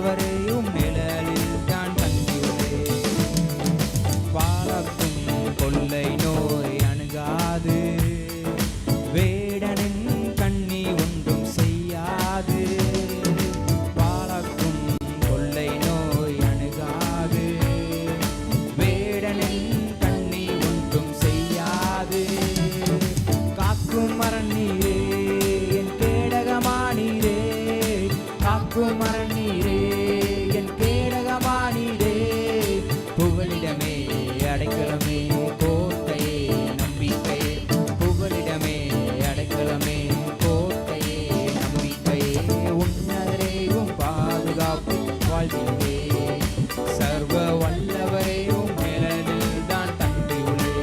வல்லவரையும் நிழலில் தான் தங்கியுள்ளேன். வாழக்கும் கொள்ளை நோய் அணுகாது, வேடனின் கண்ணி ஒன்றும் செய்யாது. வாழக்கும் கொள்ளை நோய் அணுகாது, வேடனின் கண்ணி ஒன்றும் செய்யாது. காக்கும் மரண் நீரே என் கேடகமானீரே, காக்கும் மரண் நீரே என் கேடகமானீரே. புகலிடமே அடைக்கலமே கோட்டையே நம்பிக்கையே, புகலிடமே அடைக்கலமே கோட்டையே நம்பிக்கையே. உன்னதரையும் பாதுகாப்பு வாழ்விலே, சர்வ வல்லவரையும் நிழலில் தான் தங்கியுள்ளேன்.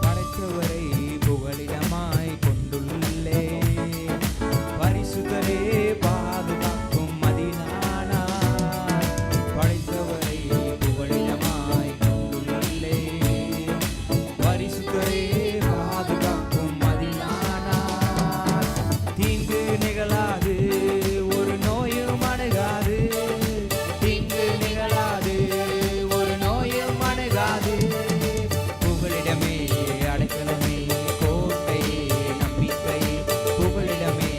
படைத்தவரை புகலிடமாய் கொண்டுள்ளேன், பரிசுத்தரே பாதுகாக்கும் மதினானார். படைத்தவரை புகலிடமாய் கொண்டுள்ளேன், பரிசுத்தரே பாதுகாக்கும் மதினானார். தீங்கு நிகழாது, ஒரு நோயும் அணுகாது, தீங்கு நிகழாது, ஒரு நோயும் அணுகாது. புகலிடமே அடைக்கலமே கோட்டையே நம்பிக்கையே, புகலிடமே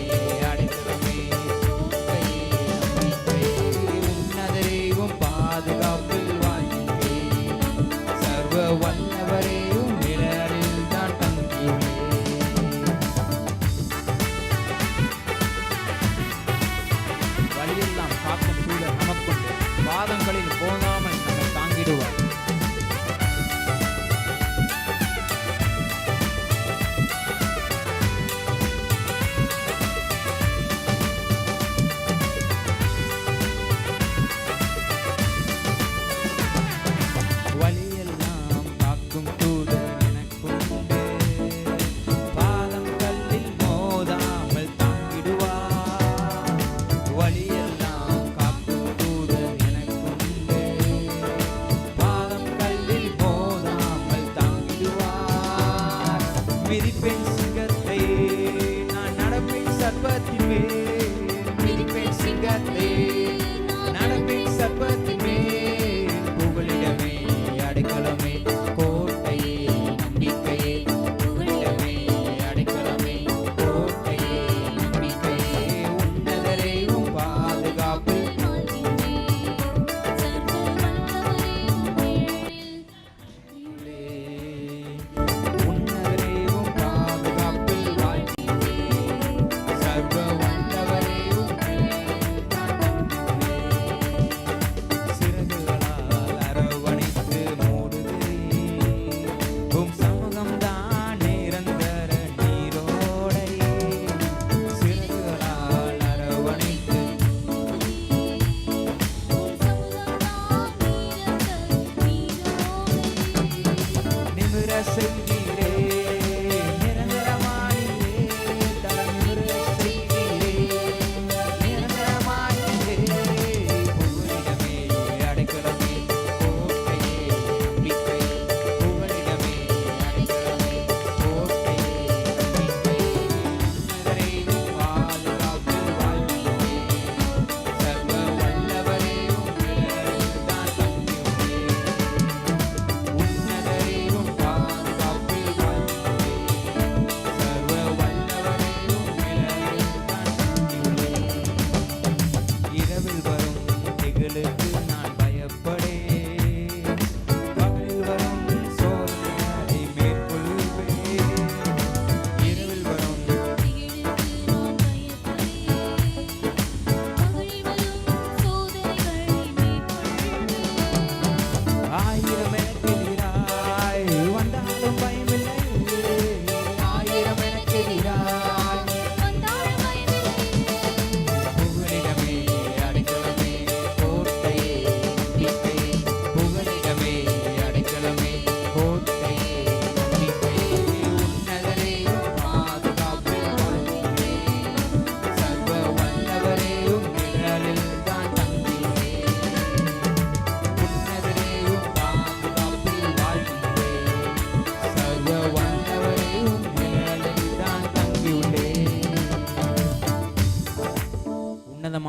அடைக்கலமே கோட்டையே நம்பிக்கையே. உன்னதரையும் பாதுகாப்பில் வாழ்கின்றேன், சர்வ வல்லவரையும் நிழலில் தான் தங்கியுள்ளேன். வழியெல்லாம் காக்கும் தூதர் நமக்குண்டு, பாதங்களில் போகாமல் நம்மை தாங்கிடுவார். வழியெல்லாம் காக்கும் தூதர் எனக்குண்டு, பாதம் கல்லில் மோதாமல் தாங்கிடுவார். வழியெல்லாம் காக்கும் தூதர் எனக்குண்டு, பாதம் கல்லில் மோதாமல் தாங்கிடுவார். மிதிப்பேன் சிங்கத்தை, நான் நடப்பேன் சர்ப்பத்தின் மேல், மிதிப்பேன் சிங்கத்தை, நடப்பேன் சர்ப்பத்தின் மேல். புகலிடமே அடைக்கலமே கோட்டையே நம்பிக்கையே, புகலிடமே அடைக்கலமே கோட்டையே நம்பிக்கையே. உன்னதரையும் பாதுகாப்பில் உன்னதரையும் பாதுகாப்பில்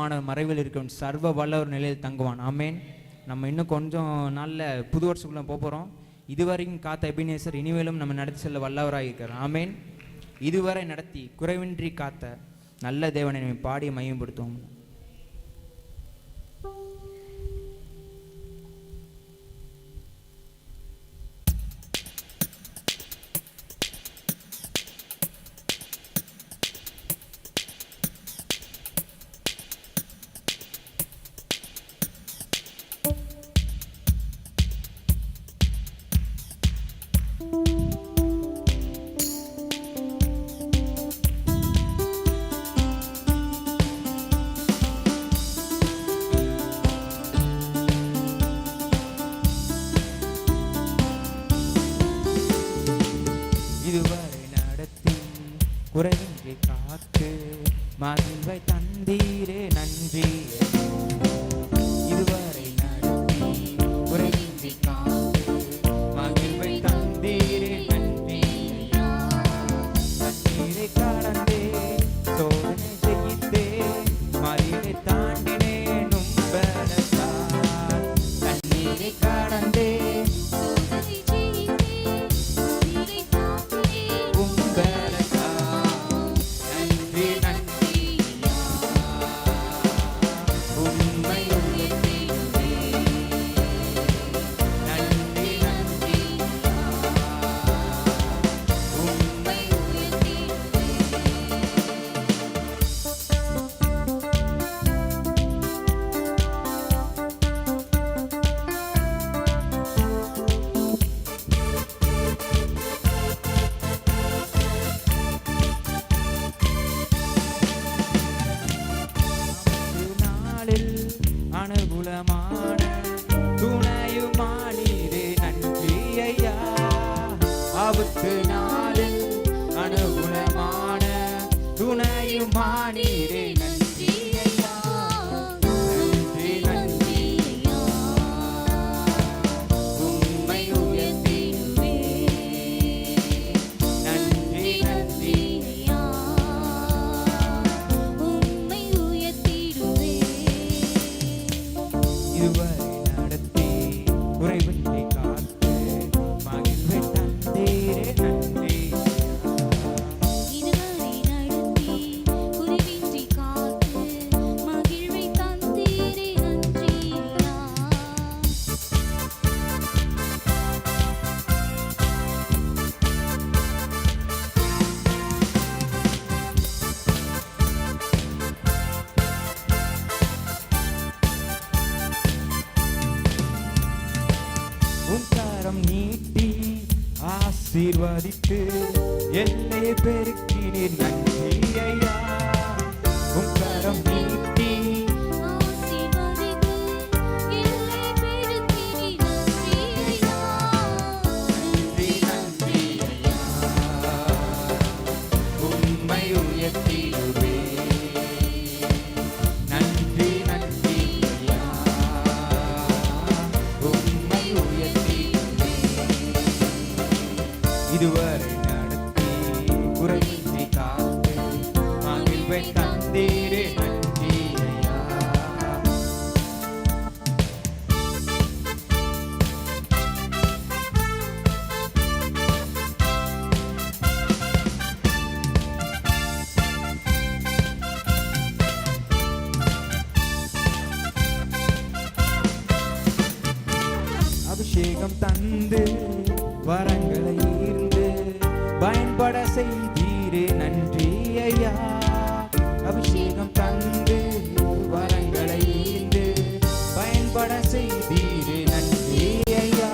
உன்னதமான மறைவில் இருக்கும் சர்வ வல்ல ஒரு நிலையில் தங்குவான். ஆமேன். நம்ம இன்னும் கொஞ்சம் நாளில் புது வருஷத்துக்குள்ளே போகிறோம். இதுவரைக்கும் காத்த எபினேசர் இனிமேலும் நம்ம நடத்தி செல்ல வல்லவராக இருக்கிறார். ஆமேன். இதுவரை நடத்தி குறைவின்றி காத்த நல்ல தேவனை நம்ம பாடி மையப்படுத்துவோம். இதுவரை நடத்தி குறைவின்றி காத்து மகிழ்வை தந்தீரே நன்றி. இதுவரை நடத்தி குறைவின்றி காத்து மகிழ்வை தந்தீரே நன்றி. தண்ணீரை கடந்தே சோதனை செய்தே மறியலை தாண்டினேன் உம்பலத்தால். தண்ணீரை கடந்தே அனுகூலமான துணையுமானீரே நன்றி ஐயா. ஆபத்து நாளில் அனுகூலமான துணையுமானீரே நன்றி ஐயா. நன்றி நன்றி ஐயா. உம்மை உயர்த்திடுவே. நன்றி நன்றி ஐயா. உம்மை உயர்த்திடுவே. இதுவரை நடத்தி குறைவின்றி காத்து மகிழ்வை தந்தீரே நன்றி. இதுவரை நடத்தி குறைவின்றி காத்து மகிழ்வை தந்தீரே நன்றி. உம் கரம் நீட்டி ஆசீர்வதித்து எல்லை பெருக்கினீர் நன்றி ஐயா. உம் கரம் நீட்டி ஆசீர்வதித்து எல்லை பெருக்கினீர் நன்றி ஐயா. நன்றி நன்றி ஐயா. உம்மை உயர்த்திடுவே. நன்றி நன்றி ஐயா. உம்மை உயர்த்திடுவே. இதுவரை நடத்தி குறைவின்றி காத்து மகிழ்வை தந்தீரே நன்றி ஐயா. அபிஷேகம் தந்து வரங்களை ஈர்ந்து பயன்பட செய்தீரே நன்றி ஐயா. அபிஷேகம் தந்து வரங்களை ஈர்ந்து பயன்பட செய்தீரே நன்றி ஐயா.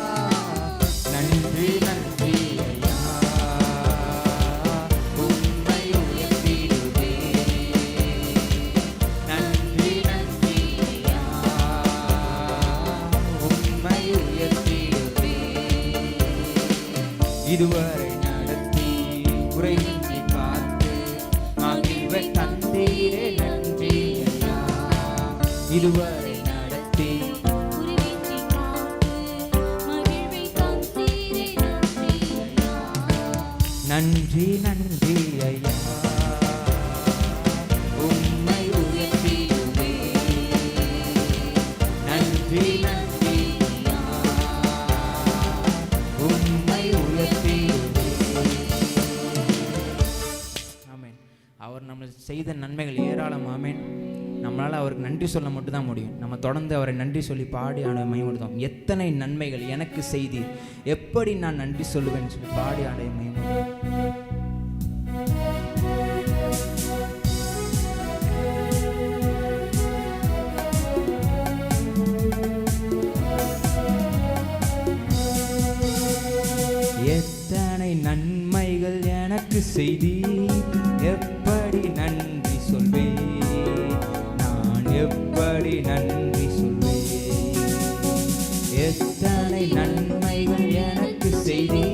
நன்றி நன்றி ஐயா. உம்மை உயர்த்திடுவே. நன்றி நன்றி ஐயா. உம்மை உயர்த்திடுவே. இதுவரை நடத்தி குறைவின்றி காத்து மகிழ்வை தந்தீரே நன்றி ஐயா. இதுவரை நடத்தி குறைவின்றி காத்து மகிழ்வை தந்தீரே நன்றி ஐயா. நன்றி நன்றி ஐயா. உம்மை உயர்த்திடுவே. அவர் நம்ம செய்த நன்மைகள் ஏராளம். ஆமென். நம்மளால் அவருக்கு நன்றி சொல்ல மட்டும்தான் முடியும். நம்ம தொடர்ந்து அவரை நன்றி சொல்லி பாடி ஆண்டவரை மகிமைப்படுத்துவோம். எத்தனை நன்மைகள் எனக்கு செய்தி, எப்படி நான் நன்றி சொல்லுவேன்னு சொல்லி பாடி ஆண்டவரை மகிமைப்படுத்துவோம். எத்தனை நன்மைகள் எனக்கு செய்தி, எப்படி நன்றி சொல்வேன், நான் எப்படி நன்றி சொல்வேன். எத்தனை நன்மைகள் எனக்கு செய்தி,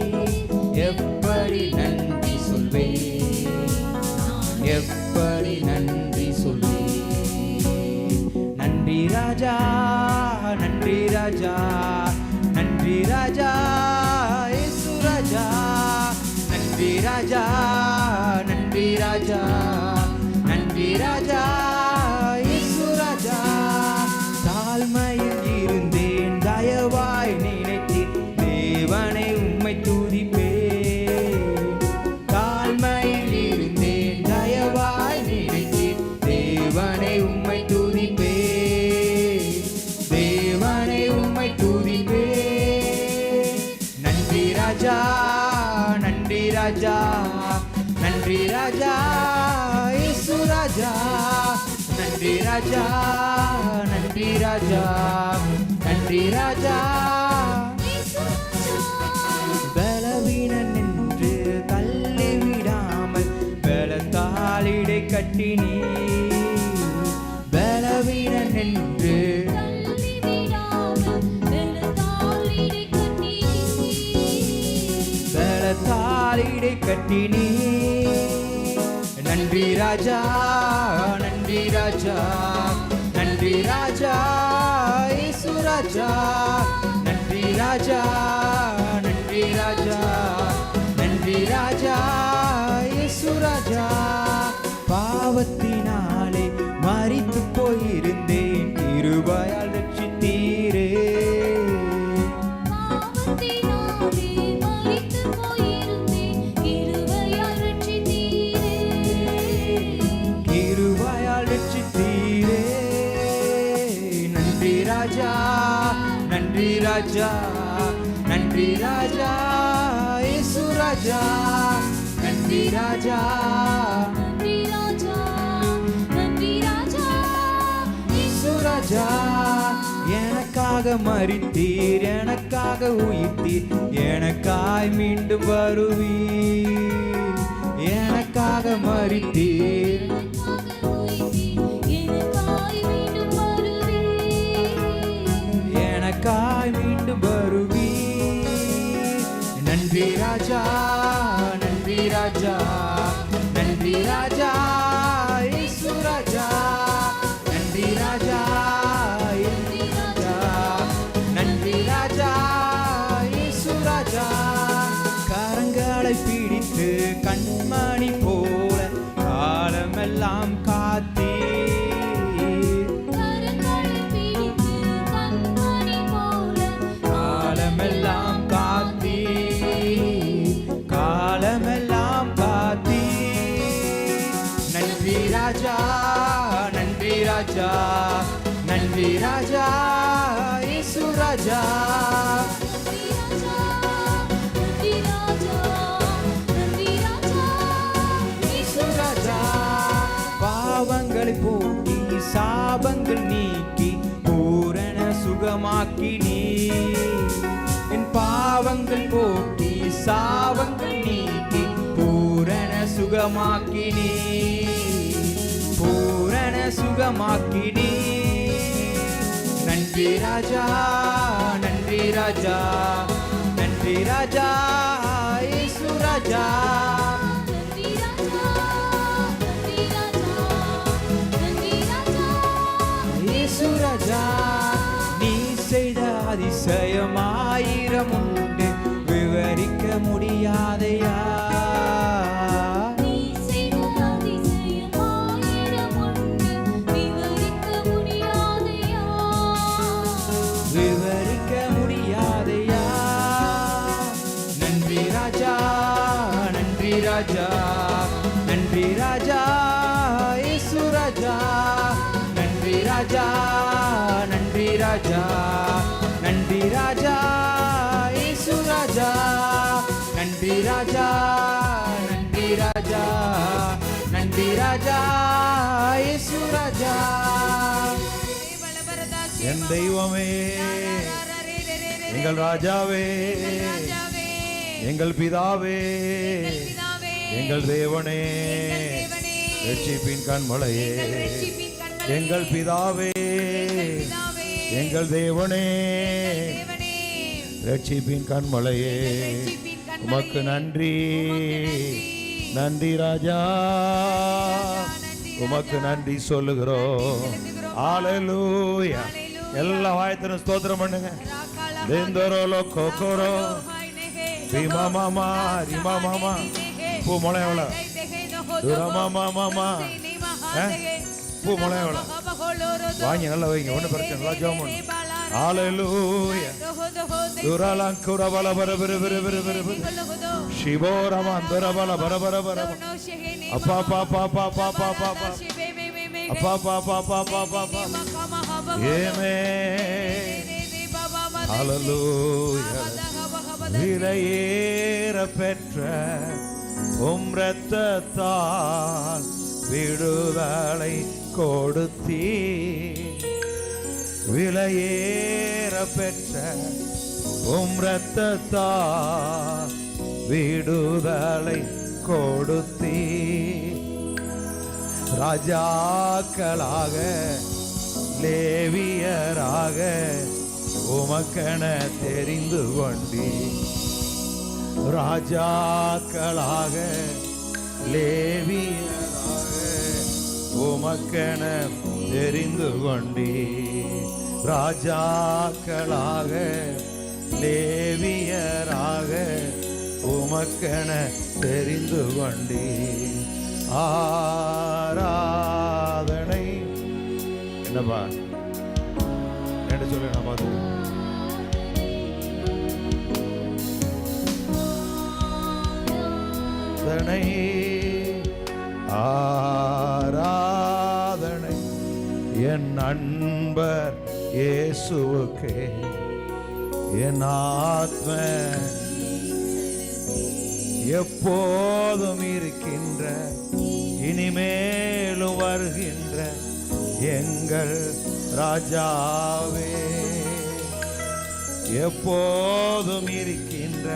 எப்படி நன்றி சொல்வேன், நான் எப்படி நன்றி சொல்வேன். நன்றி ராஜா, நன்றி ராஜா, நன்றி ராஜா, இயேசு ராஜா. நன்றி ராஜா, நன்றி ராஜா, நன்றி ராஜா, இயேசு ராஜா. தாழ்மையில் இருந்தேன், தயவாய் நினைத்தேன், தேவனை உம்மை துதிப்பேன். தாழ்மையில் இருந்தேன், தயவாய் நினைத்தேன், தேவனை உம்மை துதிப்பேன், தேவனை உம்மை துதிப்பேன். நன்றி ராஜா, நன்றி ராஜா, நன்றி ராஜா, இயேசு ராஜா. நன்றி ராஜா, நன்றி ராஜா, நன்றி ராஜா. பலவீனன் என்று தள்ளி விடாமல் பலத்தாலிடை கட்டினீ. பலவீனன் என்று பலத்தாலிடை கட்டினீ. நன்றி ராஜா, நன்றி ராஜா, நன்றி ராஜா, இயேசு ராஜா. நன்றி ராஜா, நன்றி ராஜா, நன்றி ராஜா, இயேசு ராஜா. பாவத்தினாலே மரித்து போயிருந்தேன், கிருபையால் ரட்சித்தீரே. நன்றி ராஜா, நன்றி ராஜா, நன்றி ராஜா, இயேசு ராஜா. நன்றி ராஜா, நன்றி ராஜா, நன்றி ராஜா, இயேசு ராஜா. எனக்காக மரித்தீர், எனக்காக உயிர்த்தீர், எனக்காய் மீண்டும் வருவீர். எனக்காக மரித்தீர், எனக்காய் மீண்டும் வருவீர். நன்றி ராஜா, நன்றி ராஜா, நன்றி ராஜா, இயேசு ராஜா. நன்றி ராஜா, நன்றி ராஜா, நன்றி ராஜா, இயேசு ராஜா. கரங்களை பிடித்து கண்மணி போல காலமெல்லாம் காத்தீர். காலமெல்லாம் காத்தீர், காலமெல்லாம் காத்தீர். நன்றி ராஜா, நன்றி ராஜா, நன்றி ராஜா, இயேசு ராஜா. பாவங்களை போக்கி சாபங்கள் நீக்கி பூரண சுகமாக்கினீ. என் பாவங்கள் போக்கி சாபங்கள் நீக்கி பூரண சுகமாக்கினீ, பூரண சுகமாக்கினீ. நன்றி ராஜா, நன்றி ராஜா, நன்றி ராஜா, இயேசு ராஜா. இயேசு ராஜா. நீ செய்த அதிசயம் ஆயிரம் உண்டு, விவரிக்க முடியாதையா. விவரிக்க முடியாதையா. நன்றி ராஜா, நன்றி ராஜா, நன்றி ராஜா, ராஜா, நன்றி ராஜா, நன்றி ராஜா, இயேசு ராஜா, நன்றி ராஜா, நன்றி ராஜா, நன்றி ராஜா, இயேசு ராஜா. என் தெய்வமே, எங்கள் ராஜாவே, எங்கள் பிதாவே, எங்கள் தேவனே, ரட்சிப்பின் கண்மலையே, எங்கள் பிதாவே, எங்கள் தேவனே, ரட்சிப்பின் கண்மலையே, உமக்கு நன்றி, நன்றி ராஜா, உமக்கு நன்றி சொல்லுகிறோம். ஹல்லேலூயா. எல்லா வாயத்திலும் ஸ்தோத்திரம் பண்ணுங்க. தேந்தரோலோ கோகோரோ விமாமாமா ரிமாமாமா பூ முளையவள துரமாமாமா பூ முளையவள வாங்கி நல்லா வைங்க, ஒன்றும் பிரச்சனை இல்லை. ஜெபம் பண்ணு. ஹல்லேலூயா. துரலங்குர பல பர பர பர பர பர சிவோரமான் பர பல பர பர பர அப்பா பா பா பா பா பா பா பா அப்பா பா பா பா பா பா பா ஏமே. ஹல்லேலூயா. விலையேற பெற்ற உம் இரத்தத்தால் விடுதலை கொடுத்தீ, விலையேற பெற்ற உம் இரத்தத்தால் விடுதலை கொடுத்தீ, ராஜாக்களாக லேவியராக உமக்கென தெரிந்து கொண்டீ, ராஜாக்களாக லேவியராக உமக்கென தெரிந்து கொண்டீ, ராஜாக்களாக லேவியராக உமக்கென தெரிந்து கொண்டீ. ஆராதனை என்னப்பா என்ன சொல்லு நான் பார்த்து ஆராதனை என் அன்பர் இயேசுவுக்கே, என் ஆத்ம எப்போதும் இருக்கின்ற இனிமேலும் வருகின்ற எங்கள் ராஜாவே, எப்போதும் இருக்கின்ற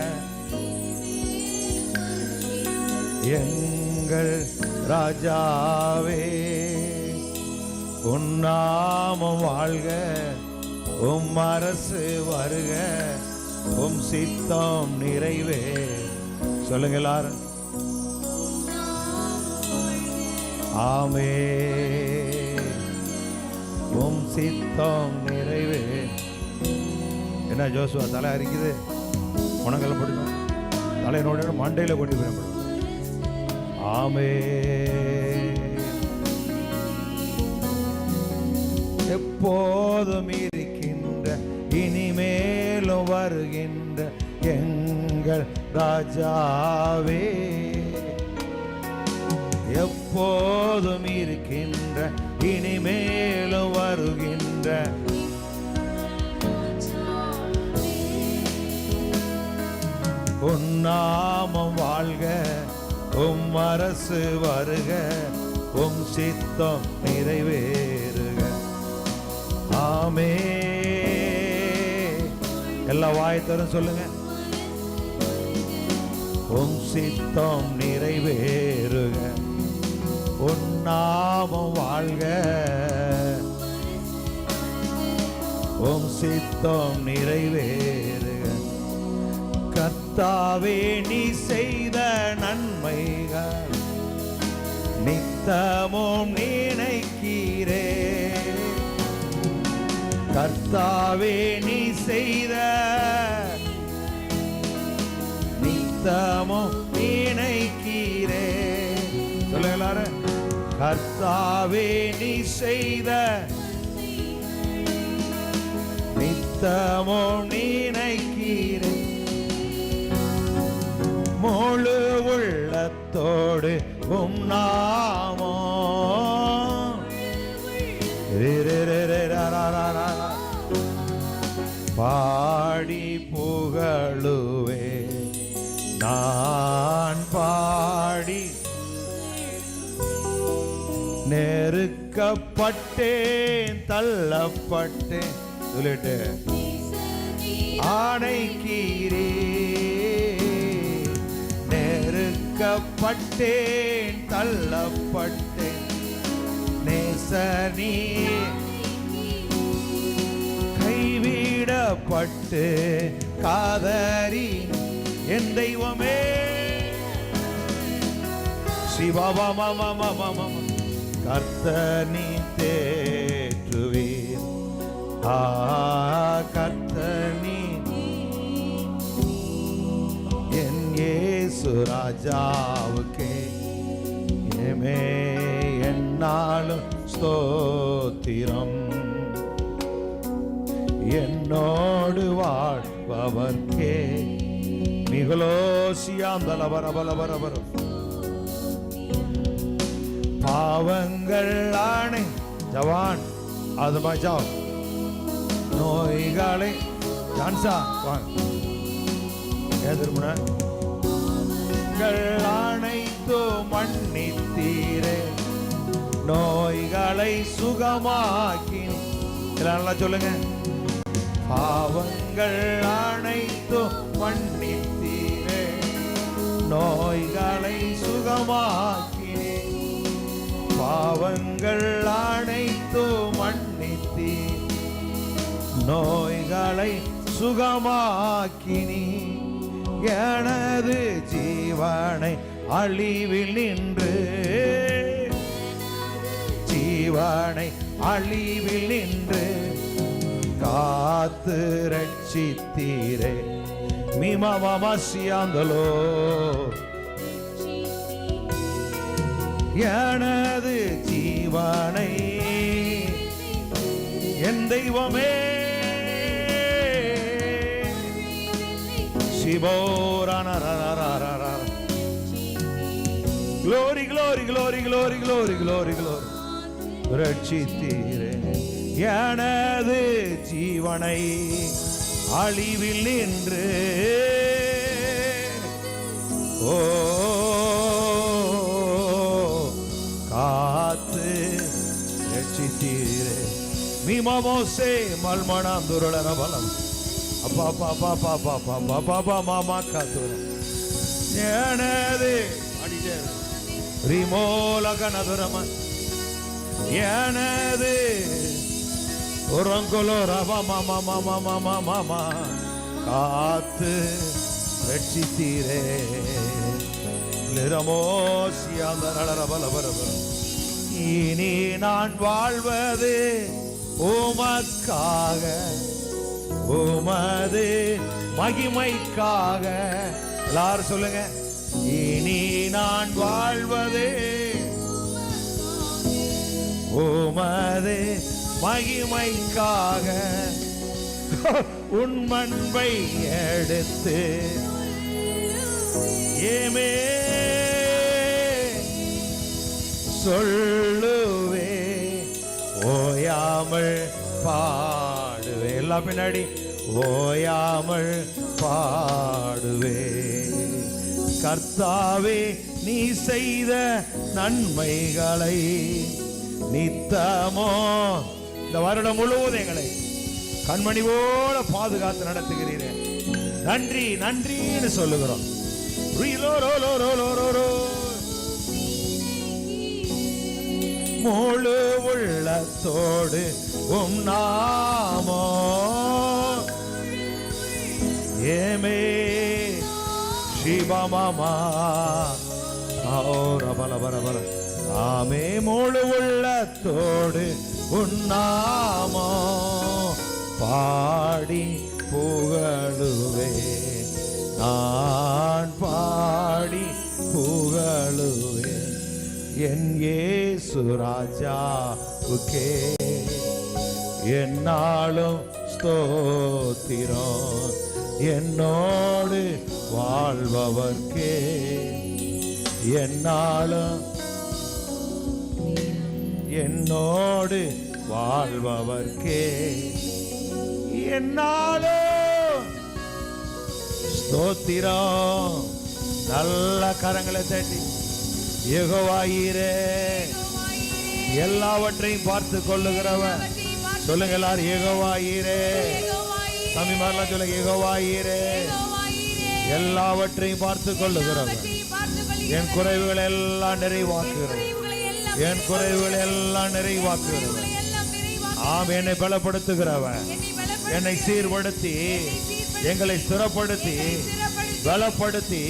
எங்கள் ராஜாவே, உன் நாமம் வாழ்க, உம் அரசு வருக, உம் சித்தம் நிறைவே. சொல்லுங்க எல்லாரும். ஆமென். உம் சித்தம் நிறைவே. என்ன ஜோசுவா தலை அரிக்குது, உனங்களை படிக்கும் தலையினோட மண்டையில கொண்டு போய். ஆமென். எப்போதும் இருக்கின்ற இனிமேலும் வருகின்ற எங்கள் ராஜாவே, எப்போதும் இருக்கின்ற இனிமேலும் வருகின்ற உன் நாமம் வாழ்க, உம் அரசு வருக, உம் சித்தம் நிறைவேறுக. ஆமென். எல்லா வாயத்தரும் சொல்லுங்க. உம் சித்தம் நிறைவேறுக, உன் நாமம் வாழ்க, உம் சித்தம் நிறைவேறுக. கர்த்தாவே நீ செய்த நன்மைகள் நித்தமும் நினைக்கிறே, கர்த்தாவே நீ செய்த நித்தமும் நினைக்கிறே. சொல்ல எல்லாரும். கர்த்தாவே நீ செய்த நித்தமும் நினைக்கிறே, முழு உள்ளத்தோடு உம் நாமம் பாடி புகழுவே நான் பாடி நெருக்கப்பட்டேன் தள்ளப்பட்டேன் சொல்லிட்டு ஆணைக்கீரே நெருக்கப்பட்டேன் தள்ளப்பட்டேன் நேசனே கைவிடப்பட்டு காதரி என் தெய்வமே சிவமமமமமம கர்த்தனி தேற்றுவீர் கர்த்தனி என் இயேசு ராஜாவுக்கே ஏமே என்னாலும் ஸ்தோத்திரம் என்னோடு வாழ்பவர்க்கே மிகுலோசியாந்தல வரபலபரபர பாவங்கள் ஆணை ஜவான் அது மஜாவ் நோய்களை ஜான்சா அனைத்து மன்னித்தீரே நோய்களை சுகமாக்கி நல்லா சொல்லுங்க பாவங்கள் அனைத்து மன்னித்தீரே நோய்களை சுகமாக்கி பாவங்கள் அனைத்து மன்னித்தீர் நோய்களை சுகமாக்கினி எனது ஜீவனை அழிவில் நின்று ஜீவனை அழிவில் நின்று காத்து ரட்சித்தீரே மிமமசியாந்தலோ எனது ஜீவனை என் தெய்வமே சிவோரானரரரரர glory glory glory glory glory glory glory ரட்சித்தீரே எனது ஜீவனை அழிவில் நின்று ஓ காத்து ரட்சித்தீரே மிமமோசே மல்மணாந்துருளர பலம் அப்பா பாப்பா பாப்பா பாப்பா பாப்பா மாமா காத்துர எனது அடிச்சே ரிமோலகனதுரம எனது ஒரங்கொலோ ரவ மாமா மாமா மாமா மாமா காத்து ரட்சித்தீரே இனி நான் வாழ்வது உமக்காக உமது மகிமைக்காக எல்லாரும் சொல்லுங்க இனி நான் வாழ்வது உமது மகிமைக்காக உன் அன்பை எடுத்து ஏமே சொல்லுவே ஓயாமல் பாடுவே எல்லாம் பின்னாடி ஓயாமல் பாடுவே கர்த்தாவே நீ செய்த நன்மைகளை நித்தமோ இந்த வருடம் முழுவதும் எங்களை கண்மணி போல பாதுகாத்து நடத்துகிறீரே நன்றி நன்றின்னு சொல்லுகிறோம் முழு உள்ளத்தோடு நாமோ ஏமே சிவமாமா பல ஆமே முழு உள்ளத்தோடு நாமோ பாடி புகழுவே நான் பாடி புகழுவே என் இயேசு ராஜாவுக்கே என்னாலும் ஸ்தோத்திரம் என்னோடு வாழ்பவர்க்கே என்னாலும் என்னோடு வாழ்பவர்க்கே என்னாலும் ஸ்தோத்திரம். நல்ல கரங்களை தட்டி யெகோவாயீரே, எல்லாவற்றையும் பார்த்து கொள்ளுகிறவன். சொல்லுங்க எல்லாரும், யெகோவாயீரே. தம்பி மாதிரிலாம் சொல்லுங்க, யெகோவாயீரே, எல்லாவற்றையும் பார்த்து கொள்ளுகிறவன். என் குறைவுகளை எல்லாம் நிறைவாக்குகிறவன். என் குறைவுகளை எல்லாம் நிறைவாக்குகிறவன். ஆம், என்னை பலப்படுத்துகிறவன். என்னை சீர்படுத்தி, எங்களை ஸ்திரப்படுத்தி, பலப்படுத்தி,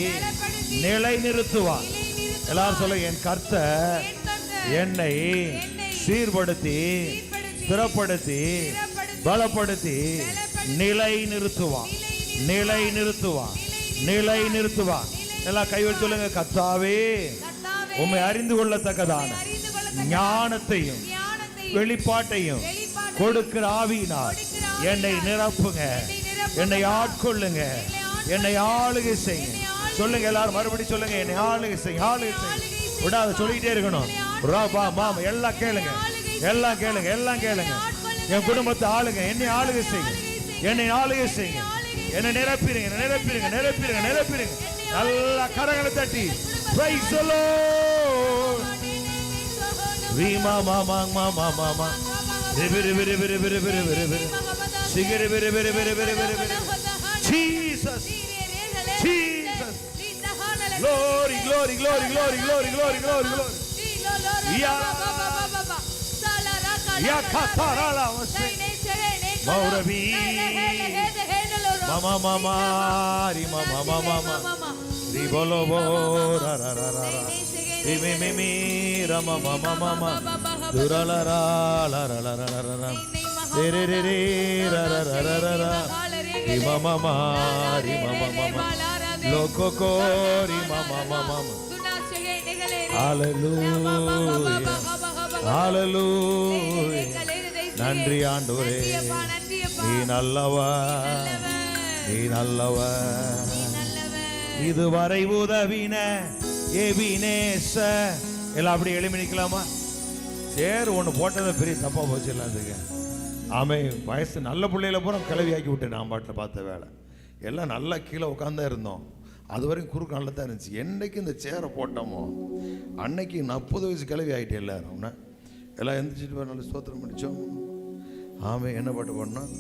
நிலை நிறுத்துவான். எல்லாரும் சொல்ல, என் கர்த்தர் என்னை சீர்படுத்தி, ஸ்திரப்படுத்தி, பலப்படுத்தி, நிலை நிறுத்துவான். நிலை நிறுத்துவான். நிலை நிறுத்துவான். எல்லாம் கைவச்சு சொல்லுங்க, கர்த்தாவே உம்மை அறிந்து கொள்ளத்தக்கதான ஞானத்தையும் வெளிப்பாட்டையும் கொடுக்கிற ஆவியினால் என்னை நிரப்புங்க, என்னை ஆட்கொள்ளுங்க, என்னை ஆளுகை செய்யுங்க. சொல்லுங்க எல்லாரும், மறுபடி சொல்லுங்க, என்னை ஆளுகை செய்யுங்க, ஆளுகை செய்யுங்க. விடாத சொல்லிட்டே இருக்கணும். மாமா எல்லாம் கேளுங்க, எல்லாம் கேளுங்க, எல்லாம் கேளுங்க. என் குடும்பத்தை ஆளுங்க, என்னை ஆளுகை செய்யுங்க, என்னை ஆளுகை செய்யுங்க, என்னை நிரப்பிடுங்க, நிரப்பிடுங்க, நிரப்பிடுங்க, நிரப்பிடுங்க. நல்ல கரங்களை தட்டி praise the Lord. ரீமா மாமா மாமா மாமா ரிபிரி பிரி பிரி பிரி பிரி பிரி பிரி சிகிரி பிரி பிரி பிரி பிரி பிரி பிரி. Jesus, Jesus, glory, glory, glory, glory, glory, glory, glory, glory. Ya katarala wase maurabi mama mama ri mama mama mama ri bolo bo ra ra ra ra ri mi mi mi ra mama mama mama durala ra la ra la ra ra ra re re re ra ra ra ra ra ra ri mama mama ri mama mama loko ko ri mama mama hallelujah hallelujah. நன்றி ஆண்டவரே, நீ நல்லவர், நீ நல்லவர். இதுவரை உதவின எபினேச எல்லாம் அப்படி எளிமைக்கலாமா? சரி, ஒன்று போட்டதை பெரிய தப்பா போச்சு எல்லாத்துக்கு. ஆமே, வயசு நல்ல பிள்ளையில பூரா கிளவி ஆக்கி விட்டேன். நான் பாட்டில் பார்த்த வேலை எல்லாம் நல்லா கீழே உட்காந்தா இருந்தோம். அது வரைக்கும் குறுக்கு நல்லா தான் இருந்துச்சு. என்னைக்கு இந்த சேரை போட்டோமோ அன்னைக்கு 40 வயசு கிளவி ஆகிட்டே எல்லாரும் எல்லாம் எந்திரிச்சிட்டு நல்ல ஸ்தோத்திரம் பண்ணிச்சோம். ஆமே, என்ன பாட்டு பண்ணோம்?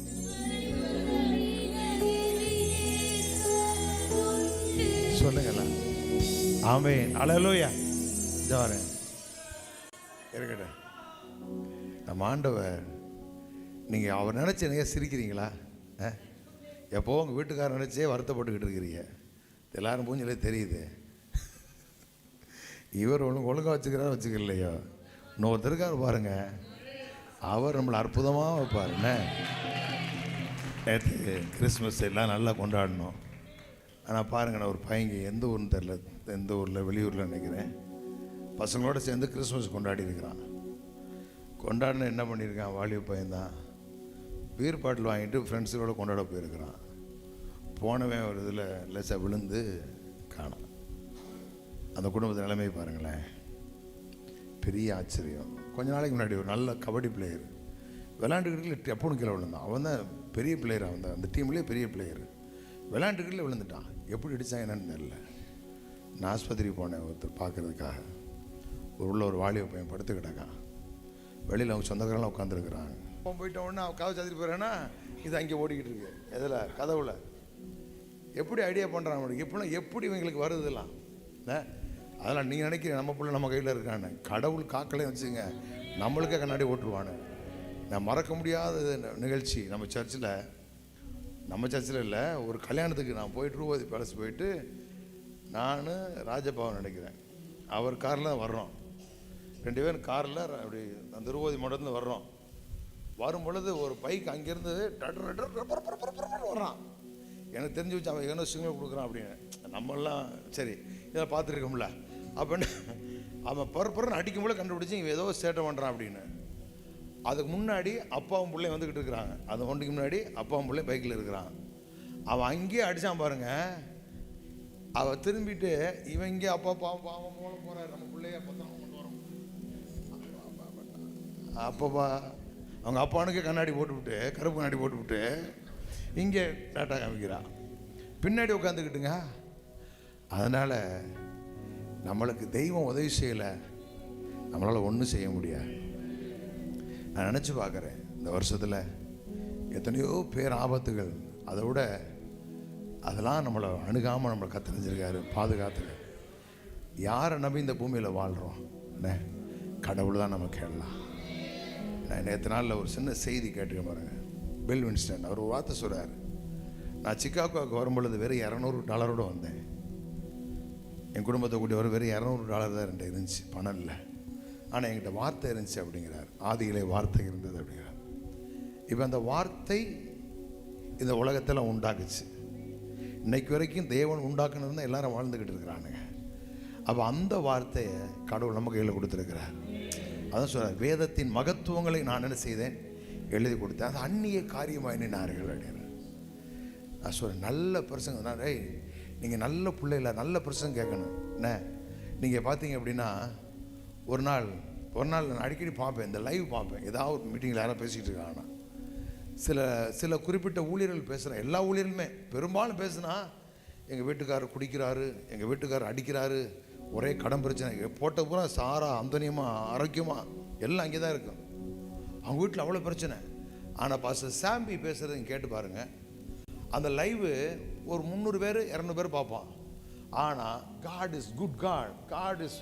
சொல்லுங்களா? ஆமே, அல்லேலூயா. ஜாரேன் இருக்கட்ட நம்ம ஆண்டவர். நீங்கள் அவர் நினச்சி நிறைய சிரிக்கிறீங்களா? எப்போ உங்கள் வீட்டுக்காரர் நினச்சே வருத்தப்பட்டுக்கிட்டு இருக்கிறீங்க. எல்லாரும் பூஞ்சிலே தெரியுது. இவர் ஒழுங்காக வச்சுக்கிறாரு வச்சுக்கலையோ, இன்னொருத்தருக்கார் பாருங்க, அவர் நம்மளை அற்புதமாக வைப்பார். என்ன நேற்று கிறிஸ்மஸ் எல்லாம் நல்லா கொண்டாடணும். ஆனால் பாருங்கள், நான் ஒரு பையங்க எந்த ஊர்னு தெரில, எந்த ஊரில், வெளியூரில் நினைக்கிறேன், பசங்களோடு சேர்ந்து கிறிஸ்மஸ் கொண்டாடி இருக்கிறான். கொண்டாடின என்ன பண்ணியிருக்கான், வாலிப பையன்தான், பீர் பாட்டில் வாங்கிட்டு ஃப்ரெண்ட்ஸுகளோட கொண்டாட போயிருக்கிறான். போனவன் ஒரு இதில் லேசாக விழுந்து காணாம். அந்த குடும்பத்து நிலைமையை பாருங்களேன், பெரிய ஆச்சரியம். கொஞ்ச நாளைக்கு முன்னாடி ஒரு நல்ல கபடி பிளேயர் விளையாண்டுக்கிட்டு எப்போன்னு கீழே விழுந்தான். அவன் தான் பெரிய பிளேயர், அவன் தான் அந்த டீம்லேயே பெரிய பிளேயர். விளையாண்டுக்கிட்டே விழுந்துட்டான். எப்படி அடித்தான் என்னன்னு தெரியல. நான் ஆஸ்பத்திரி போனேன் ஒருத்தர் பார்க்குறதுக்காக. உள்ள ஒரு வாலிப பையன் படுத்துக்கிட்டாக்கான். வெளியில் அவங்க சொந்தக்காரெல்லாம் உட்காந்துருக்குறாங்க. அவன் போயிட்ட உடனே அவன் கதவை சாத்திட்டு போயிடறான்னா, இது அங்கே ஓடிக்கிட்டு இருக்கு. எதில்? கதவுல. எப்படி ஐடியா பண்ணுறான் அவனுக்கு? இப்போலாம் எப்படி இவங்களுக்கு வருதுலாம்? அதெல்லாம் நீங்கள் நினைக்கிறீங்க நம்ம பிள்ளை நம்ம கையில் இருக்கான்னு. கடவுள் காக்கலையும் வச்சுங்க, நம்மளுக்கே கண்ணாடி ஓட்டுருவானு. நான் மறக்க முடியாத நிகழ்ச்சி நம்ம சர்ச்சில் இல்லை, ஒரு கல்யாணத்துக்கு நான் போயிட்டு ரூபதி பேலஸ் போயிட்டு, நான் ராஜபாவன் நினைக்கிறேன், அவர் காரில் வர்றோம். 2 பேரும் காரில் அப்படி அந்த ரூபதி மண்டலத்தில் வர்றோம். வரும் பொழுது ஒரு பைக் அங்கேருந்து வர்றான். எனக்கு தெரிஞ்சு வச்சு அவன் ஏதோ சிக்னல் கொடுக்குறான் அப்படின்னு. நம்மளாம் சரி இதை பார்த்துருக்கோம்ல. அப்படின்னு அவன் பரப்புறன்னு அடிக்கும்போது கண்டுபிடிச்சி இவன் ஏதோ சேட்டை பண்ணுறான் அப்படின்னு. அதுக்கு முன்னாடி அப்பாவும் பிள்ளையும் வந்துக்கிட்டு இருக்கிறாங்க. அந்த ஒன்றுக்கு முன்னாடி அப்பாவும் பிள்ளையும் பைக்கில் இருக்கிறான். அவன் அங்கேயே அடித்தான் பாருங்க. அவன் திரும்பிட்டு இவன் இங்கே அப்பா பாவம் போல போகிறாரு, நம்ம பிள்ளைய பத்திரமா கொண்டு வரோம். அப்பப்பா அவங்க அப்பானுக்கு கண்ணாடி போட்டுவிட்டு, கருப்பு கண்ணாடி போட்டுவிட்டு இங்கே டாட்டா காமிக்கிறா, பின்னாடி உட்காந்துக்கிட்டுங்க. அதனால் நம்மளுக்கு தெய்வம் உதவி செய்யலை, நம்மளால் ஒன்றும் செய்ய முடியாது. நான் நினச்சி பார்க்குறேன், இந்த வருஷத்தில் எத்தனையோ பேர் ஆபத்துகள், அதை விட அதெல்லாம் நம்மளை அணுகாமல் நம்மளை கத்தறிஞ்சிருக்காரு, பாதுகாத்துரு. யாரை நம்பி இந்த பூமியில் வாழ்கிறோம்? என்ன கடவுள் தான் நம்ம கேட்கலாம். நான் நேற்று நாளில் ஒரு சின்ன செய்தி கேட்டுக்க பாருங்க. பில் வின்ஸ்டன் அவர் ஒரு வார்த்தை சொல்கிறார். நான் சிக்காகோவுக்கு வரும்பொழுது வெறும் $200 வந்தேன். என் குடும்பத்தை கூட்டி வர வெறும் $200 தான் என்கிட்ட இருந்துச்சு, பணம் இல்லை. ஆனால் என்கிட்ட வார்த்தை இருந்துச்சு அப்படிங்கிறார். ஆதியிலே வார்த்தை இருந்தது அப்படிங்கிறார். இப்போ அந்த வார்த்தை இந்த உலகத்தில் உண்டாக்குச்சு. இன்னைக்கு வரைக்கும் தேவன் உண்டாக்கணுன்னு தான் எல்லாரும் வாழ்ந்துக்கிட்டு இருக்கிறானுங்க. அப்போ அந்த வார்த்தையை கடவுள் நம்ம கையில் கொடுத்துருக்கிறார். அதான் சொல்கிறார், வேதத்தின் மகத்துவங்களை நான் என்ன செய்தேன், எழுதி கொடுத்தேன், அது அந்நிய காரியமாக எண்ணினார்கள் அப்படின்னு. நான் சொல்கிறேன், நல்ல பிரசங்க நான், நீங்கள் நல்ல பிள்ளைல நல்ல பிரசங்க கேட்கணும். என்ன நீங்கள் பார்த்தீங்க அப்படின்னா, ஒரு நாள் நான் அடிக்கடி பார்ப்பேன், இந்த லைவ் பார்ப்பேன். ஏதாவது ஒரு மீட்டிங்கில் யாரும் பேசிகிட்டு இருக்காங்கன்னா, சில குறிப்பிட்ட ஊழியர்கள் பேசுகிறேன். எல்லா ஊழியர்களுமே பெரும்பாலும் பேசுனா, எங்கள் வீட்டுக்காரர் குடிக்கிறாரு, எங்கள் வீட்டுக்காரர் அடிக்கிறாரு, ஒரே கடன் பிரச்சனை, போட்ட பூரா சாரா அந்தனியமாக ஆரோக்கியமாக எல்லாம் அங்கே தான் இருக்கும். அவங்க வீட்டில் அவ்வளோ பிரச்சனை. ஆனால் பாஸ்டர் சாம்பி பேசுகிறத கேட்டு பாருங்கள். அந்த லைவு ஒரு 300 பேர் 200 பேர் பார்ப்பான். ஆனால் God is good, God is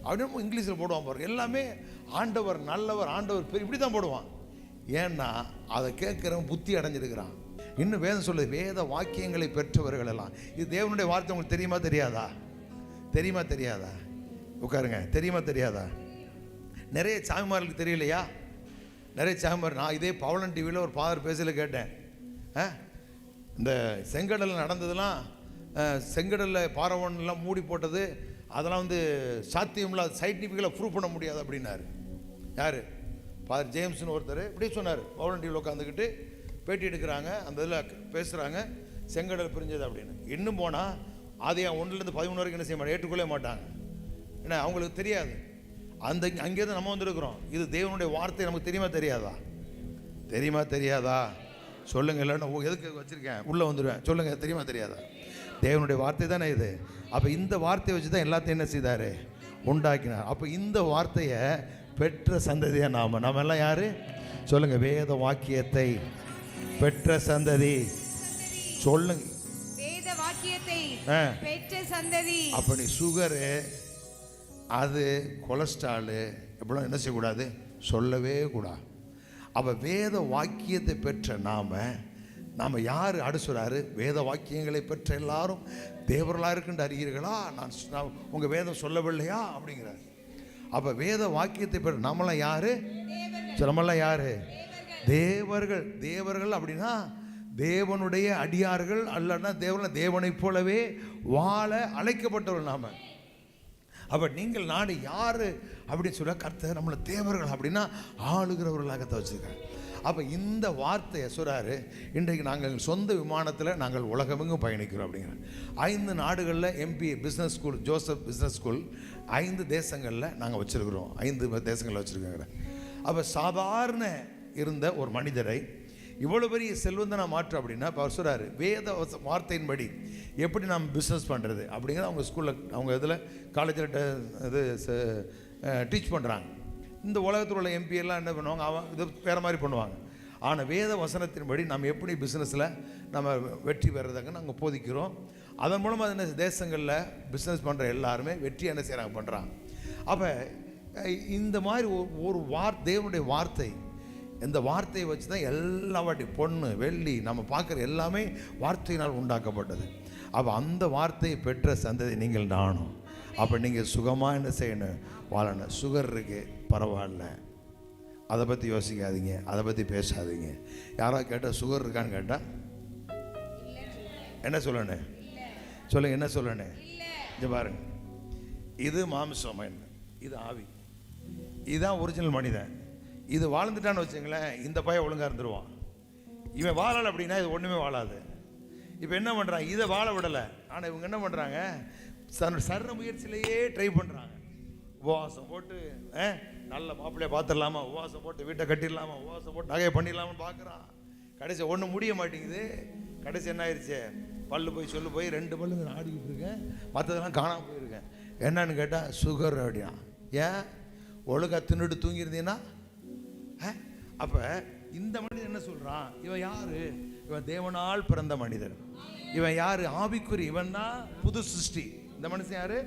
அப்படின்னு இங்கிலீஷில் போடுவான் பாருங்க. எல்லாமே ஆண்டவர் நல்லவர், ஆண்டவர் பெரிய, இப்படி தான் போடுவான். ஏன்னா அதை கேட்குறவன் புத்தி அடைஞ்சிருக்கிறான். இன்னும் வேதம் சொல்லுது, வேத வாக்கியங்களை பெற்றவர்கள் எல்லாம். இது தேவனுடைய வார்த்தை. உங்களுக்கு தெரியுமா தெரியாதா? தெரியுமா தெரியாதா? உட்காருங்க. தெரியுமா தெரியாதா? நிறைய சாமிமார்களுக்கு தெரியலையா? நிறைய சாமிமார், நான் இதே பவளன் டிவியில் ஒரு ஃபாதர் பேசல கேட்டேன். இந்த செங்கடலில் நடந்ததெல்லாம், செங்கடலில் பாரவன்லாம் மூடி போட்டது, அதெல்லாம் சாத்தியமில்ல, சயின்டிஃபிக்கலாக ப்ரூவ் பண்ண முடியாது அப்படின்னாரு. யார்? ஃபாதர் ஜேம்ஸ்னு ஒருத்தர் இப்படி சொன்னார். பவளன் டிவியில் உட்காந்துக்கிட்டு பேட்டி எடுக்கிறாங்க, அந்த இதில் பேசுகிறாங்க, செங்கடல் பிரிஞ்சது அப்படின்னு. இன்னும் போனால் அதை 1லேருந்து 13 வரைக்கும் என்ன செய்ய மாட்டாங்க, ஏற்றுக்கொள்ளவே மாட்டாங்க. ஏன்னா அவங்களுக்கு தெரியாது. அங்கே தான் நம்ம வந்துருக்குறோம். இது தேவனுடைய வார்த்தை. நமக்கு தெரியுமா தெரியாதா? தெரியுமா தெரியாதா? சொல்லுங்கள். இல்லைன்னா எதுக்கு வச்சுருக்கேன், உள்ளே வந்துடுவேன். சொல்லுங்கள், தெரியுமா தெரியாதா? தேவனுடைய வார்த்தை தானே இது. அப்போ இந்த வார்த்தையை வச்சு தான் எல்லாத்தையும் என்ன செய்தார், உண்டாக்கினார். அப்போ இந்த வார்த்தையை பெற்ற சந்ததியாக நாம் எல்லாம் யார்? சொல்லுங்கள், வேத வாக்கியத்தை பெற்ற சந்ததி. சொல்லுங்க, வேத வாக்கியத்தை பெற்ற சந்ததி. அப்படி சுகரு, அது கொலஸ்ட்ராலு எப்படிலாம் என்ன செய்யக்கூடாது, சொல்லவே கூடாது. அப்போ வேத வாக்கியத்தை பெற்ற நாம் யார்? அடுசுறாரு, வேத வாக்கியங்களை பெற்ற எல்லாரும் தேவர்களாக இருக்குன்னு அறிகிறீர்களா, நான் உங்கள் வேதம் சொல்லவில்லையா அப்படிங்கிறார். அப்போ வேத வாக்கியத்தை பெற்ற நம்மளாம் யார்? நம்மளாம் யார்? தேவர்கள். தேவர்கள் அப்படின்னா தேவனுடைய அடியார்கள், அல்லன்னா தேவனைப் போலவே வாழ அழைக்கப்பட்டவர்கள் நாம். அப்போ நீங்கள் நாடு யார் அப்படின்னு சொல்ல, கர்த்தர் நம்மளை தேவர்கள் அப்படின்னா ஆளுகிறவர்களாகத்தான் வச்சுருக்காங்க. அப்போ இந்த வார்த்தையை சொல்கிறாரு, இன்றைக்கு நாங்கள் சொந்த விமானத்தில் நாங்கள் உலகமெங்கும் பயணிக்கிறோம் அப்படிங்கிற. 5 நாடுகளில் MBA business school, Joseph business school 5 தேசங்களில் நாங்கள் வச்சுருக்கிறோம். 5 தேசங்களில் வச்சுருக்கோங்க. அப்போ சாதாரண இருந்த ஒரு மனிதரை இவ்வளோ பெரிய செல்வந்தனை மாற்று அப்படின்னா, இப்போ அவர் சொல்கிறாரு, வேத வார்த்தையின்படி எப்படி நாம் பிஸ்னஸ் பண்ணுறது அப்படிங்கிற அவங்க ஸ்கூலில், அவங்க இதில் காலேஜில் இது டீச் பண்ணுறாங்க. இந்த உலகத்தில் உள்ள MP எல்லாம் என்ன பண்ணுவாங்க, அவன் இது வேறு மாதிரி பண்ணுவாங்க. ஆனால் வேத வசனத்தின்படி நம்ம எப்படி பிஸ்னஸில் நம்ம வெற்றி பெறதாங்க நாங்கள் போதிக்கிறோம். அதன் மூலமாக என்ன தேசங்களில் பிஸ்னஸ் பண்ணுற எல்லாருமே வெற்றி என்ன செய்கிறாங்க, பண்ணுறாங்க. அப்போ இந்த மாதிரி ஒரு தேவனுடைய வார்த்தை, இந்த வார்த்தையை வச்சு தான் எல்லா வாட்டி பொண்ணு வெள்ளி நம்ம பார்க்குற எல்லாமே வார்த்தையினால் உண்டாக்கப்பட்டது. அப்போ அந்த வார்த்தையை பெற்ற சந்ததி நீங்கள் நானும். அப்போ நீங்கள் சுகமாக என்ன செய்யணும், வாழணும். சுகர் இருக்கு, பரவாயில்ல, அதை பற்றி யோசிக்காதீங்க, அதை பற்றி பேசாதீங்க. யாராவது கேட்டால் சுகர் இருக்கான்னு கேட்டால் என்ன சொல்லணும், சொல்லுங்கள், என்ன சொல்லணும்? இது பாருங்க, இது மாம்சம், இது ஆவி, இதுதான் ஒரிஜினல் மனிதன். இது வாழ்ந்துட்டான்னு வச்சுங்களேன், இந்த பையன் ஒழுங்காக இருந்துருவான். இவன் வாழலை அப்படின்னா இது ஒன்றுமே வாழாது. இப்போ என்ன பண்ணுறாங்க, இதை வாழ விடலை. ஆனால் இவங்க என்ன பண்ணுறாங்க, சர்ற முயற்சியிலேயே ட்ரை பண்ணுறாங்க. உபவாசம் போட்டு நல்ல மாப்பிள்ளையை பார்த்துடலாமா, உபவாசம் போட்டு வீட்டை கட்டிடலாமா, உபவாசம் போட்டு நகையை பண்ணிடலாமான்னு பார்க்குறான். கடைசி ஒன்று முடிய மாட்டேங்குது. கடைசி என்ன ஆயிடுச்சு, பல்லு போய் சொல்லு போய் 2 பல்லு ஆடிக்கிட்டு இருக்கேன், மற்றதெல்லாம் காணாமல் போயிருக்கேன். என்னன்னு கேட்டால் சுகர் அப்படின்னா. ஏன் ஒழுங்கா தின்னுட்டு தூங்கியிருந்தீங்கன்னா? அப்போ இந்த மனிதன் என்ன சொல்கிறான், இவன் யாரு, இவன் தேவனால் பிறந்த மனிதன், இவன் யாரு, ஆவிக்குறி, இவன் தான் புது சிருஷ்டி. இந்த மனுஷன் யாரு,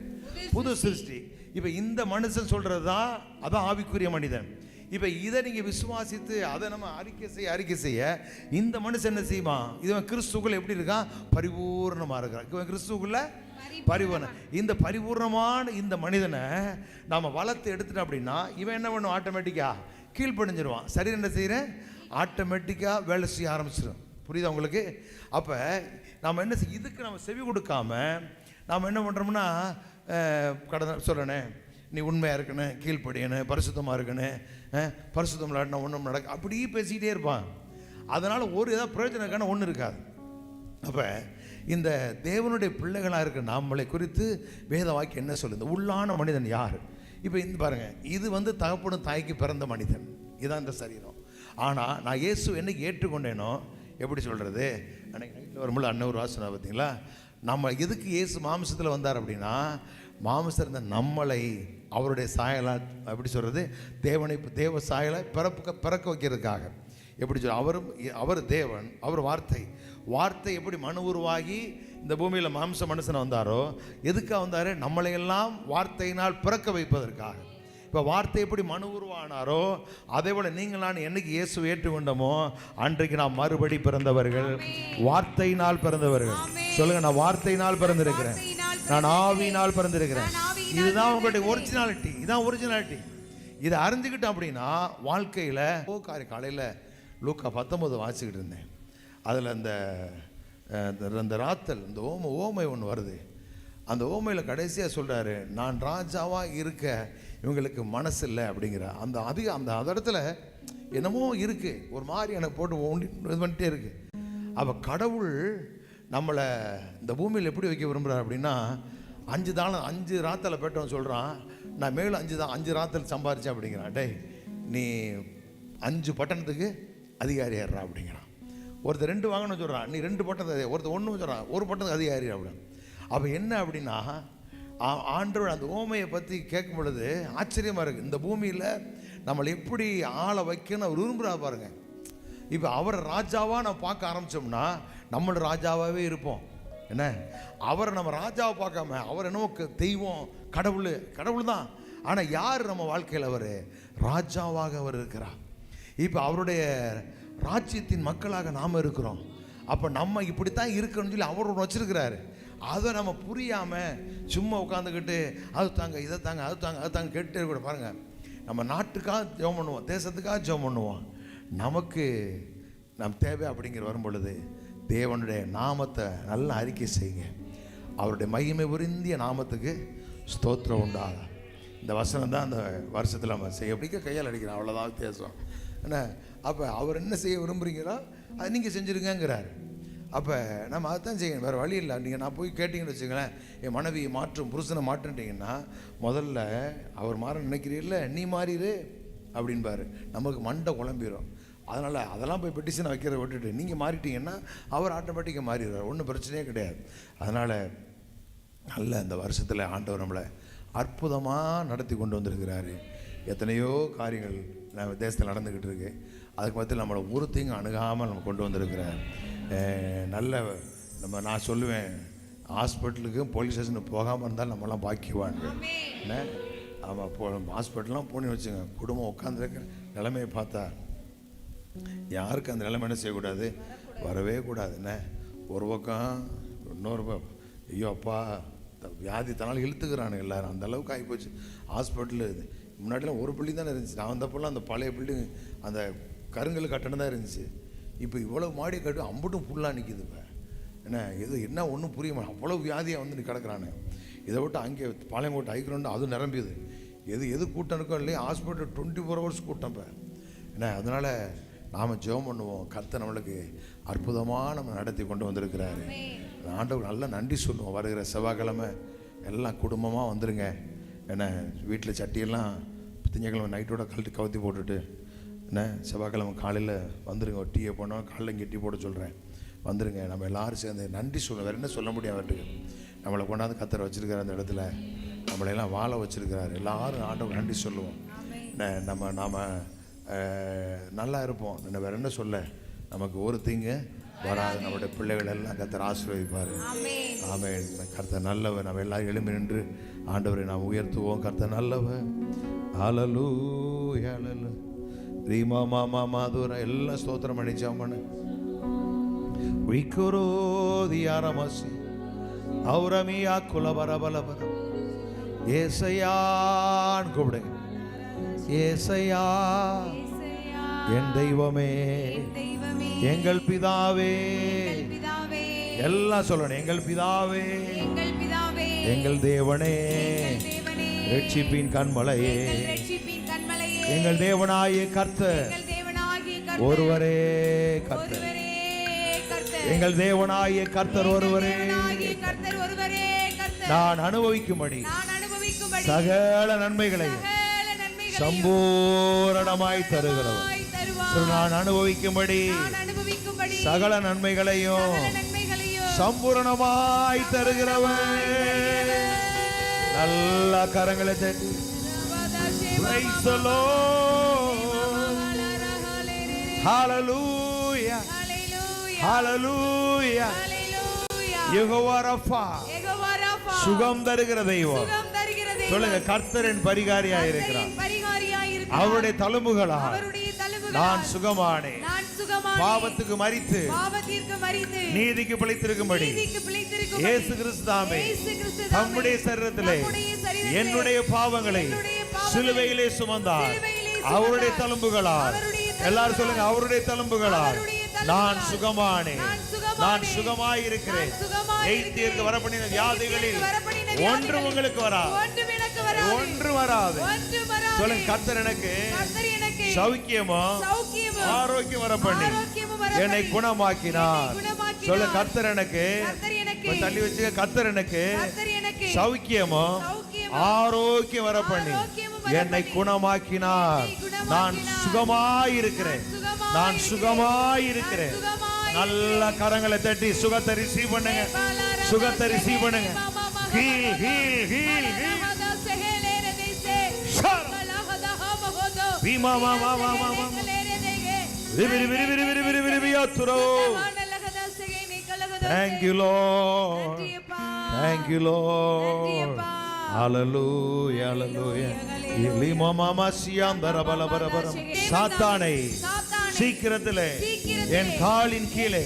புது சிருஷ்டி. இப்போ இந்த மனுஷன் சொல்கிறது தான் அதான் ஆவிக்குரிய மனிதன். இப்போ இதை நீங்கள் விசுவாசித்து அதை நம்ம அறிக்கை செய்ய இந்த மனுஷன் என்ன செய்வான், இவன் கிறிஸ்துக்குள்ள எப்படி இருக்கான், பரிபூர்ணமாக இருக்கிறான். இவன் கிறிஸ்துக்குள்ள பரிபூர்ணம். இந்த பரிபூர்ணமான இந்த மனிதனை நாம் வளர்த்து எடுத்துட்டோம் அப்படின்னா இவன் என்ன பண்ணும், ஆட்டோமேட்டிக்காக கீழ்ப்படிஞ்சிருவான். சரி, என்ன செய்கிறேன், ஆட்டோமேட்டிக்காக வேலை செய்ய ஆரம்பிச்சிடும். புரியுதா உங்களுக்கு? அப்போ நாம் என்ன இதுக்கு நம்ம செவி கொடுக்காம நாம் என்ன பண்ணுறோம்னா, கடந்த சொல்கிறேனே, நீ உண்மையாக இருக்கணும், கீழ்ப்படியணும், பரிசுத்தமாக இருக்கணும், பரிசுத்தம் இல்லாட்டினா ஒன்றும் நடக்க, அப்படியே பேசிக்கிட்டே இருப்பான். அதனால் ஒரு ஏதாவது பிரயோஜனக்கான ஒன்றும் இருக்காது. அப்போ இந்த தேவனுடைய பிள்ளைகளாக இருக்கிற நம்மளை குறித்து வேத வாக்கியம் என்ன சொல்லுது, உள்ளான மனிதன் யார்? இப்போ இந்த பாருங்கள், இது தகப்பனும் தாய்க்கு பிறந்த மனிதன், இதுதான் இந்த சரீரம். ஆனால் நான் இயேசு என்னைக்கு ஏற்றுக்கொண்டேனோ, எப்படி சொல்கிறது, அன்னைக்கு நைட்டில் வரும்போது அண்ணன் ஒரு வாசனை பார்த்தீங்களா, நம்ம எதுக்கு இயேசு மாம்சத்தில் வந்தார் அப்படின்னா, மாம்சம் இருந்த நம்மளை அவருடைய சாயலாக, எப்படி சொல்கிறது, தேவ சாயலை பிறக்க வைக்கிறதுக்காக. எப்படி சொல்ல, அவர் தேவன், அவர் வார்த்தை எப்படி மனு உருவாகி இந்த பூமியில் மாம்ச மனுஷனை வந்தாரோ, எதுக்காக வந்தார், நம்மளையெல்லாம் வார்த்தையினால் பிறக்க வைப்பதற்காக. இப்போ வார்த்தை எப்படி மனு உருவானாரோ அதே போல நீங்கள் நான் என்னைக்கு இயேசு ஏற்றுக்கொண்டோமோ அன்றைக்கு நாம் மறுபடி பிறந்தவர்கள், வார்த்தையினால் பிறந்தவர்கள். சொல்லுங்க, நான் வார்த்தையினால் பிறந்திருக்கிறேன், நான் ஆவியினால் பிறந்திருக்கிறேன். இதுதான் உங்களுடைய ஒரிஜினாலிட்டி, இதான் ஒரிஜினாலிட்டி. இதை அறிஞ்சுக்கிட்டோம் அப்படின்னா வாழ்க்கையில் காலையில் லூக்கா 19 வாசிக்கிட்டு இருந்தேன். அதில் அந்த ராத்தல், இந்த ஓமை ஒன்று வருது. அந்த ஓமையில் கடைசியாக சொல்கிறாரு, நான் ராஜாவாக இருக்க இவங்களுக்கு மனசு இல்லை அப்படிங்கிற அந்த இடத்துல என்னமோ இருக்குது, ஒரு மாதிரி எனக்கு போட்டு இது பண்ணிட்டே இருக்குது. அப்போ கடவுள் நம்மளை இந்த பூமியில் எப்படி வைக்க விரும்புகிறார் அப்படின்னா, 5 ராத்தலை பெற்றவன் சொல்கிறான், நான் மேலும் 5 ராத்தல் சம்பாரிச்சேன் அப்படிங்கிறான். டே, நீ 5 பட்டணத்துக்கு அதிகாரி ஏறா அப்படிங்கிறான். ஒருத்தர் 2 வாங்கணும்னு சொல்கிறான், நீ 2 பட்டணத்தை, ஒருத்தர் 1 சொல்கிறான், 1 பட்டணத்துக்கு அதிகாரி அப்படின்னு. அப்போ என்ன அப்படின்னா, ஆண்டவர் அந்த ஓமையை பற்றி கேட்கும் பொழுது ஆச்சரியமாக இருக்குது. இந்த பூமியில் நம்மளை எப்படி ஆளை வைக்கணும்னு அவர் விரும்புகிறா பாருங்க. இப்போ அவரை ராஜாவாக நம்ம பார்க்க ஆரம்பித்தோம்னா நம்மளோட ராஜாவாகவே இருப்போம். என்ன, அவரை நம்ம ராஜாவை பார்க்காம அவர் என்னமோ தெய்வம், கடவுள் தான். ஆனால் யார் நம்ம வாழ்க்கையில் அவர் ராஜாவாக அவர் இருக்கிறார். இப்போ அவருடைய ராஜ்யத்தின் மக்களாக நாம் இருக்கிறோம். அப்போ நம்ம இப்படித்தான் இருக்கணும்னு சொல்லி அவர் ஒன்று வச்சிருக்கிறாரு. அதை நம்ம புரியாமல் சும்மா உட்காந்துக்கிட்டு அது தாங்க, இதை தாங்க, அது தாங்க கேட்டுட்டே கூட பாருங்கள். நம்ம நாட்டுக்காக ஜெபம் பண்ணுவோம், தேசத்துக்காக ஜெபம் பண்ணுவோம். நமக்கு நம் தேவை அப்படிங்கிற வரும் பொழுது தேவனுடைய நாமத்தை நல்லா அறிக்கை செய்யுங்க. அவருடைய மகிமை புரிந்திய நாமத்துக்கு ஸ்தோத்திரம் உண்டாக. இந்த வசனம் தான் அந்த வருஷத்தில் நம்ம செய்ய அப்படிங்க கையால் அடிக்கிறோம், அவ்வளோதான் வித்தியாசம். என்ன, அப்போ அவர் என்ன செய்ய விரும்புகிறீங்களோ அதை நீங்கள் செஞ்சுருங்கிறாரு. அப்போ நம்ம அதைத்தான் செய்யணும், வேறு வழி இல்லை. நீங்கள் நான் போய் கேட்டிங்கன்னு வச்சுங்களேன், என் மனைவியை மாற்றும், புருஷனை மாற்றுன்ட்டிங்கன்னா முதல்ல அவர் மாற நினைக்கிறீல்ல, நீ மாறிடு அப்படின்பாரு. நமக்கு மண்டை குழம்பிடும். அதனால் அதெல்லாம் போய் பெட்டிஷனை வைக்கிறத விட்டுட்டு நீங்கள் மாறிட்டீங்கன்னா அவர் ஆட்டோமேட்டிக்காக மாறிடுவார், ஒன்றும் பிரச்சனையே கிடையாது. அதனால் நல்ல இந்த வருஷத்தில் ஆண்டவர் நம்மளை அற்புதமாக நடத்தி கொண்டு வந்திருக்கிறாரு. எத்தனையோ காரியங்கள் நம்ம தேசத்தில் நடந்துக்கிட்டு இருக்கு. அதுக்கு மத்தியில் நம்மளை ஒரு தீங்கு அணுகாமல் நம்ம கொண்டு வந்திருக்கிறார். நல்ல நான் சொல்லுவேன், ஹாஸ்பிட்டலுக்கு போலீஸ் ஸ்டேஷனுக்கு போகாமல் இருந்தாலும் நம்மளாம் பாக்கியவாங்க. என்ன, ஆமாம், ஹாஸ்பிட்டல்லாம் போனேன்னு வச்சுங்க, குடும்பம் உட்காந்துருக்கிற நிலைமையை பார்த்தா யாருக்கு அந்த நிலைமை என்ன செய்யக்கூடாது, வரவே கூடாது. என்ன, ஒரு பக்கம் இன்னொரு பக்கம், ஐயோ அப்பா வியாதி தனால் இழுத்துக்கிறானு எல்லாரும், அந்த அளவுக்கு ஆகிப்போச்சு ஹாஸ்பிட்டலு. முன்னாடிலாம் ஒரு பில்டிங் தானே இருந்துச்சு, நான் வந்தப்போலாம் அந்த பழைய பில்டிங் அந்த கருங்கல் கட்டணம் தான் இருந்துச்சு. இப்போ இவ்வளோ மாடி கட்டு அம்புட்டும் ஃபுல்லாக நிற்கிது. இப்போ என்ன ஒன்றும் புரியுமா, அவ்வளோ வியாதியாக வந்து நீ கிடக்குறானு. இதை விட்டு அங்கே பாளையங்கோட்டை ஹைக்ரௌண்டு அதுவும் நிரம்பியது. எது கூட்டம் இருக்கோ இல்லையா, ஹாஸ்பிட்டல் 24 hours கூட்டம். இப்போ என்ன, அதனால் நாம் ஜெபம் பண்ணுவோம், கர்த்தர் நம்மளுக்கு அற்புதமாக நம்ம நடத்தி கொண்டு வந்திருக்கிறாரு. ஆண்டவர் நல்லா நன்றி சொல்லுவோம். வருகிற செவ்வாய்க்கிழமை எல்லாம் குடும்பமாக வந்துடுங்க. என்ன, வீட்டில் சட்டியெல்லாம் திங்கக்கிழமை நைட்டோட கவுத்தி போட்டுட்டு என்ன செவ்வாய்க்கிழமை காலையில் வந்துடுங்க. ஒரு டீயை போனோம், காலையில் இங்கே டீ போட சொல்கிறேன், வந்துடுங்க. நம்ம எல்லோரும் சேர்ந்து நன்றி சொல்லுவோம். வேறு என்ன சொல்ல முடியும் அவருக்கு? நம்மளை கொண்டாந்து கத்தரை வச்சுருக்காரு அந்த இடத்துல, நம்மளையெல்லாம் வாழ வச்சுருக்கிறார். எல்லாரும் ஆண்டவர் நன்றி சொல்லுவோம். நாம் நல்லா இருப்போம். வேறு என்ன சொல்ல, நமக்கு ஒரு தீங்கு வராது. நம்முடைய பிள்ளைகள் எல்லாம் கர்த்தர் ஆசீர்வதிப்பார். ஆமென். கர்த்தர் நல்லவர். நம்ம எல்லாம் எழும்பி நின்று ஆண்டவரை நாம் உயர்த்துவோம். கர்த்தர் நல்லவர். ஹல்லேலூயா ஹல்லேலூயா. ரீமா மாமா மாதுரா எல்லாம் ஸ்தோத்திரம் பண்ணிச்சாமனு விக்குரோதி ஆரமாசி ஔரமியா குலபரபலபர ஏசையான் கூப்பிடுங்க. ஏசையா என் தெய்வமே, எங்கள் பிதாவே, எல்லாம் சொல்லணும். எங்கள் பிதாவே, எங்கள் தேவனே, ரட்சிப்பின் கண்மலையே, எங்கள் தேவனாகிய கர்த்தர் ஒருவரே கர்த்தர். எங்கள் தேவனாகிய கர்த்தர் ஒருவரே. நான் அனுபவிக்கும்படி சகல நன்மைகளை சம்பூரணமாய் தருகிறவர். நான் அனுபவிக்கும்படி சகல நன்மைகளையும் சம்பூரணமாய் தருகிறவர். நல்ல கரங்களை தட்டி praise the Lord. Hallelujah. Hallelujah. Jehovah Rapha, சுகம் தருகிற தெய்வம். சொல்லுங்க, கர்த்தரின் பரிகாரியாய் இருக்கிறார். அவருடைய தழும்புகளால் நான் சுகமானேன். பாவத்துக்கு மரித்து நீதிக்கு பிழைத்திருக்கும்படி இயேசு கிறிஸ்துவே தம்முடைய சரீரத்திலே என்னுடைய பாவங்களை சிலுவையிலே சுமந்தார். அவருடைய தழும்புகளால், எல்லாரும் சொல்லுங்க, அவருடைய தழும்புகளால் நான் சுகமானேன். நான் சுகமாய் இருக்கிறேன். எய்தியருக்கு வரப்பண்ணின வியாதிகளில் ஒன்று உங்களுக்கு வராது, ஒன்று வராது. சொல்லுங்க, கர்த்தர் எனக்கு சௌக்கியமும் ஆரோக்கியம் வரப்பண்ணி என்னை குணமாக்கினார். சொல்லுங்க, கர்த்தர் எனக்கு, தள்ளி வச்சுக்க, கர்த்தர் எனக்கு சௌக்கியமும் ஆரோக்கியம் வரப்பண்ணி என்னை குணமாக்கினார். நான் சுகமாயிருக்கிறேன். நான் சுகமாயிருக்கிறேன். நல்ல கரங்களை தட்டி சுகத்தை ரிசீவ் பண்ணுங்க. சுகத்தை ரிசீவ் பண்ணுங்க. Heal heal heal heal. பீமா மா மா மா மா மா. ரிவி ரிவி ரிவி ரிவி ரிவி ரிவி ரிவி யத்ரோ. Thank you Lord. Thank you Lord. Hallelujah hallelujah. இலிமா மாமா சியாந்தர பலபரபரம். சாத்தானை சீக்கிரத்திலே என் காலின் கீழே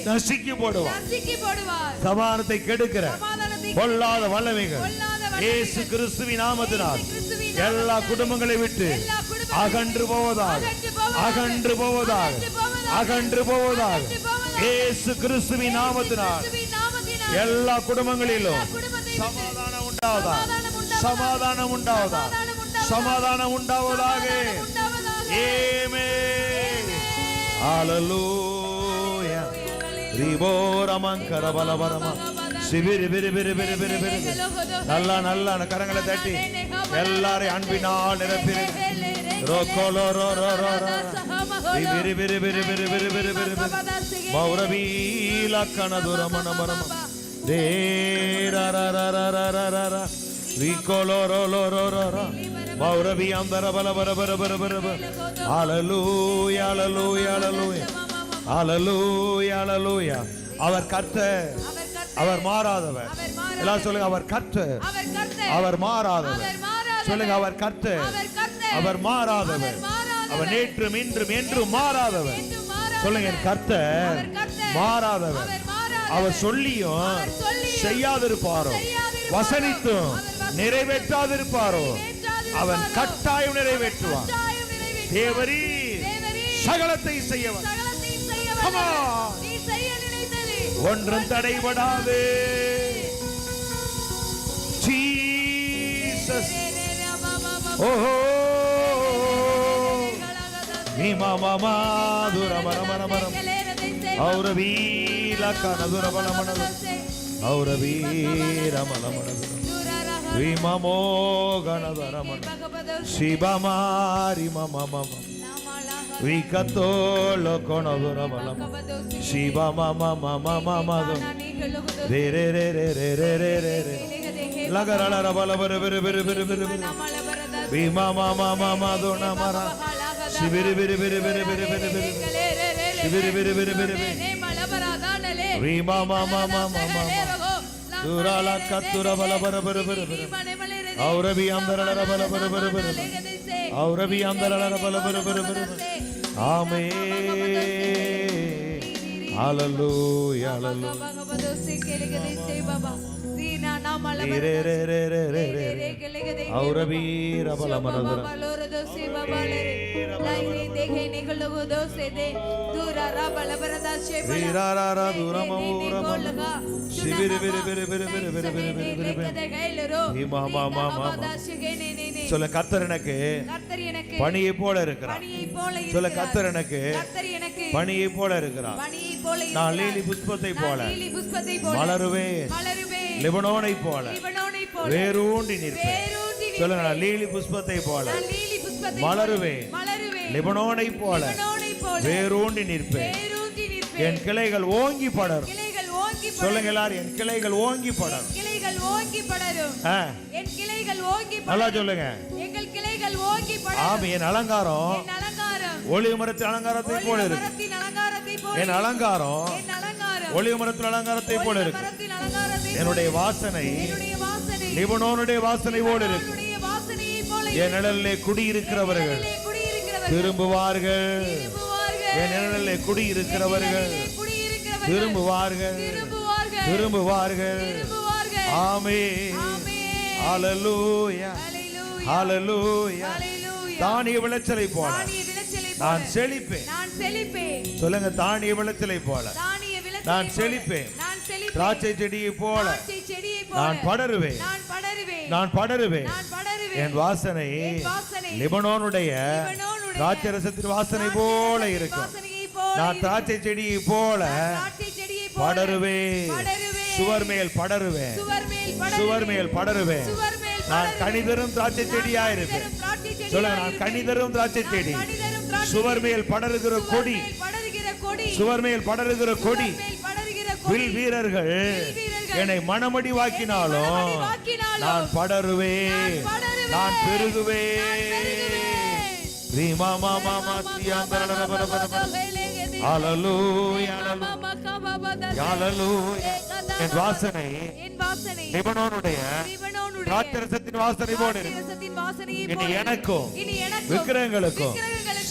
நசுக்கி போடுவார். சமாதானத்தை கெடுக்கிற பொல்லாத வல்லமைகள் இயேசு கிறிஸ்துவின் நாமத்தினால் எல்லா குடும்பங்களை விட்டு அகன்று போவதாக, அகன்று போவதாக, அகன்று போவதாக. இயேசு கிறிஸ்துவின் நாமத்தினால் எல்லா குடும்பங்களிலும் சமாதானம் உண்டாவதாக, சமாதானம் உண்டாவதாக, சமாதானம் உண்டாவதாக. ஆமென். ஹல்லேலூயா. ரிபோரமங்கர பலபரம சிபிரி பிரி பிரி பிரி பிரி பிரி. நல்லா நல்லா கரங்களை தட்டி எல்லாரையும் அன்பினால் நிரப்பிரு. ரோகோலோ ரோ ரோ ரோ ரோ. பிரி பிரி பிரி பிரி பிரி பிரி பிரி. மௌரபீல கனதுரமன மரம. ரே ரா ரா ரா ரா ரா ரா ரா. ரிகோலோ ரோ ரோ ரோ ரோ ரோ. மௌரபி அந்தர பல பர பர பர பர பர. ஹல்லேலூயா ஹல்லேலூயா ஹல்லேலூயா. ஹல்லேலூயா ஹல்லேலூயா. அவர் கர்த்தர், அவர் மாறாதவர். எல்லாம் சொல்லுங்க, அவர் கர்த்தர், அவர் மாறாதவர். சொல்லுங்க, அவர் கர்த்தர், அவர் மாறாதவர். அவர் நேற்றும் இன்றும் என்றும் மாறாதவர். சொல்லுங்க, கர்த்தர் மாறாதவர். அவர் சொல்லியும் செய்யாதிருப்பாரோ, வசனித்தும் நிறைவேற்றாதிருப்பாரோ, அவன் கட்டாயம் நிறைவேற்றுவான். தேவரீ சகலத்தை செய்யவன். ஒன்றும் தடைபடாது. ஜீசஸ். ஓஹோ மீமா மாமா துரமரமரமரம் ஔரவீல கனதுரமலமனது ஔரவீரமலமனது விமமோ கனதரமன சிபமாரி மமமம விகத்தோலோ கொனதுரமலம் சிபமமமமமமது ரே ரே ரே ரே ரே ரே ரே ரே ரே லகரலர பலபர பர பர பர பர விமமமமமது நமர சிபிரி பிரி பிரி பிரி பிரி பிரி பிரி சிபிரி பிரி பிரி பிரி பிரி விமமமமமம துராலா கத்துர பலபர பர பர பர ஔரபி அந்தரலர பலபர பர பர ஔரபி அந்தரலர பலபர பர பர ஆமென் ஹalleluya சொல்ல கர்த்தர் எனக்கு பணியை போல இருக்கிறார். சொல்ல கர்த்தர் எனக்கு பணியை போல இருக்கிறார். நான் லீலி புஷ்பத்தை போல மலருவேன், லெபனோனை போல வேரூன்றி நிற்பேன். சொல்லுங்க, நான் லீலி புஷ்பத்தை போல மலருவேன், லெபனோனை போல வேரூன்றி நிற்பேன். என் கிளைகள் ஓங்கி படரும். சொல்லுங்க எல்லாரும், என் கிளைகள் ஓங்கி படரும். நல்லா சொல்லுங்க. ஆமா, என் அலங்காரம் ஒளிவு மரத்தின் அலங்காரத்தை போல இருக்கு. என் அலங்காரம் ஒளிவு மரத்தின் அலங்காரத்தை போல இருக்கு. என்னுடைய வாசனை லெபனோனுடைய வாசனை போல இருக்கு. என் நிழலிலே குடியிருக்கிறவர்கள் திரும்புவார்கள். என் நிழலிலே குடியிருக்கிறவர்கள் திரும்புவார்கள், திரும்புவார்கள். ஆமென் ஹalleluya ஹalleluya. தானிய விளைச்சலை போல நான் செழிப்பேன். சொல்லுங்க, தானிய விளைச்சலை போல நான் செழிப்பேன். திராட்சை செடியை போல நான் படருவேன், நான் படருவேன். என் வாசனை லெபனோனுடைய திராட்சை ரசத்தின் வாசனை போல இருக்கும். நான் திராட்சை செடியை போல படருவேன், சுவர் மேல் படருவேன், சுவர் மேல் படருவேன். நான் கனிதரும் திராட்சை செடியா இருப்பேன். சொல்லுங்க, நான் கனிதரும் திராட்சை செடி, சுவர் மேல் படருகிற கொடி, சுவர் மேல் படருகிற கொடி. வில் வீரர்கள் என்னை மனமடி வாக்கினாலும் நான் படருவேன், நான் பெருகுவேன். என் வாசனை லெபனோனுடைய திராட்சரசத்தின் வாசனை போல இனி எனக்கும் விக்கிரகங்களுக்கும்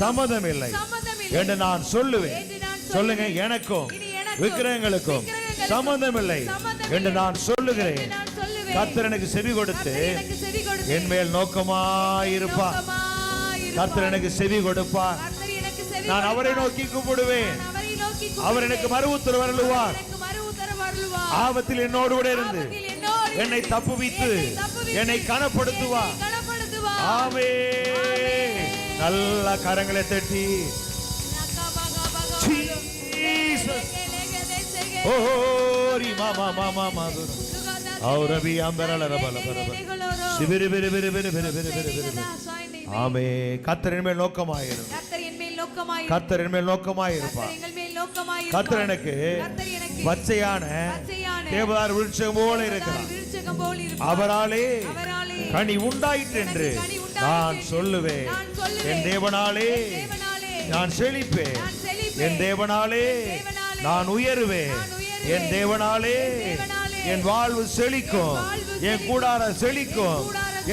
சம்மதம் இல்லை என்று நான் சொல்லுவேன். சொல்லுங்க, எனக்கும் விக்கிரகங்களுக்கும் சம்மதம் இல்லை என்று நான் சொல்லுகிறேன். கர்த்தர் எனக்கு செவி கொடுத்து என் மேல் நோக்கமாயிருப்பார். கர்த்தர் எனக்கு செவி கொடுப்பார். நான் அவரை நோக்கி கூப்பிடுவேன், அவர் எனக்கு மறு உத்தரவு அருளுவார். ஆபத்தில் என்னோடு கூட இருந்து என்னை தப்புவித்து என்னை கனப்படுத்துவார். ஆமென். நல்ல கரங்களை தட்டி ஓரி மாமா மாமா மாதுர ஔரபி அம்பரலர பல பல சிபிரி பிரி பிரி பிரி பிரி பிரி பிரி பிரி. ஆமென். கர்த்தரின் மேல் நோக்கமாயிரு. கர்த்தரின் மேல் நோக்கமாயிருப்பார். கர்த்தர் எனக்கு பச்சையான தேவதாரு விருட்சம் போல இருக்கிறார். அவராலே கனி உண்டாயிற்று என்று நான் சொல்லுவேன். என் தேவனாலே நான் செழிப்பேன். என் தேவனாலே நான் உயருவேன். என் தேவனாலே என் வாழ்வு செழிக்கும். என் கூடாரம் செழிக்கும்.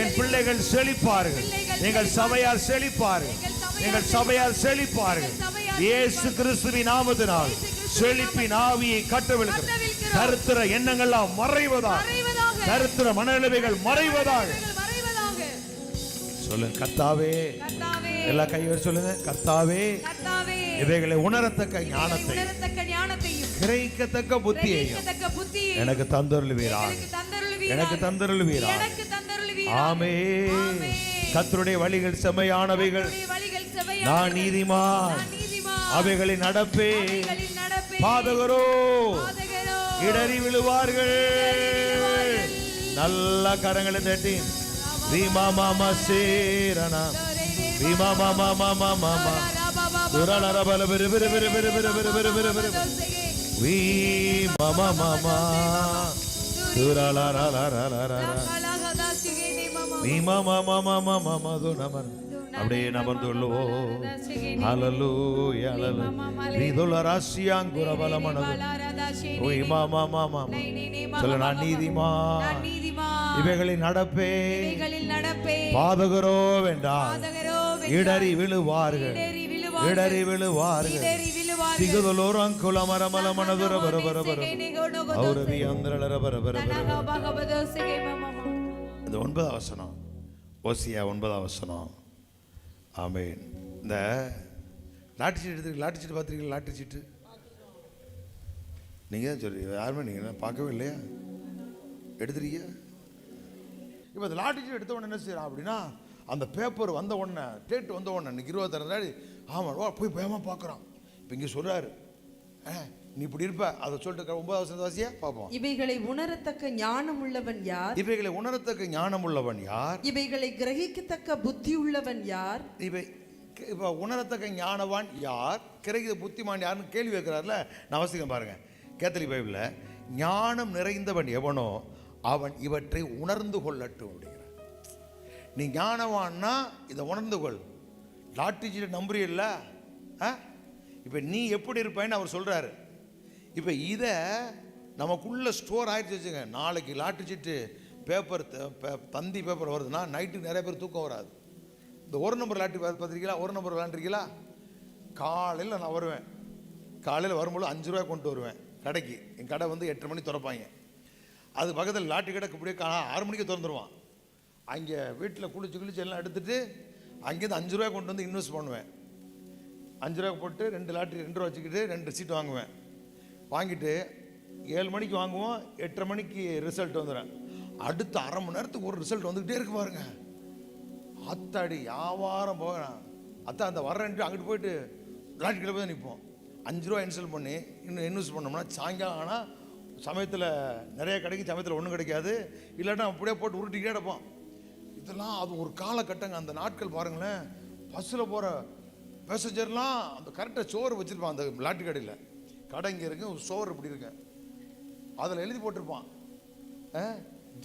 என் பிள்ளைகள் செழிப்பார்கள். எங்கள் சபையார் செழிப்பார்கள். எங்கள் சபையார் செழிப்பார்கள். இயேசு கிறிஸ்துவின் நாமத்தினால் செழிப்பின் ஆவியை கட்டவிழ்கிறது. கருத்துற எண்ணங்கள்லாம் மறைவதாக, கருத்துற மனநிலைமைகள் மறைவதாக. சொல்லுங்க, கர்த்தாவே. எல்லா கையோடு சொல்லுங்க, கர்த்தாவே இவைகளை உணரத்தக்க ஞானத்தையும் கிரகிக்கத்தக்க புத்தியையும் எனக்கு தந்தருளுவீராக, எனக்கு தந்தருளுவீராக. ஆமென். கர்த்தருடைய வழிகள் செம்மையானவைகள், நான் நீதிமான் அவைகளை நடப்பே. பாதகரோ இடறி விழுவார்கள், நல்ல கரங்களை தட்டி ரீமா மாமா சேரணா ரீமா மாமா மாமா மாமா துரலரபல பெரு பெரு பெரு பெரு பெரு பெரு பெரு பெரு பெரு வீ மாமா மாமா துரலரலரலரல ரீமா மாமா மாமா மாமா துனமர் அப்படியே நபர்ந்துள்ளோம். ஹல்லேலூயா ஹல்லேலூயா ரீதோலராசியாங்குர பலமனது ஓய் மாமா மாமா சொல்ல நான் நீதிமான் இவைகளில் நடப்பேன் பாதகரோ வேண்டாம் இடறி விழுவார்கள் இடறி விழுவார்கள் திகுதலோரம் குலமரமல மனதுர பரபர பர அவரதி அந்தரளர பரபர இந்த 9ஆம் வசனம் ஓசியா 9ஆம் வசனம். ஆமென். இந்த லாட்டரி சீட்டு எடுத்து லாட்டரி சீட்டு பார்த்துருக்கீங்களா? லாட்டரி சீட்டு நீங்கள் தான் சொல்லி யாருமே நீங்கள் பார்க்கவே இல்லையா? எடுத்துருக்கீங்க? இப்போ அந்த லாட்டரி சீட்டு எடுத்த உடனே என்ன செய்யலாம் அப்படின்னா, அந்த பேப்பர் வந்த உடனே டேட் வந்த உடனே இன்னைக்கு 26 ஆமாம் போய் பயமாக பார்க்குறான். இப்போ இங்கே சொல்கிறாரு நீ இப்படி இருப்ப அதை சொல்லிட்டு 9வது வாசியா பார்ப்போம். இவைகளை உணரத்தக்க ஞானம் உள்ளவன் யார்? இவைகளை உணரத்தக்க ஞானம் உள்ளவன் யார்? இவைகளை கிரகிக்கத்தக்க புத்தி உள்ளவன் யார்? இப்போ உணரத்தக்க ஞானவான் யார், கிரகித புத்திமான் யாருன்னு கேள்வி வைக்கிறார்ல. நான் அவசியம் பாருங்க, கேத்தலிக் பைபிளில் ஞானம் நிறைந்தவன் எவனோ அவன் இவற்றை உணர்ந்து கொள்ளட்டும் அப்படிங்கிறார். நீ ஞானவான்னா இதை உணர்ந்து கொள். லாட்டரி சீட்டை நம்புறீல்ல, இப்போ நீ எப்படி இருப்பேன்னு அவர் சொல்கிறாரு. இப்போ இதை நமக்குள்ளே ஸ்டோர் ஆகிடுச்சு வச்சுங்க. நாளைக்கு லாட்டரி சீட்டு பேப்பர் தந்தி பேப்பர் வருதுன்னா நைட்டுக்கு நிறைய பேர் தூக்கம் வராது. இந்த 1 நம்பர் லாட்டரி பார்த்துருக்கீங்களா? 1 நம்பர் விளாண்டுருக்கீங்களா? காலையில் நான் வருவேன். காலையில் வரும்போது 5 ரூபாய் கொண்டு வருவேன் கடைக்கு. என் கடை வந்து 8:30 மணி திறப்பாங்க. அது பக்கத்தில் லாட்டரி கடை இப்படியே 6 மணிக்கு திறந்துருவான். அங்கே வீட்டில் குளிச்சு எல்லாம் எடுத்துகிட்டு அங்கேருந்து 5 ரூபாய் கொண்டு வந்து இன்வெஸ்ட் பண்ணுவேன். 5 ரூபாய் போட்டு 2 லாட்டரி 2 ரூபா வச்சுக்கிட்டு 2 சீட்டு வாங்குவேன். வாங்கிட்டு 7 மணிக்கு வாங்குவோம், 8:30 மணிக்கு ரிசல்ட் வந்துடுறேன். அடுத்த அரை மணி நேரத்துக்கு ஒரு ரிசல்ட் வந்துக்கிட்டே இருக்கு பாருங்க. அத்தாடி வியாபாரம் போகிறேன். அத்தான் அந்த வர்றேன்ட்டு அங்கிட்டு போயிட்டு லாட்டரி கடை போய் நிற்போம். 5 ரூபா இன்ஸ்டால் பண்ணி இன்னும் இன்வெஸ்ட் பண்ணோம்னா சாயங்காலம் ஆனால் சமயத்தில் நிறைய கிடைக்கும், சமயத்தில் ஒன்றும் கிடைக்காது. இல்லாட்டா அப்படியே போட்டு உருட்டிக்கிட்டே எடுப்போம். இதெல்லாம் அது ஒரு காலகட்டங்க. அந்த நாட்கள் பாருங்களேன். பஸ்ஸில் போகிற பேசஞ்சர்லாம் அந்த கரெக்டாக சோறு வச்சுருப்பான். அந்த லாட்டரி கடையில் கடை இங்கே இருக்கு, ஒரு சோறு இப்படி இருக்கு, அதில் எழுதி போட்டிருப்பான்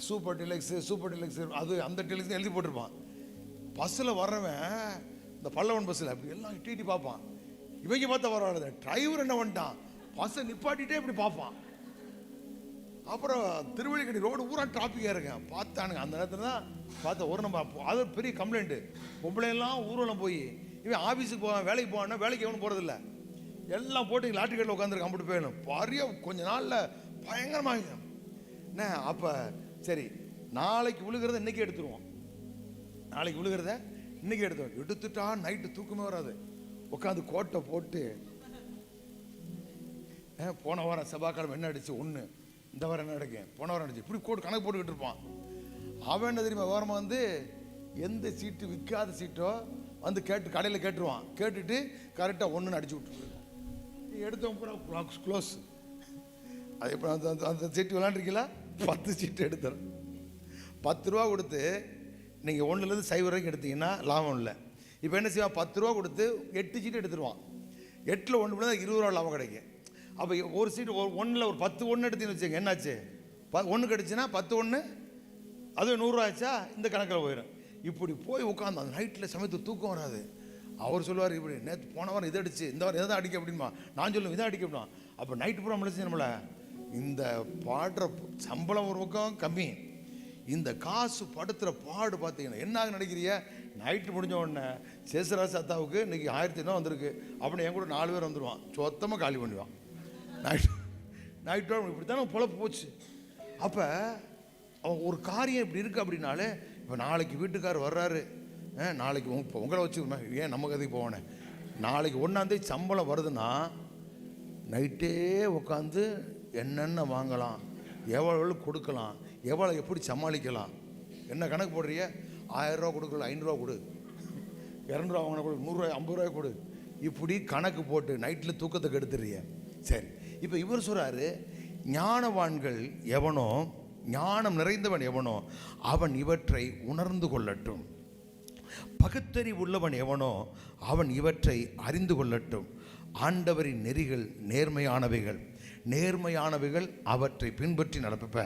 சூப்பர் டிலக்ஸ் அது அந்த டிலக்ஸ் எழுதி போட்டிருப்பான். பஸ்ஸில் வர்றவன் இந்த பல்லவன் பஸ்ஸில் அப்படி எல்லாம் டிடி பார்ப்பான். இவங்க பார்த்தா வராது. டிரைவர் என்ன பண்ணிட்டான், பஸ்ஸை நிப்பாட்டிகிட்டே இப்படி பார்ப்பான். அப்புறம் திருவள்ளிக்கணி ரோடு ஊரா டிராஃபிக்காக இருக்கேன் பார்த்தானுங்க. அந்த நேரத்தில் தான் பார்த்தா ஒரு நம்ம அது பெரிய கம்ப்ளைண்ட்டு. பொம்பளையெல்லாம் ஊர்வலம் போய் இவன் ஆஃபீஸுக்கு போவான், வேலைக்கு போவான்னா வேலைக்கு எவனும் போகிறதில்ல. எல்லாம் போட்டு லாட்டரி கடையில் உட்காந்துருக்கு. கம்பிட்டு போயிடணும் பாரிய கொஞ்ச நாளில் பயங்கரமாக என்ன. அப்போ சரி நாளைக்கு விழுகிறத இன்றைக்கி எடுத்துருவோம். நாளைக்கு விழுகிறத இன்றைக்கி எடுத்துட்டா நைட்டு தூக்கமே வராது. உட்காந்து கோட்டை போட்டு போன வாரம் செவ்வாய்க்கிழமை என்ன அடிச்சு 1, இந்த வாரம் என்ன அடிக்கேன், போன வாரம் அடிச்சு இப்படி கோட்டு கணக்கு போட்டுக்கிட்டு இருப்பான். அவன் என்ன தெரியுமா, வாரமாக வந்து எந்த சீட்டு விற்காத சீட்டோ வந்து கடையில் கேட்டுருவான். கேட்டுட்டு கரெக்டாக 1ன்னு அடிச்சு விட்டுருவான். எடுத்தவன் பூரா க்ளோஸ். அது இப்போ அந்த சீட்டு விளாண்டுருக்கீங்களா? 10 சீட்டு எடுத்துறேன். 10 ரூபா கொடுத்து நீங்கள் 1லேருந்து 0 வரைக்கும் எடுத்தீங்கன்னா லாபம் இல்லை. இப்போ என்ன செய்வான், 10 ரூபா கொடுத்து 8 சீட்டு எடுத்துருவான். 8ல் 1 பண்ணால் 20 ரூபா லாபம் கிடைக்கும். அப்போ ஒரு சீட்டு 1ல் ஒரு 10 1 எடுத்தீங்கன்னு வச்சுக்கோங்க. என்னாச்சு, 1 கிடச்சுன்னா 10 1 அது 100 ரூபா ஆச்சா, இந்த கணக்கில் போயிடும். இப்படி போய் உட்காந்து அந்த நைட்டில் சமயத்து தூக்கம் வராது. அவர் சொல்லுவார், இப்படி நேற்று போன வாரம் இதை அடிச்சு இந்த வாரம் இதை தான் அடிக்க அப்படின்பா. நான் சொல்லுவேன் இதை அடிக்க அப்படின்னா. அப்போ நைட்டு பூரா முடிச்சு நம்மளை இந்த பாடுற சம்பளம் ஒரு பக்கம் கம்மி, இந்த காசு படுத்துகிற பாடு பார்த்தீங்கன்னா என்ன நினைக்கிறிய. நைட்டு முடிஞ்ச உடனே சேசராஜ் அத்தாவுக்கு இன்றைக்கி 1000 வந்திருக்கு அப்படின்னு என் கூட 4 பேர் வந்துடுவான். சொத்தமாக காலி பண்ணுவான். நைட்டோட இப்படி தானே பொழப்பு போச்சு. அப்போ அவன் ஒரு காரியம் இப்படி இருக்குது அப்படின்னாலே, இப்போ நாளைக்கு வீட்டுக்கார் வர்றாரு, நாளைக்கு உங்களை வச்சு ஏன் நம்ம கதைக்கு போவானே, நாளைக்கு 1ஆம் தேதி சம்பளம் வருதுன்னா நைட்டே உட்காந்து என்னென்ன வாங்கலாம், எவ்வளோ கொடுக்கலாம், எவ்வளோ எப்படி சமாளிக்கலாம், என்ன கணக்கு போடுறிய. 1000 ரூபா கொடுக்கல, 500 ரூபா கொடு, 200 ரூபா வாங்கின கொடு, 100 ரூபாய் 50 ரூபாய் கொடு, இப்படி கணக்கு போட்டு நைட்டில் தூக்கத்தை கெடுத்துறிய. சரி, இப்போ இவர் சொல்கிறாரு, ஞானவான்கள் எவனோ ஞானம் நிறைந்தவன் எவனோ அவன் இவற்றை உணர்ந்து கொள்ளட்டும். பகுத்தறிவு உள்ளவன் எவனோ அவன் இவற்றை அறிந்து கொள்ளட்டும். ஆண்டவரின் நெறிகள் நேர்மையானவைகள், நேர்மையானவைகள் அவற்றை பின்பற்றி நடப்ப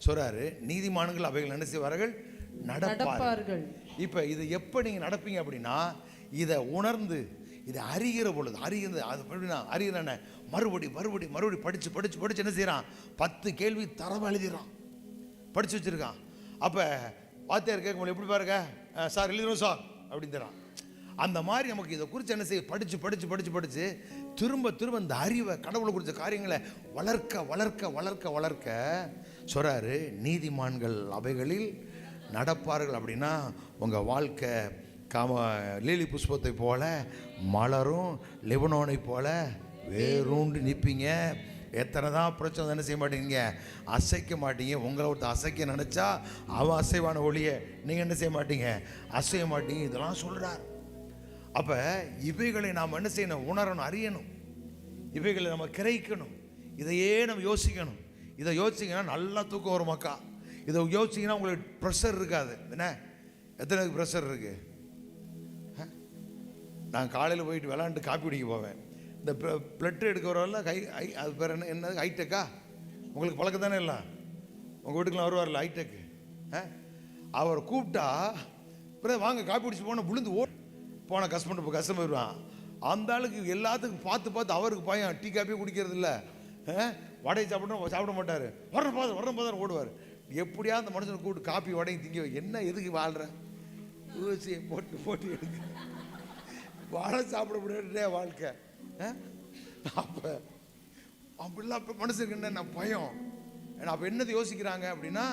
சொல்றாரு. நீதிமான்கள் அவைகள் என்ன செய்வார்கள்? நடப்பார்கள். இப்ப இது எப்ப நீங்க நடப்பீங்க அப்படின்னா, இதை உணர்ந்து இதை அறிகிற பொழுது, அறிகிறது அது எப்படின்னா, அறிகிறன மறுபடி மறுபடி மறுபடி படிச்சு படிச்சு படிச்சு என்ன செய்யறான்? 10 கேள்வி தரவா எழுதிடுறான், படிச்சு வச்சிருக்கான். அப்ப வாத்தியார் கேட்க எப்படி பாருங்க சார் எழுதிடும் சார் அப்படின்னு தரான். அந்த மாதிரி நமக்கு இதை குறித்து என்ன செய்ய, படிச்சு படிச்சு படிச்சு படிச்சு திரும்ப திரும்ப இந்த அறிவை, கடவுளை குறித்த காரியங்களை வளர்க்க வளர்க்க வளர்க்க வளர்க்க சொல்றாரு, நீதிமான்கள் அவைகளில் நடப்பார்கள். அப்படின்னா உங்க வாழ்க்கை லீலி புஷ்பத்தை போல மலரும், லெபனோனை போல வேரூண்டு நிற்பீங்க. எத்தனை தான் பிரச்சனை என்ன செய்ய மாட்டீங்க, அசைக்க மாட்டீங்க. உங்களை ஒருத்தர் அசைக்க நினைச்சா அவன் அசைவான ஒளிய நீங்க என்ன செய்ய மாட்டீங்க, அசைய மாட்டீங்க. இதெல்லாம் சொல்றார். அப்ப இவைகளை நாம் என்ன செய்யணும், உணரணும், அறியணும். இவைகளை நம்ம கிரகிக்கணும். இதையே நம்ம யோசிக்கணும். இதை யோசிச்சிங்கன்னா நல்லா தூக்கம் வரும் மக்கா. இதை யோசிச்சிங்கன்னா உங்களுக்கு ப்ரெஷர் இருக்காது. என்ன எத்தனை ப்ரெஷர் இருக்கு? நான் காலையில் போயிட்டு விளாண்டு காப்பி குடிக்க போவேன். இந்த பிளட் எடுக்க வரல அது பேர் என்ன ஹைடெக்கா? உங்களுக்கு பழக்கம் தானே இல்லை? உங்கள் வீட்டுக்குலாம் வருவார்ல ஹைடெக்கு. அவர் கூப்பிட்டா பிறகு வாங்க காப்பி குடிச்சு போனால் விழுந்து போன கஷ்டம் வருவான். அந்த ஆளுக்கு எல்லாத்துக்கும் பார்த்து பார்த்து அவருக்கு பையன் டீ காப்பியே குடிக்கிறது இல்லை, வடையை சாப்பிட மாட்டார். வர்ற போதார் ஓடுவார். எப்படியா அந்த மனுஷனை கூப்பிட்டு காப்பி வடையும் திங்க என்ன எதுக்கு வாழ்கிற ஊசியை போட்டு போட்டு எடுக்க வடை சாப்பிட முடியாதுடைய வாழ்க்கை. அப்போ அப்படிலாம் இப்போ மனுஷனுக்கு என்ன பயம்? ஏன்னா அப்போ என்னது யோசிக்கிறாங்க அப்படின்னா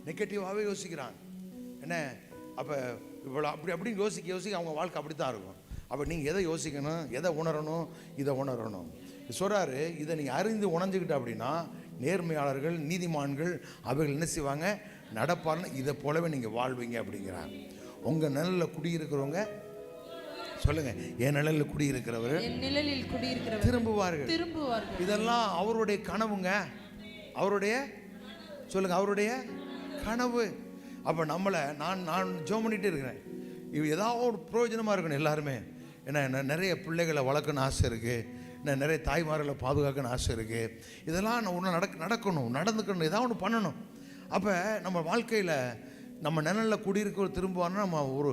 நெகட்டிவாகவே யோசிக்கிறாங்க. என்ன அப்போ இவ்வளோ அப்படி அப்படின்னு யோசிக்க யோசிக்க அவங்க வாழ்க்கை அப்படி தான் இருக்கும். அப்போ நீங்கள் எதை யோசிக்கணும், எதை உணரணும், இதை உணரணும் சொல்கிறாரு. இதை நீங்கள் அறிந்து உணர்ந்துக்கிட்ட அப்படின்னா நேர்மையாளர்கள், நீதிமான்கள் அவைகள் என்ன செய்வாங்க, நடப்பாருன்னு இதை போலவே நீங்கள் வாழ்வீங்க அப்படிங்கிறாங்க. உங்கள் நிழலில் குடியிருக்கிறவங்க சொல்லுங்க, என் நிழலில் குடியிருக்கிறவர் திரும்புவார்கள். இதெல்லாம் அவருடைய கனவுங்க, அவருடைய சொல்லுங்க, அவருடைய கனவு. அப்போ நம்மளை நான் ஜெபம் பண்ணிகிட்டே இருக்கிறேன். இது ஏதாவது ஒரு பிரயோஜனமாக இருக்கணும் எல்லாருமே. ஏன்னா நிறைய பிள்ளைகளை வளர்க்கணும்னு ஆசை இருக்குது, நிறைய தாய்மார்களை பாதுகாக்கணும்னு ஆசை இருக்குது. இதெல்லாம் ஒன்று நடக்கணும், நடந்துக்கணும், ஏதாவது ஒன்று பண்ணணும். அப்போ நம்ம வாழ்க்கையில் நம்ம நிழலில் குடியிருக்க திரும்புவான்னா நம்ம ஒரு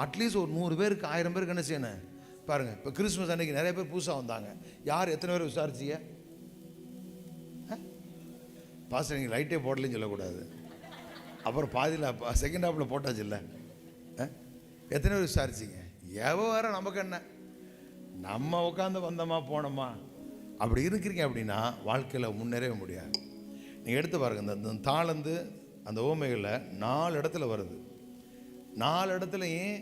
அட்லீஸ்ட் ஒரு 100 பேருக்கு 1000 பேருக்கு என்ன செய்யணும் பாருங்கள். இப்போ கிறிஸ்துமஸ் அன்றைக்கி நிறைய பேர் புதுசாக வந்தாங்க. யார் எத்தனை பேர் விசாரிச்சிங்க? பாஸ்டர் நீங்கள் லைட்டே போடலன்னு சொல்லக்கூடாது. அப்புறம் பாதியில் செகண்ட் ஹாஃபில் போட்டாச்சு இல்லை. எத்தனை பேர் விசாரிச்சிங்க? வேற நமக்கு என்ன, நம்ம உட்காந்து வந்தோமா போனோமா அப்படி இருக்கிறீங்க அப்படின்னா வாழ்க்கையில் முன்னேறவே முடியாது. நீங்கள் எடுத்து பாருங்கள், இந்த தாளந்து அந்த ஓமைகளில் 4 இடத்துல வருது. 4 இடத்துலையும்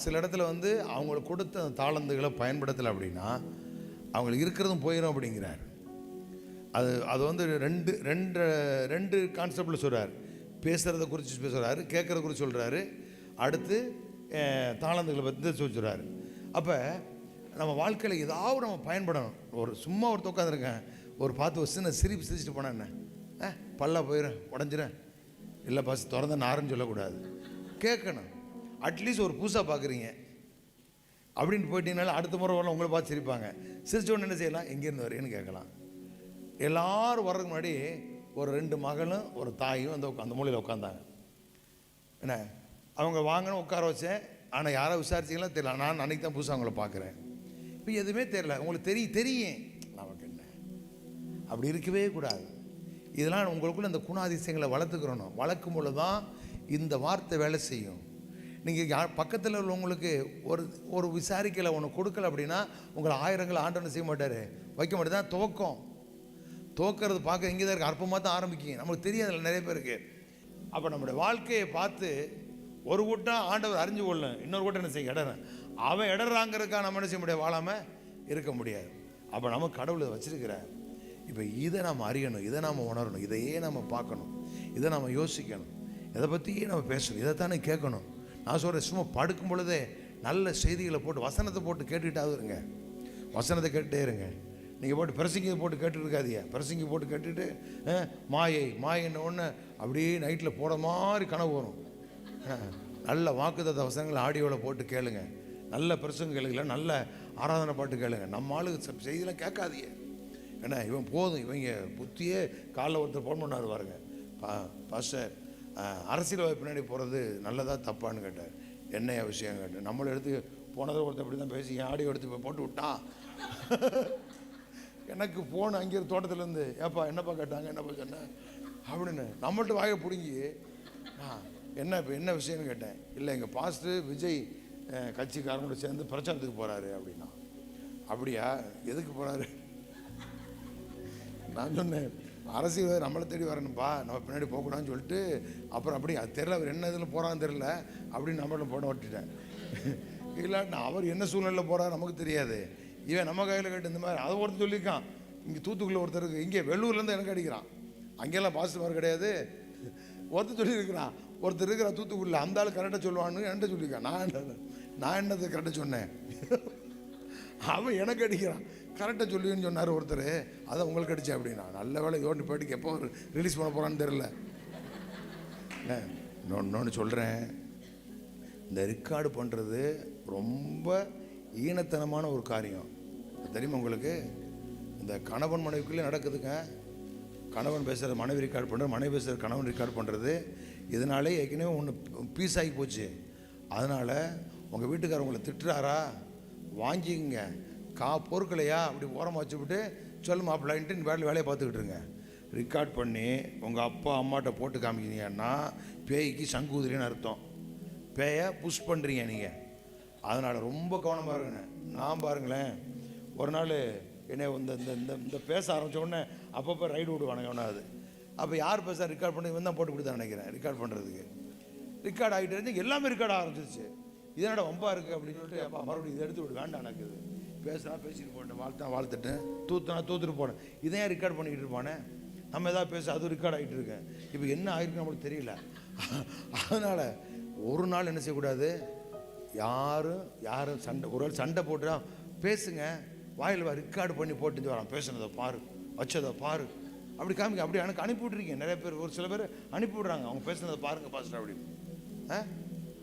சில இடத்துல வந்து அவங்களுக்கு கொடுத்த அந்த தாளந்துகளை பயன்படுத்தலை அப்படின்னா அவங்களுக்கு இருக்கிறதும் போயிடும் அப்படிங்கிறார். அது வந்து ரெண்டு கான்செப்டில் சொல்கிறார். பேசுகிறத குறித்து பேசுகிறாரு, கேட்குறத குறித்து சொல்கிறாரு, அடுத்து தாளந்துகளை பற்றி சொல்கிறாரு. அப்போ நம்ம வாழ்க்கையில் ஏதாவது நம்ம பயன்படணும். ஒரு சும்மா ஒரு உட்காந்துருக்கேன், ஒரு பார்த்து ஒரு சின்ன சிரிச்சுட்டு போனால் என்ன பல்லா போயிடும் உடஞ்சிடும் இல்லை பஸ் திறந்த நாருன்னு சொல்லக்கூடாது, கேட்கணும். அட்லீஸ்ட் ஒரு புதுசாக பார்க்குறீங்க அப்படின்ட்டு போயிட்டீங்கனால அடுத்த முறை வரலாம் உங்களை பார்த்து சிரிப்பாங்க. சிரிச்ச உடனே என்ன செய்யலாம், எங்கேருந்து வரேன்னு கேட்கலாம். எல்லோரும் வர்றதுக்கு முன்னாடி ஒரு 2 மகளும் ஒரு தாயும் அந்த மூலையில் உட்காந்தாங்க. என்ன அவங்க வாங்கணும் உட்கார வச்சேன். ஆனால் யாரை விசாரிச்சிங்களா தெரியல. நான் அன்றைக்கி தான் புதுசாக அவங்கள பார்க்குறேன். இப்போ எதுவுமே தெரியல. உங்களுக்கு தெரியும் நமக்கு என்ன, அப்படி இருக்கவே கூடாது. இதெல்லாம் உங்களுக்குள்ள இந்த குணாதிசயங்களை வளர்த்துக்கிறணும். வளர்க்கும் பொழுது தான் இந்த வார்த்தை வேலை செய்யும். நீங்கள் பக்கத்தில் உள்ளவங்களுக்கு ஒரு விசாரிக்கலை ஒன்று கொடுக்கல அப்படின்னா உங்களை ஆயிரங்கள் ஆண்டவனை செய்ய மாட்டார், வைக்க மாட்டேன். தான் துவக்கிறது பார்க்க இங்கே தான் இருக்குது, அற்பமாக தான் ஆரம்பிக்கிங்க. நமக்கு தெரியாதுல்ல நிறைய பேருக்கு. அப்போ நம்முடைய வாழ்க்கையை பார்த்து ஒரு கூட்டம் ஆண்டவர் அறிஞ்சு கொள்ளும், இன்னொரு கூட்டம் என்ன செய்ய இடறேன். அவன் இடறாங்கிறதுக்காக நம்ம என்ன செய்ய முடியாது, வாழாமல் இருக்க முடியாது. அப்போ நம்ம கடவுளை வச்சிருக்கிறார். இப்போ இதை நம்ம அறியணும், இதை நம்ம உணரணும், இதையே நம்ம பார்க்கணும், இதை நம்ம யோசிக்கணும், இதை பற்றியே நம்ம பேசணும், இதைத்தானே கேட்கணும். நான் சொல்கிறேன், சும்மா படுக்கும் பொழுதே நல்ல செய்திகளை போட்டு வசனத்தை போட்டு கேட்டுக்கிட்டாவது இருங்க. வசனத்தை கேட்டுகிட்டே இருங்க. நீங்கள் போட்டு பிரசங்கி போட்டு கேட்டுட்டு இருக்காதீங்க. பிரசங்கி போட்டு கேட்டுட்டு மாயை மாயின்ன ஒன்று அப்படியே நைட்டில் போகிற மாதிரி கனவு வரும். நல்ல வாக்குத்தத்த வசனங்கள் ஆடியோவில் போட்டு கேளுங்க. நல்ல பிரசங்க கேளுங்கள, நல்ல ஆராதனை பாட்டு கேளுங்க. நம்ம ஆளுக்கு செய்தியெல்லாம் கேட்காதீங்க. ஏன்னா இவன் போதும், இவங்க புத்தியே காலைல ஒருத்தர் ஃபோன் பண்ணார் பாருங்க, பாஸ்டர் அரசியல் பின்னாடி போகிறது நல்லதா தப்பான்னு கேட்டார். என்னைய விஷயம் கேட்டேன். நம்மளை எடுத்து போனதை ஒருத்தர் அப்படி தான் பேசி என் ஆடியோ எடுத்து போட்டு விட்டான். எனக்கு ஃபோன் அங்கே தோட்டத்துலேருந்து ஏப்பா என்னப்பா கேட்டாங்க, என்னப்பா சொன்னேன் அப்படின்னு நம்மள்ட்ட வாயை பிடுங்கி என்ன இப்போ என்ன விஷயம்னு கேட்டேன். இல்லை எங்கள் பாஸ்டர் விஜய் கட்சிக்காரங்களோட சேர்ந்து பிரச்சாரத்துக்கு போகிறாரு அப்படின்னா. அப்படியா, எதுக்கு போகிறாரு? நான் சொன்னேன் அரசியல் நம்மளை தேடி வரணும்ப்பா, நம்ம பின்னாடி போகக்கூடாதுன்னு சொல்லிட்டு அப்புறம் அப்படி அது தெரில, அவர் என்ன இதில் போகிறான்னு தெரில அப்படின்னு நம்மள போட விட்டுட்டேன். இல்லாட்டினா அவர் என்ன சூழ்நிலையில் போகிறார் நமக்கு தெரியாது. இவன் நம்ம கையில் கேட்டு இந்த மாதிரி அதை ஒருத்தர் சொல்லியிருக்கான். இங்கே தூத்துக்குள்ள ஒருத்தருக்கு இங்கே வெள்ளூர்லேருந்து எனக்கு அடிக்கிறான். அங்கெல்லாம் பாஸ்டர் மாதிரி கிடையாது. ஒருத்தர் சொல்லியிருக்கிறான், ஒருத்தர் இருக்கிற தூத்துக்குள்ள அந்த ஆள் கரெக்டாக சொல்லுவான்னு என்கிட்ட சொல்லியிருக்கான். நான் என்னது கரெக்டாக சொன்னேன், அவன் எனக்கு அடிக்கிறான். கரெக்டாக சொல்லுவேன்னு சொன்னார் ஒருத்தர், அதை உங்களுக்கு அடித்தேன் அப்படின்னா. நல்ல வேலை யோட்டு போயிட்டு எப்போ ரிலீஸ் பண்ண போகிறான்னு தெரில. இன்னொன்று சொல்கிறேன், இந்த ரெக்கார்டு பண்ணுறது ரொம்ப ஈனத்தனமான ஒரு காரியம் தெரியுமா உங்களுக்கு? இந்த கணவன் மனைவிக்குள்ளே நடக்குதுங்க. கணவன் பேசுகிற மனைவி ரெக்கார்டு பண்ணுறது, மனைவி பேசுகிற கணவன் ரெக்கார்டு பண்ணுறது. இதனாலே ஏற்கனவே ஒன்று பீஸ் ஆகி போச்சு. அதனால் உங்கள் வீட்டுக்காரர் உங்களை திட்டுறாரா, வாங்கிங்க பொருட்களையா அப்படி ஓரமாக வச்சுவிட்டு சொல்லு மாப்பிள்ளைன்ட்டு வேலையை பார்த்துக்கிட்டு இருங்க. ரெக்கார்ட் பண்ணி உங்கள் அப்பா அம்மாட்ட போட்டு காமிக்கிறீங்கன்னா பேய்க்கு சங்குதிரின்னு அர்த்தம். பேயை புஷ் பண்ணுறீங்க நீங்கள். அதனால் ரொம்ப கவனமாக இருங்க. நான் பாருங்களேன், ஒரு நாள் என்னை இந்த இந்த இந்த பேச ஆரம்பித்த உடனே அப்பப்போ ரைடு விடுவானுங்க ஒன்றாவது. அப்போ யார் பேச ரெக்கார்ட் பண்ணி இவன் தான் போட்டு கொடுத்தா நினைக்கிறேன். ரெக்கார்ட் பண்ணுறதுக்கு ரெக்கார்ட் ஆகிட்டு இருந்து எல்லாமே ரெக்கார்ட் ஆரம்பிச்சிருச்சு. இதனோட வம்பா இருக்குது அப்படின்னு சொல்லிட்டு அப்பா மறுபடியும் இதை எடுத்து விடு, வேண்டாம் எனக்கு இது பேசுனா பேசிட்டு போட்டேன், வாழ்த்தா வாழ்த்துட்டேன், தூத்துனா தூத்துட்டு போனேன். இதை ஏன் ரெக்கார்ட் பண்ணிக்கிட்டு இருப்பானே, நம்ம எதாவது பேச அது ரெக்கார்ட் ஆகிட்டு இருக்கேன். இப்போ என்ன ஆகிருக்கு நம்மளுக்கு தெரியல. அதனால் ஒரு நாள் என்ன செய்யக்கூடாது, யாரும் சண்டை, ஒரு நாள் சண்டை போட்டுனா பேசுங்க, வாயில் ரெக்கார்டு பண்ணி போட்டு வரான், பேசுனதை பாரு, வச்சதை பாரு, அப்படி காமிக்க. அப்படி எனக்கு அனுப்பி விட்ருக்கீங்க நிறைய பேர், ஒரு சில பேர் அனுப்பி விட்றாங்க, அவங்க பேசுனதை பாருங்க பாஸ்டர் அப்படின்னு.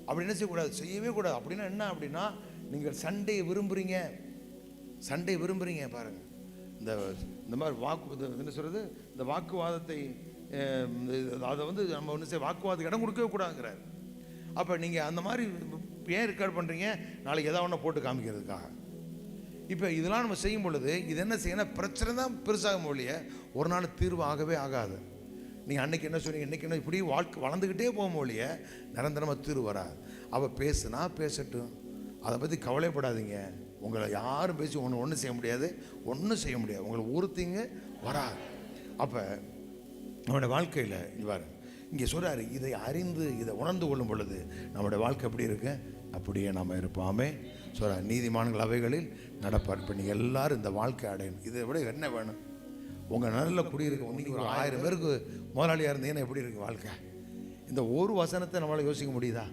அப்படி என்ன செய்யக்கூடாது, செய்யவே கூடாது. அப்படின்னா என்ன அப்படின்னா, நீங்கள் சண்டையை விரும்புகிறீங்க, சண்டையை விரும்புகிறீங்க பாருங்கள். இந்த மாதிரி என்ன சொல்கிறது, இந்த வாக்குவாதத்தை அதை நம்ம ஒன்று செய்ய வாக்குவாதத்துக்கு இடம் கொடுக்கவே கூடாதுங்கிறார். அப்போ நீங்கள் அந்த மாதிரி ஏன் ரெக்கார்ட் பண்ணுறீங்க, நாளைக்கு எதாவது ஒன்று போட்டு காமிக்கிறதுக்காக. இப்போ இதெல்லாம் நம்ம செய்யும் பொழுது இது என்ன செய்யணும், பிரச்சனை தான் பெருசாகும் ஒழிய ஒரு நாள் தீர்வு ஆகவே ஆகாது. நீங்கள் அன்றைக்கி என்ன சொன்னீங்க, இன்றைக்கி என்ன, இப்படி வாழ்க்கை வளர்ந்துக்கிட்டே போகும் ஒழிய நிரந்தரமாக தீர்வு வராது. அவள் பேசுனா பேசட்டும், அதை பற்றி கவலைப்படாதீங்க. உங்களை யாரும் பேசி ஒன்றும் செய்ய முடியாது, ஒன்றும் செய்ய முடியாது, உங்களை ஒருத்திங்க வராது. அப்போ நம்மளுடைய வாழ்க்கையில் இவ்வாறு இங்கே சொல்கிறாரு, இதை அறிந்து இதை உணர்ந்து கொள்ளும் பொழுது நம்மளுடைய வாழ்க்கை எப்படி இருக்கு, அப்படியே நாம் இருப்போமே. சொல்கிறார், நீதிமான்கள் அவைகளில் நடப்பார். இப்போ நீங்கள் எல்லோரும் இந்த வாழ்க்கை அடையணும். இதை விட என்ன வேணும்? உங்கள் நல்ல குடியிருக்க நீங்கள் ஒரு 1000 பேருக்கு முதலாளியாக இருந்தீங்கன்னா எப்படி இருக்குது வாழ்க்கை? இந்த ஒரு வசனத்தை நம்மளால் யோசிக்க முடியுதா?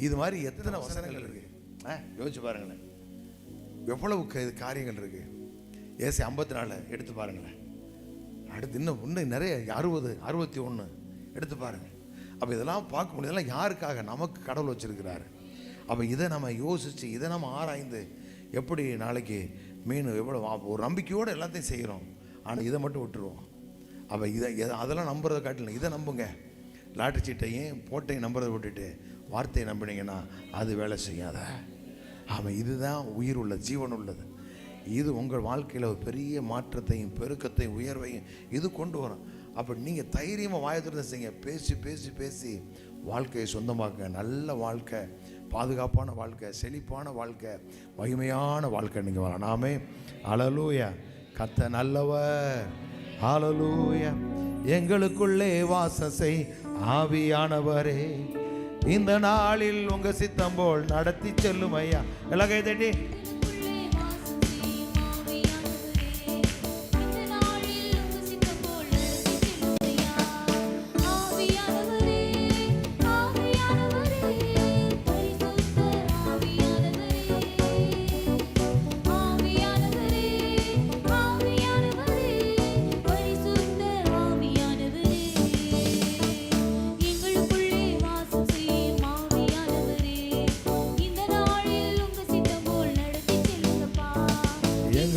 இது மாதிரி எத்தனை வசனங்கள் இருக்குது யோசிச்சு பாருங்களேன். எவ்வளவு காரியங்கள் இருக்குது. ஏசி 54 எடுத்து பாருங்களேன். அடுத்து இன்னும் நிறைய 60, 61 எடுத்து பாருங்கள். அப்போ இதெல்லாம் பார்க்க முடியும். இதெல்லாம் யாருக்காக? நமக்கு கடவுள் வச்சிருக்கிறாரு. அப்போ இதை நம்ம யோசித்து இதை நம்ம ஆராய்ந்து எப்படி நாளைக்கு மீன் எவ்வளோ ஒரு நம்பிக்கையோடு எல்லாத்தையும் செய்கிறோம். ஆனால் இதை மட்டும் விட்டுருவோம். அப்போ அதெல்லாம் நம்புறதை காட்டில இதை நம்புங்க. லாட்டரி சீட்டையும் போட்டையும் நம்புறதை விட்டுட்டு வார்த்தையை நம்பினீங்கன்னா அது வேலை செய்யாத. ஆமாம், இதுதான் உயிர் உள்ளது, ஜீவன் உள்ளது. இது உங்கள் வாழ்க்கையில் ஒரு பெரிய மாற்றத்தையும் பெருக்கத்தையும் உயர்வையும் இது கொண்டு வரும். அப்போ நீங்கள் தைரியமாக வாயத்திறந்து செய்யுங்க. பேசி பேசி பேசி வாழ்க்கையை சொந்தமாக்க. நல்ல வாழ்க்கை, பாதுகாப்பான வாழ்க்கை, செழிப்பான வாழ்க்கை, மகிமையான வாழ்க்கை நீங்கள் வரலாமே. ஹல்லேலூயா. கர்த்தர் நல்லவர். ஹல்லேலூயா. எங்களுக்குள்ளே வாசம் செய் ஆவியானவரே, இந்த நாளில் உங்க சித்தம் போல் நடத்தி செல்லும் ஐயா. எல்லாம் கை தட்டி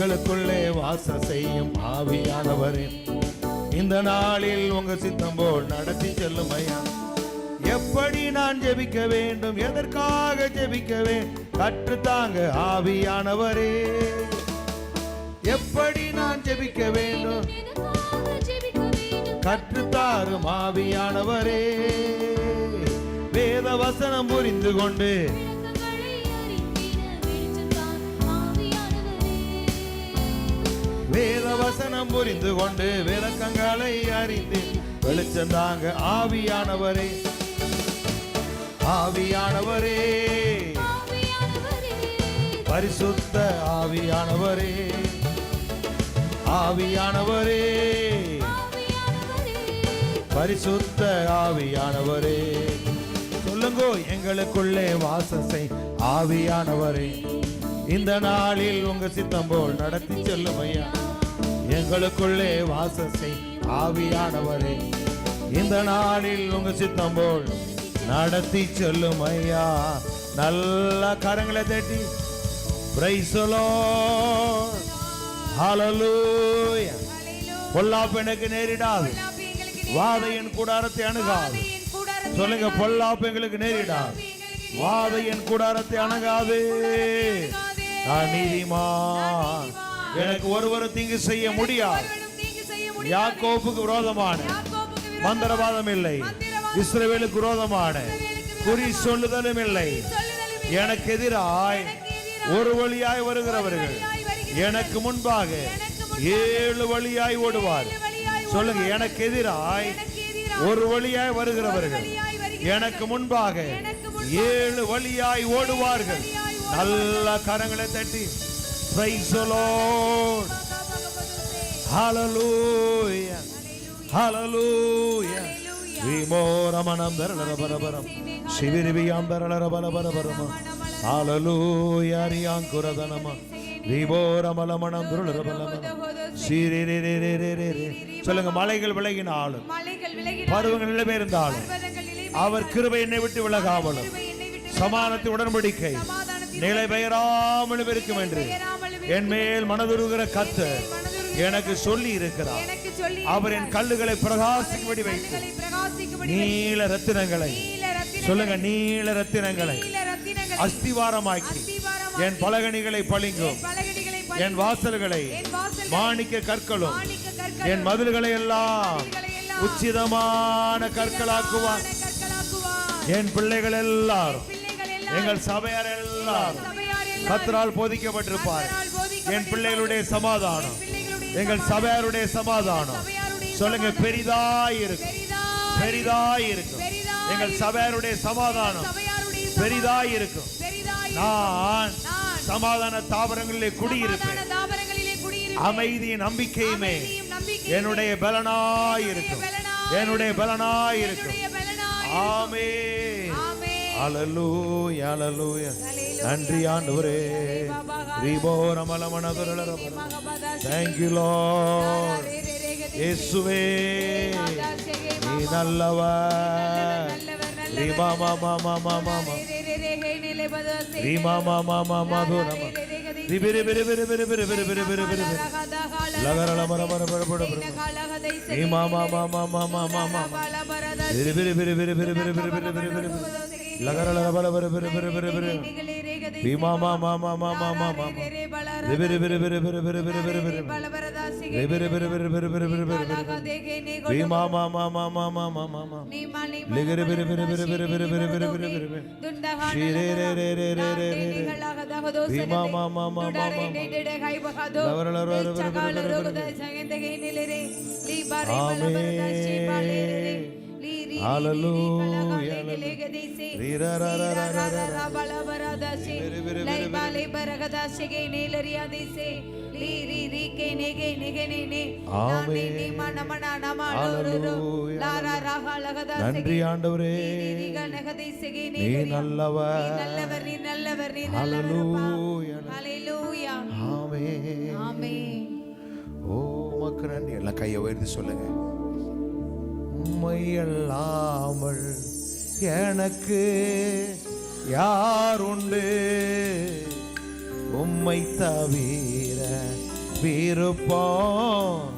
எங்களுக்குள்ளே வாசம் செய்யும் ஆவியானவரே, இந்த நாளில் உங்க சித்தம் போல் நடத்தி செல்லும் ஐயா. எப்படி நான் ஜெபிக்க வேண்டும், எதற்காக ஜெபிக்க வேண்டும், கற்றுத்தாங்க ஆவியானவரே. எப்படி நான் ஜெபிக்க வேண்டும், கற்றுத்தாரும் ஆவியானவரே. வேத வசனம் புரிந்து கொண்டு வேத வசனம் புரிந்து கொண்டு விளக்கங்களை அறிந்து வெளிச்சந்தாங்க ஆவியானவரே. ஆவியானவரே, பரிசுத்த ஆவியானவரே, ஆவியானவரே, பரிசுத்த ஆவியானவரே. சொல்லுங்கோ, எங்களுக்குள்ளே வாசம் செய் ஆவியானவரே, இந்த நாளில் உங்க சித்தம் போல் நடத்தி செல்லும் ஐயா. எங்களுக்குள்ளே வாசம் செய் ஆவியானவரே, இந்த நாளில் உங்க சித்தம் போல் நடத்தி செல்லும் ஐயா. நல்ல கரங்களை தட்டி பிரைஸ் தி லார்ட், ஹalleluya. பொல்லாப்பு எனக்கு நேரிடாது, வாதையின் கூடாரத்தை அணுகாது. சொல்லுங்க, பொல்லாப்பு எங்களுக்கு நேரிடாது, வாதையின் கூடாரத்தை அணுகாது. நான் நீதிமான், எனக்கு ஒருவரும் தீங்கு செய்ய முடியாது. யாக்கோபுக்கு விரோதமான மந்திரவாதம் இல்லை, இஸ்ரவேலுக்கு விரோதமான குறி சொல்லுதலும் இல்லை. எனக்கு எதிராய் ஒரு வழியாய் வருகிறவர்கள் எனக்கு முன்பாக 7 வழியாய் ஓடுவார். சொல்லுங்க, எனக்கு எதிராய் ஒரு வழியாய் வருகிறவர்கள் எனக்கு முன்பாக 7 வழியாய் ஓடுவார்கள். நல்ல கரங்களை தட்டி praise the Lord, hallelujah, hallelujah. விமோரமனம் தரலரபரபரம் சிவிரிவியாம் தரலரபரபரபரம் hallelujah ரியாங்குரதனம விமோரமலமனம் தரலரபரபரம் சிரிரிரிரிரிரி. சொல்லுங்க, மலைகள் விலகினாலும் பருவங்கள் நிலைபெயர்ந்தாலும் அவர் கிருபை என்னை விட்டு விலகாமலும் சமாதானத்தின் உடன்படிக்கை நிலை பெயராமலும் இருக்கும் என்று என் மேல் மனதுருகிற கர்த்தர் எனக்கு சொல்லி இருக்கிறார். அவர் என் கல்லுகளை பிரகாசிக்கும்படி வைத்து நீல ரத்தினங்களை, சொல்லுங்க, நீல ரத்தினங்களை அஸ்திவாரமாக்கி என் பலகணிகளை பளிங்கும், என் வாசல்களை மாணிக்க கற்களும், என் மதில்களை எல்லாம் உச்சிதமான கற்களாக்குவார். என் பிள்ளைகள் எல்லாரும், எங்கள் சபையார் எல்லாரும் கர்த்தரால் போதிக்கப்பட்டிருப்பார். என் பிள்ளைகளுடைய சமாதானம், எங்கள் சபையாருடைய சமாதானம், சொல்லுங்க, பெரிதாய் இருக்கும், பெரிதாய் இருக்கும். எங்கள் சபையாருடைய சமாதானம் பெரிதாய் இருக்கும். நான் சமாதான தாவரங்களிலே குடியிருப்பேன். அமைதியின் நம்பிக்கையுமே என்னுடைய பலனாய் இருக்கும், என்னுடைய பலனாய் இருக்கும். ஆமென், ஹalleluya, ஹalleluya. நன்றி ஆண்டவரே. Thank you Lord. இயேசுவே, நீ நல்லவர். நன்றி ஆண்டவரே, நீ நல்லவர். ஹalleluya, ஆமென். ஓ உமக்கு நன்றி. எல்லாம் கையை உயர்த்தி சொல்லுங்க, உம்மை அல்லாமல் எனக்கு யார் உண்டு, உம்மை தவிர விருப்பம்.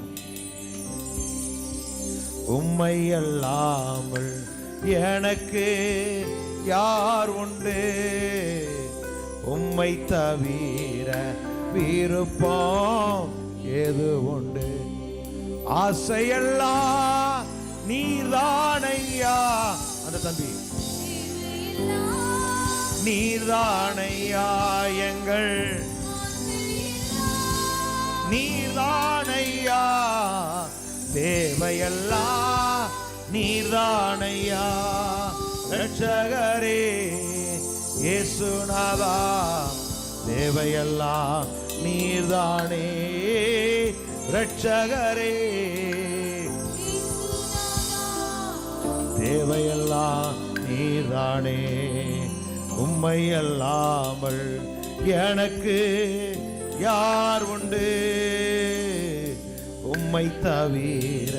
உம்மை அல்லாமல் எனக்கு யார் உண்டு? உம்மை தவிர விருப்பம் எது உண்டு? ஆசையெல்லாம் நீர்தானையா. அந்த தம்பி, நீர்தானையா எங்கள், நீர்தானையா தேவையெல்லாம் நீர்தானையா. ரட்சகரே இயேசுநாதா தேவையெல்லாம் நீர்தானே. ரட்சகரே தேவையெல்லாம் நீர்தானே. உம்மை அல்லாமல் எனக்கு யார் உண்டு? உம்மை தவிர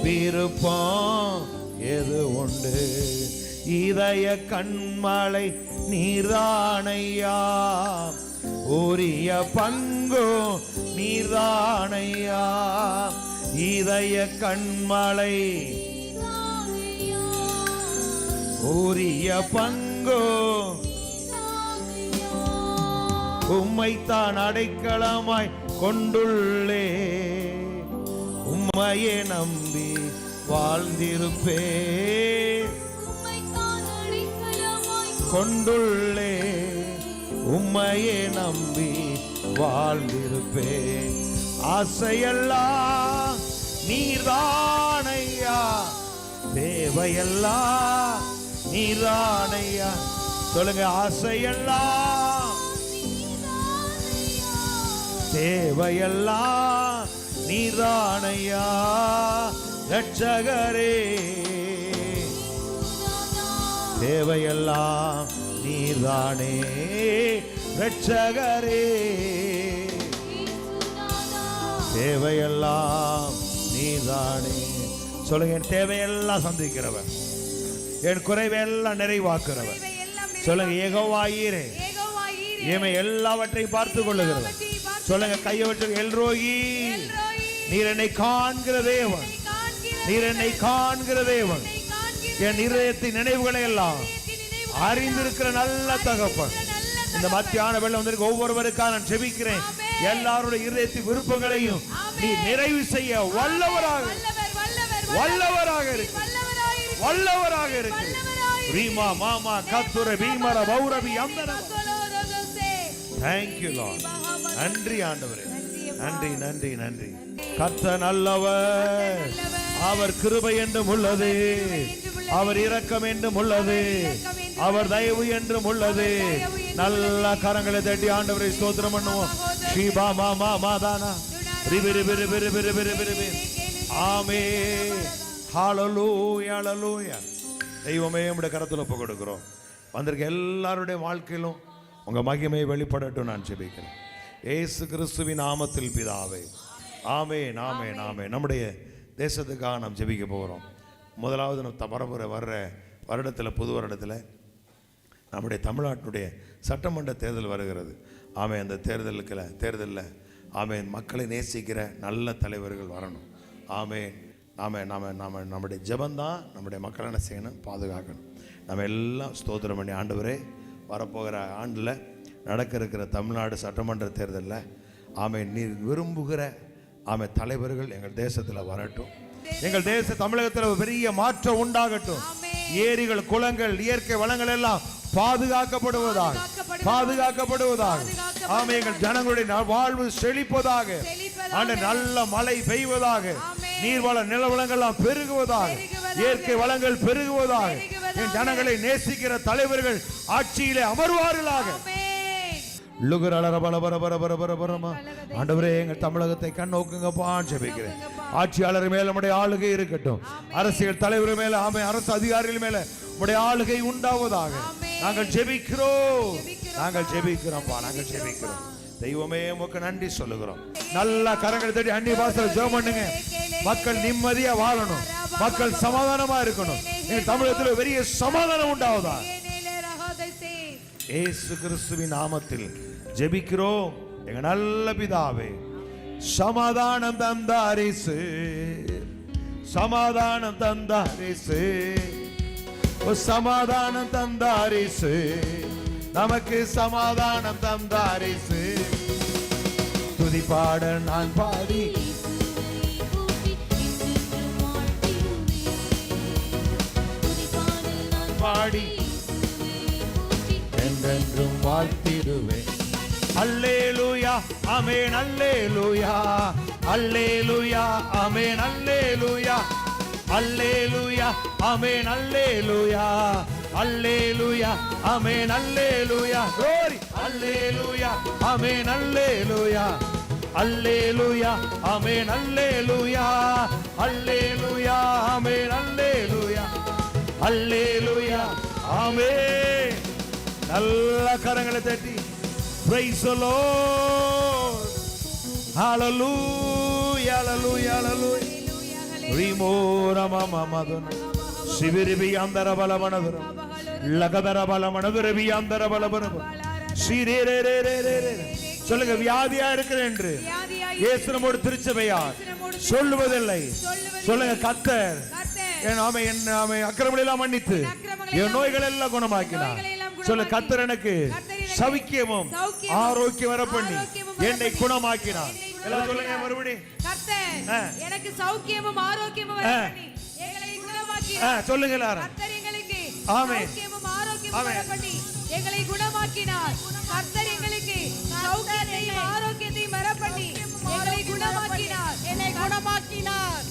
விருப்பம் எது உண்டு? இதய கண்மலை நீர்தானையா, உரிய பங்கோ நீர்தானையா. இதய கண்மலை உரிய பங்கோ உம்மைத்தான் அடைக்கலமாய் கொண்டுள்ளே. உம்மையே நம்பி வாழ்ந்திருப்பே கொண்டுள்ளே. உம்மையே நம்பி வாழ்ந்திருப்பே. ஆசையெல்லாம் நீர்தானையா, தேவையெல்லாம் நீர்தானையா. சொல்லுங்க, ஆசையெல்லாம் தேவையெல்லாம் நீர்தானையா. ரட்சகரே தேவையெல்லாம் நீர்தானே. ரட்சகரே தேவையெல்லாம் நீர்தானே. சொல்லுங்க, என் தேவையெல்லாம் சந்திக்கிறவர், என் குறைவையெல்லாம் நிறைவாக்குறவர். சொல்லுங்க, யெகோவா ஈரே இமை எல்லாவற்றையும் பார்த்து கொள்ளுகிறவர். சொல்லுங்க, கையவற்றை எல்ரோயி, நீர் என்னை காண்கிற தேவன், நீர் என்னை காண்கிற தேவன். என் இதயத்தின் நினைவுகளை எல்லாம் அறிந்திருக்கிற நல்ல தகப்பன். இந்த மத்தியான வெள்ளம் வந்திருக்க ஒவ்வொருவருக்காக நான் ஜெபிக்கிறேன். எல்லாருடைய இதயத்தின் விருப்பங்களையும் நீ நிறைவு செய்ய வல்லவராக வல்லவராக இருக்கு, வல்லவராக இருக்கு. ரீமா மாமா கத்துர பீமர பௌரவி அம்பர. Thank you Lord. நன்றி ஆண்டவரே, நன்றி நன்றி நன்றி. கர்த்தர் நல்லவர், அவர் கிருபை என்றும் உள்ளது, அவர் இரக்கம் என்றும் உள்ளது, அவர் தயவு என்றும் உள்ளது. நல்ல கரங்களை தட்டி ஆண்டவரை ஸ்தோத்திரம் பண்ணுவோம். ஷீபா மாமா மாதானா ரிபி ரிபி ரிபி ரிபி ரிபி ரிபி ரிபி. ஆமென். ஹalleluya ஹalleluya. தெய்வமே, உம்முடைய கரத்துல ஒப்பு கொடுக்கிறோம். வந்திருக்க எல்லாருடைய வாழ்க்கையிலும் உங்க மகிமை வெளிப்படட்டும் நான் ஜெபிக்கிறேன். இயேசு கிறிஸ்துவின் நாமத்தில் பிதாவே, ஆமென் ஆமென் ஆமென். நம்முடைய தேசத்துக்காக நாம் ஜெபிக்க போகிறோம். முதலாவது நம்ம வர்ற வருடத்தில், புது வருடத்தில் நம்முடைய தமிழ்நாட்டுடைய சட்டமன்ற தேர்தல் வருகிறது. ஆமென். அந்த தேர்தலில் ஆமென், மக்களை நேசிக்கிற நல்ல தலைவர்கள் வரணும். ஆமென். நம்முடைய ஜெபந்தான் நம்முடைய மக்களை என்ன செய்யணும், பாதுகாக்கணும். நம்ம எல்லாம் ஸ்தோத்திரம் பண்ணி, ஆண்டவரே, வரப்போகிற ஆண்டில் நடக்க இருக்கிற தமிழ்நாடு சட்டமன்ற தேர்தலில் ஆமென், நீர் விரும்புகிற ஆமென் தலைவர்கள் எங்கள் தேசத்தில் வரட்டும். எங்கள் தமிழகத்தில் பெரிய மாற்றம் உண்டாகட்டும். ஏரிகள், குளங்கள், இயற்கை வளங்கள் எல்லாம் பாதுகாக்கப்படுவதாக, பாதுகாக்கப்படுவதாக. ஆமென். எங்கள் ஜனங்களுடைய வாழ்வு செழிப்பதாக, நல்ல மழை பெய்வதாக, நீர்வள நிலவளங்கள் எல்லாம் பெருகுவதாக, இயற்கை வளங்கள் பெருகுவதாக. என் ஜனங்களை நேசிக்கிற தலைவர்கள் ஆட்சியிலே அமர்வார்களாக. ஆண்டவரே, எங்கள் தமிழகத்தை கண்ணோக்குங்கப்பா ஜெபிக்கிறேன். ஆட்சியாளர் மேல நம்முடைய ஆளுகை இருக்கட்டும். அரசியல் தலைவர் மேல, அரசு அதிகாரிகள் மேல நம்முடைய ஆளுகை உண்டாவதாக. நாங்கள் ஜெபிக்கிறோம், நாங்கள் ஜெபிக்கிறோம்ப்பா, நாங்கள் ஜெபிக்கிறோம். தெய்வமே, உமக்கு நன்றி சொல்லுகிறோம். நல்ல கரங்களை தட்டி அந்நிய பாஷையில ஜெபம் பண்ணுங்க. மக்கள் நிம்மதியா வாழணும், மக்கள் சமாதானமா இருக்கணும். எங்க தமிழகத்தில் பெரிய சமாதானம் உண்டாவதா. இயேசு கிறிஸ்துவின் நாமத்தில் ஜெபிக்கிறோம் எங்க நல்ல பிதாவே. சமாதானம் தந்தாரிசு, சமாதானம் தந்தாரிசு, சமாதானம் தந்தாரிசு, நமக்கு சமாதானம் தந்தாரிசு. துதிப்பாட நான் பாடி பாடி என்றென்றும் வாழ்த்திடுவேன். அல்லேலூயா ஆமென், அல்லேலூயா அல்லேலூயா ஆமென், அல்லேலூயா அல்லேலூயா ஆமென், அல்லேலூயா அல்லேலூயா ஆமென், அல்லேலூயா glory அல்லேலூயா ஆமென், அல்லேலூயா அல்லேலூயா ஆமென், அல்லேலூயா அல்லேலூயா ஆமென், அல்லேலூயா அல்லேலூயா ஆமென். நல்ல கரங்களை தட்டி praise the Lord, hallelujah hallelujah hallelujah. ரிமோர மமமதன சிவிரிபி அந்தர பலமனவர லகதர பலமனவர பி அந்தர பலமனவர சிரேரேரேரேரே. சொல்லுங்க, வியாதியா இருக்கிறேன் என்று இயேசு நம்மோடு திருச்சபையார் சொல்லுவதில்லை. சொல்லுங்க, கர்த்தர் என் அக்கிரமங்களை எல்லாம் மன்னித்து என் நோய்கள் எல்லாம் குணமாக்கினார். சொல்ல, கர்த்தர் எனக்கு சௌக்கியமும் ஆரோக்கியம் வர பண்ணி என்னை குணமாக்கினார். எல்லாம் சொல்லுங்க மறுபடியும், கர்த்தர் எனக்கு சௌக்கியமும் ஆரோக்கியமும் வர பண்ணி எங்களை குணமாக்கினார். சொல்லுங்க எல்லாரும், கர்த்தர் எங்களுக்கு ஆமென் சௌக்கியமும் ஆரோக்கியமும் வர பண்ணி எங்களை குணமாக்கினார். கர்த்தர் எங்களுக்கு சௌக்கியத்தையும் ஆரோக்கியத்தையும் வர பண்ணி எங்களை குணமாக்கினார். என்னை குணமாக்கினார்.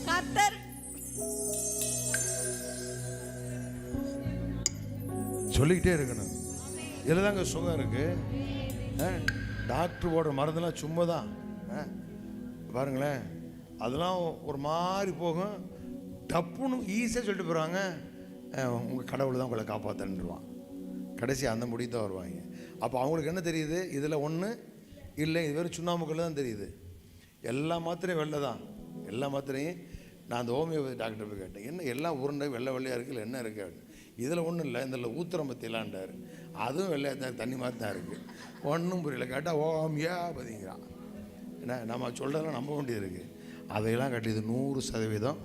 கர்த்தர் சொல்லிக்கிட்டே இருக்கணும். இதுதாங்க சுகம் இருக்கு. டாக்டர் போடுற மருந்தெல்லாம் சும்மா தான் பாருங்களேன். அதெல்லாம் ஒரு மாதிரி போகும், டப்புன்னு ஈஸியாக சொல்லிட்டு போகிறாங்க, உங்கள் கடவுள் தான் உங்களை காப்பாற்றன்னுருவான். கடைசி அந்த முடிவு தான் வருவாங்க. அப்போ அவங்களுக்கு என்ன தெரியுது, இதில் ஒன்று இல்லை, இது வெறும் சுண்ணாம்புக்குள்ள தான் தெரியுது. எல்லா மாத்திரையும் வெள்ளை தான், எல்லா மாத்திரையும். நான் அந்த ஹோமியோபதி டாக்டர் போய் கேட்டேன், என்ன எல்லாம் உருண்டை வெள்ளை வெள்ளையாக இருக்குது, என்ன இருக்குது? இதில் ஒன்றும் இல்லை, இந்த ஊத்திரம் பற்றிலான்டார், அதுவும் வெள்ளையாக தான் தண்ணி மாதிரி தான் இருக்குது. ஒன்றும் புரியல. கேட்டால் ஹோமியோபதிங்கிறான். என்ன நம்ம சொல்கிறதெல்லாம் நம்ப வேண்டியது இருக்குது. அதையெல்லாம் கட்டி இது 100%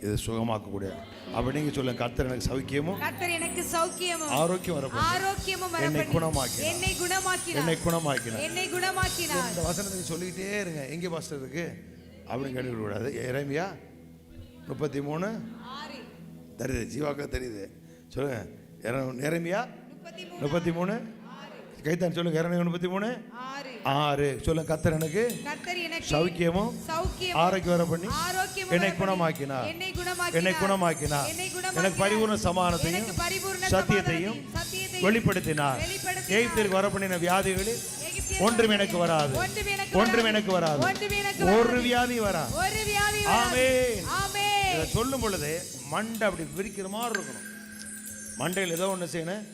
இது சுகமாக்கக்கூடிய. அப்படி நீங்கள் சொல்லுங்க, கர்த்தர் எனக்கு சௌக்கியமும் ஆரோக்கியம் வரப்போகுது, என்னை குணமாக்கினார், என்னை குணமாக்கினார், என்னை குணமாக்கினார். இந்த வசனத்தை சொல்லிக்கிட்டே இருங்க. எங்கே பாஸ்டர் இருக்கு அப்படின்னு கேட்டுக்க கூடாது. எரேமியா 33 தெரியுது, ஜீவாக்கா தெரியுது. சொல்லுங்க, எரேமியா 33 கைத்தான் சொல்லுங்க. 33:6 சொல்லுங்க. கர்த்தர் எனக்கு சௌக்கியமும் ஆரோக்கியம் வர பண்ணி என்னை குணமாக்கினார், என்னை குணமாக்கினார், எனக்கு பரிபூர்ண சமாதானத்தையும் சத்தியத்தையும் வெளிப்படுத்தினார். எகிப்திற்கு வர பண்ணின வியாதிகளில் ஒன்றும் எனக்கு வராது, ஒன்றும் எனக்கு வராது, ஒரு வியாதி வராது. ஆமென். இதை சொல்லும் பொழுது மண்டை அப்படி விரிக்கிற மாதிரி இருக்கணும். மண்டையில் ஏதோ ஒன்று செய்யணும்,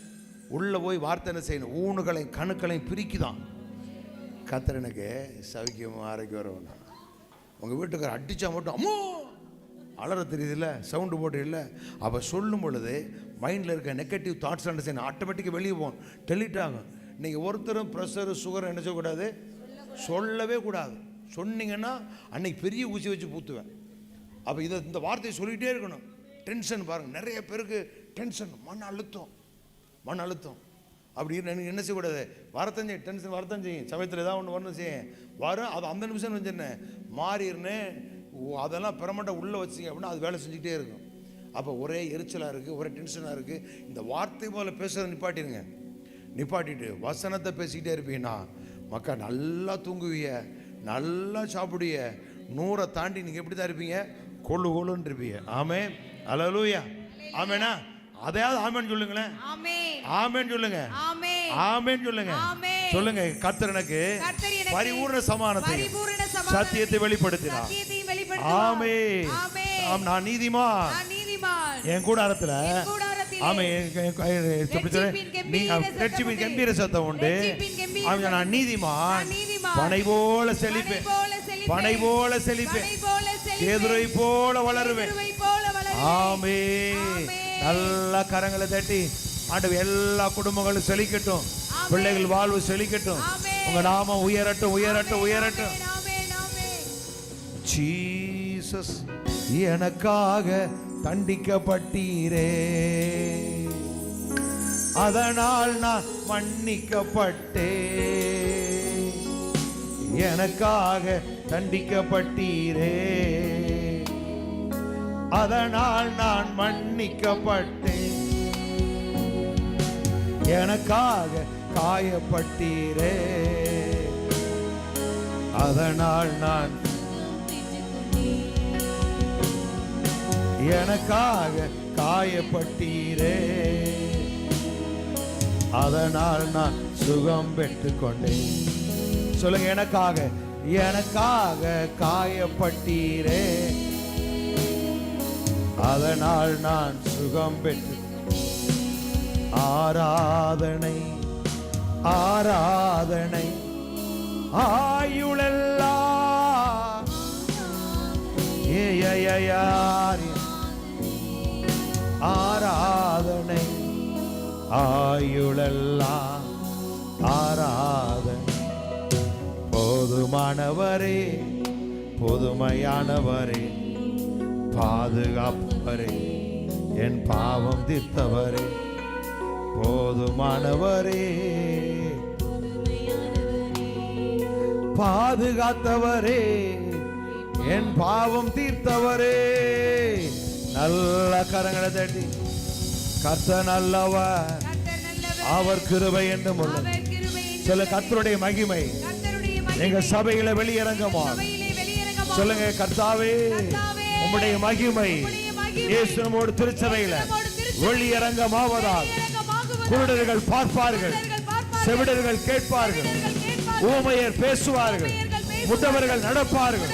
உள்ளே போய் வார்த்தை என்ன செய்யணும், ஊனுகளையும் கணுக்களையும் பிரிக்குதான். கர்த்தர் எனக்கு சௌக்கியமும் ஆரோக்கியம் வரணும். உங்கள் வீட்டுக்கார அடித்தா மட்டும் அம்மோ அலற தெரியுதுல்ல, சவுண்டு போட்டு இல்லை. அப்போ சொல்லும் பொழுது மைண்டில் இருக்க நெகட்டிவ் தாட்ஸ் என்ன செய்யணும், ஆட்டோமேட்டிக்காக வெளியே போகும், டெலிட் ஆகும். நீங்கள் ஒருத்தரும் ப்ரெஷரு சுகர் என்ன செய்யக்கூடாது, சொல்லவே கூடாது. சொன்னீங்கன்னா அன்னைக்கு பெரிய ஊசி வச்சு பூத்துவேன். அப்போ இதை இந்த வார்த்தையை சொல்லிகிட்டே இருக்கணும். டென்ஷன் பாருங்கள், நிறைய பேருக்கு டென்ஷன், மன அழுத்தம், மன அழுத்தம். அப்படி என்ன செய்யக்கூடாது, வரத்தஞ்சு டென்ஷன் வரத்தான் செய்யும். சமயத்தில் ஏதாவது ஒன்று வரணும் செய்யும், வரும். அது அந்த நிமிஷம் வச்சுருந்தேன் மாறிடுனேன், அதெல்லாம் பெறமாட்ட உள்ளே வச்சிங்க அப்படின்னா அது வேலை செஞ்சுக்கிட்டே இருக்கும். அப்போ ஒரே எரிச்சலாக இருக்குது, ஒரே டென்ஷனாக இருக்குது. இந்த வார்த்தை போல் பேசுகிறத நிப்பாட்டிடுங்க. நிப்பாட்டிட்டு வசனத்தை பேசிக்கிட்டே இருப்பீங்கன்னா மக்கா நல்லா தூங்குவீங்க, நல்லா சாப்பிடுவீங்க. 100 தாண்டி நீங்கள் எப்படி தான் இருப்பீங்க, கொள்ளு கொள்ளுன்னு இருப்பீங்க. ஆமென், அல்லேலூயா. ஆமெனா? அதையாவது ஆமென் சொல்லுங்களேன். ஆமென் சொல்லுங்க, ஆமென் சொல்லுங்க. சொல்லுங்க, கர்த்தர் எனக்கு பரிபூர்ண சமாதானத்தையும் சத்தியத்தை வெளிப்படுத்தினார். ஆமென். நான் நீதிமான், என் கூடாரத்தில் கம்பீர சத்தம் உண்டு. நான் நீதிமான், பனை போல செழிப்பேன், பனை போல செழிப்பேன், கேதுரை போல வளருவேன். ஆமென். நல்ல கரங்களை தட்டி ஆண்டவர் எல்லா குடும்பங்களும் செழிக்கட்டும், பிள்ளைகள் வாழ்வு செழிக்கட்டும், உங்க நாமம் உயரட்டும் உயரட்டும் உயரட்டும். ஆமென் ஆமென். ஜீசஸ் எனக்காக தண்டிக்கப்பட்டீரே, அதனால் நான் மன்னிக்கப்பட்டேன். எனக்காக தண்டிக்கப்பட்டீரே, அதனால் நான் மன்னிக்கப்பட்டேன். எனக்காக காயப்பட்டீரே, அதனால் நான் எனக்காக காயப்பட்டீரே, அதனால் நான் சுகம் பெற்றுக் கொண்டேன். சொல்லுங்க, எனக்காக எனக்காக காயப்பட்டீரே, அதனால் நான் சுகம் பெற்று. ஆராதனை ஆராதனை ஆயுளெல்லாம் ஆராதனை ஆயுளெல்லாம் ஆராதனை. போதுமானவரே புதுமையானவரே பாதுகாப்பவரே என் பாவம் தீர்த்தவரே. போதுமானவரே பாதுகாத்தவரே என் பாவம் தீர்த்தவரே. நல்ல கரங்களை தட்டி கர்த்தர் நல்லவர், அவர் கிருபை என்றும் உள்ளது. சொல்ல, கர்த்தருடைய மகிமை எங்க சபையில வெளியிறங்குமா. சொல்லுங்க, கர்த்தாவே உம்முடைய மகிமை இயேசு நம்மோடு திருச்சபையில வெளியிறங்கமாவதாக. குருடர்கள் பார்ப்பார்கள், செவிடர்கள் கேட்பார்கள், ஊமையர் பேசுவார்கள், முட்டவர்கள் நடப்பார்கள்,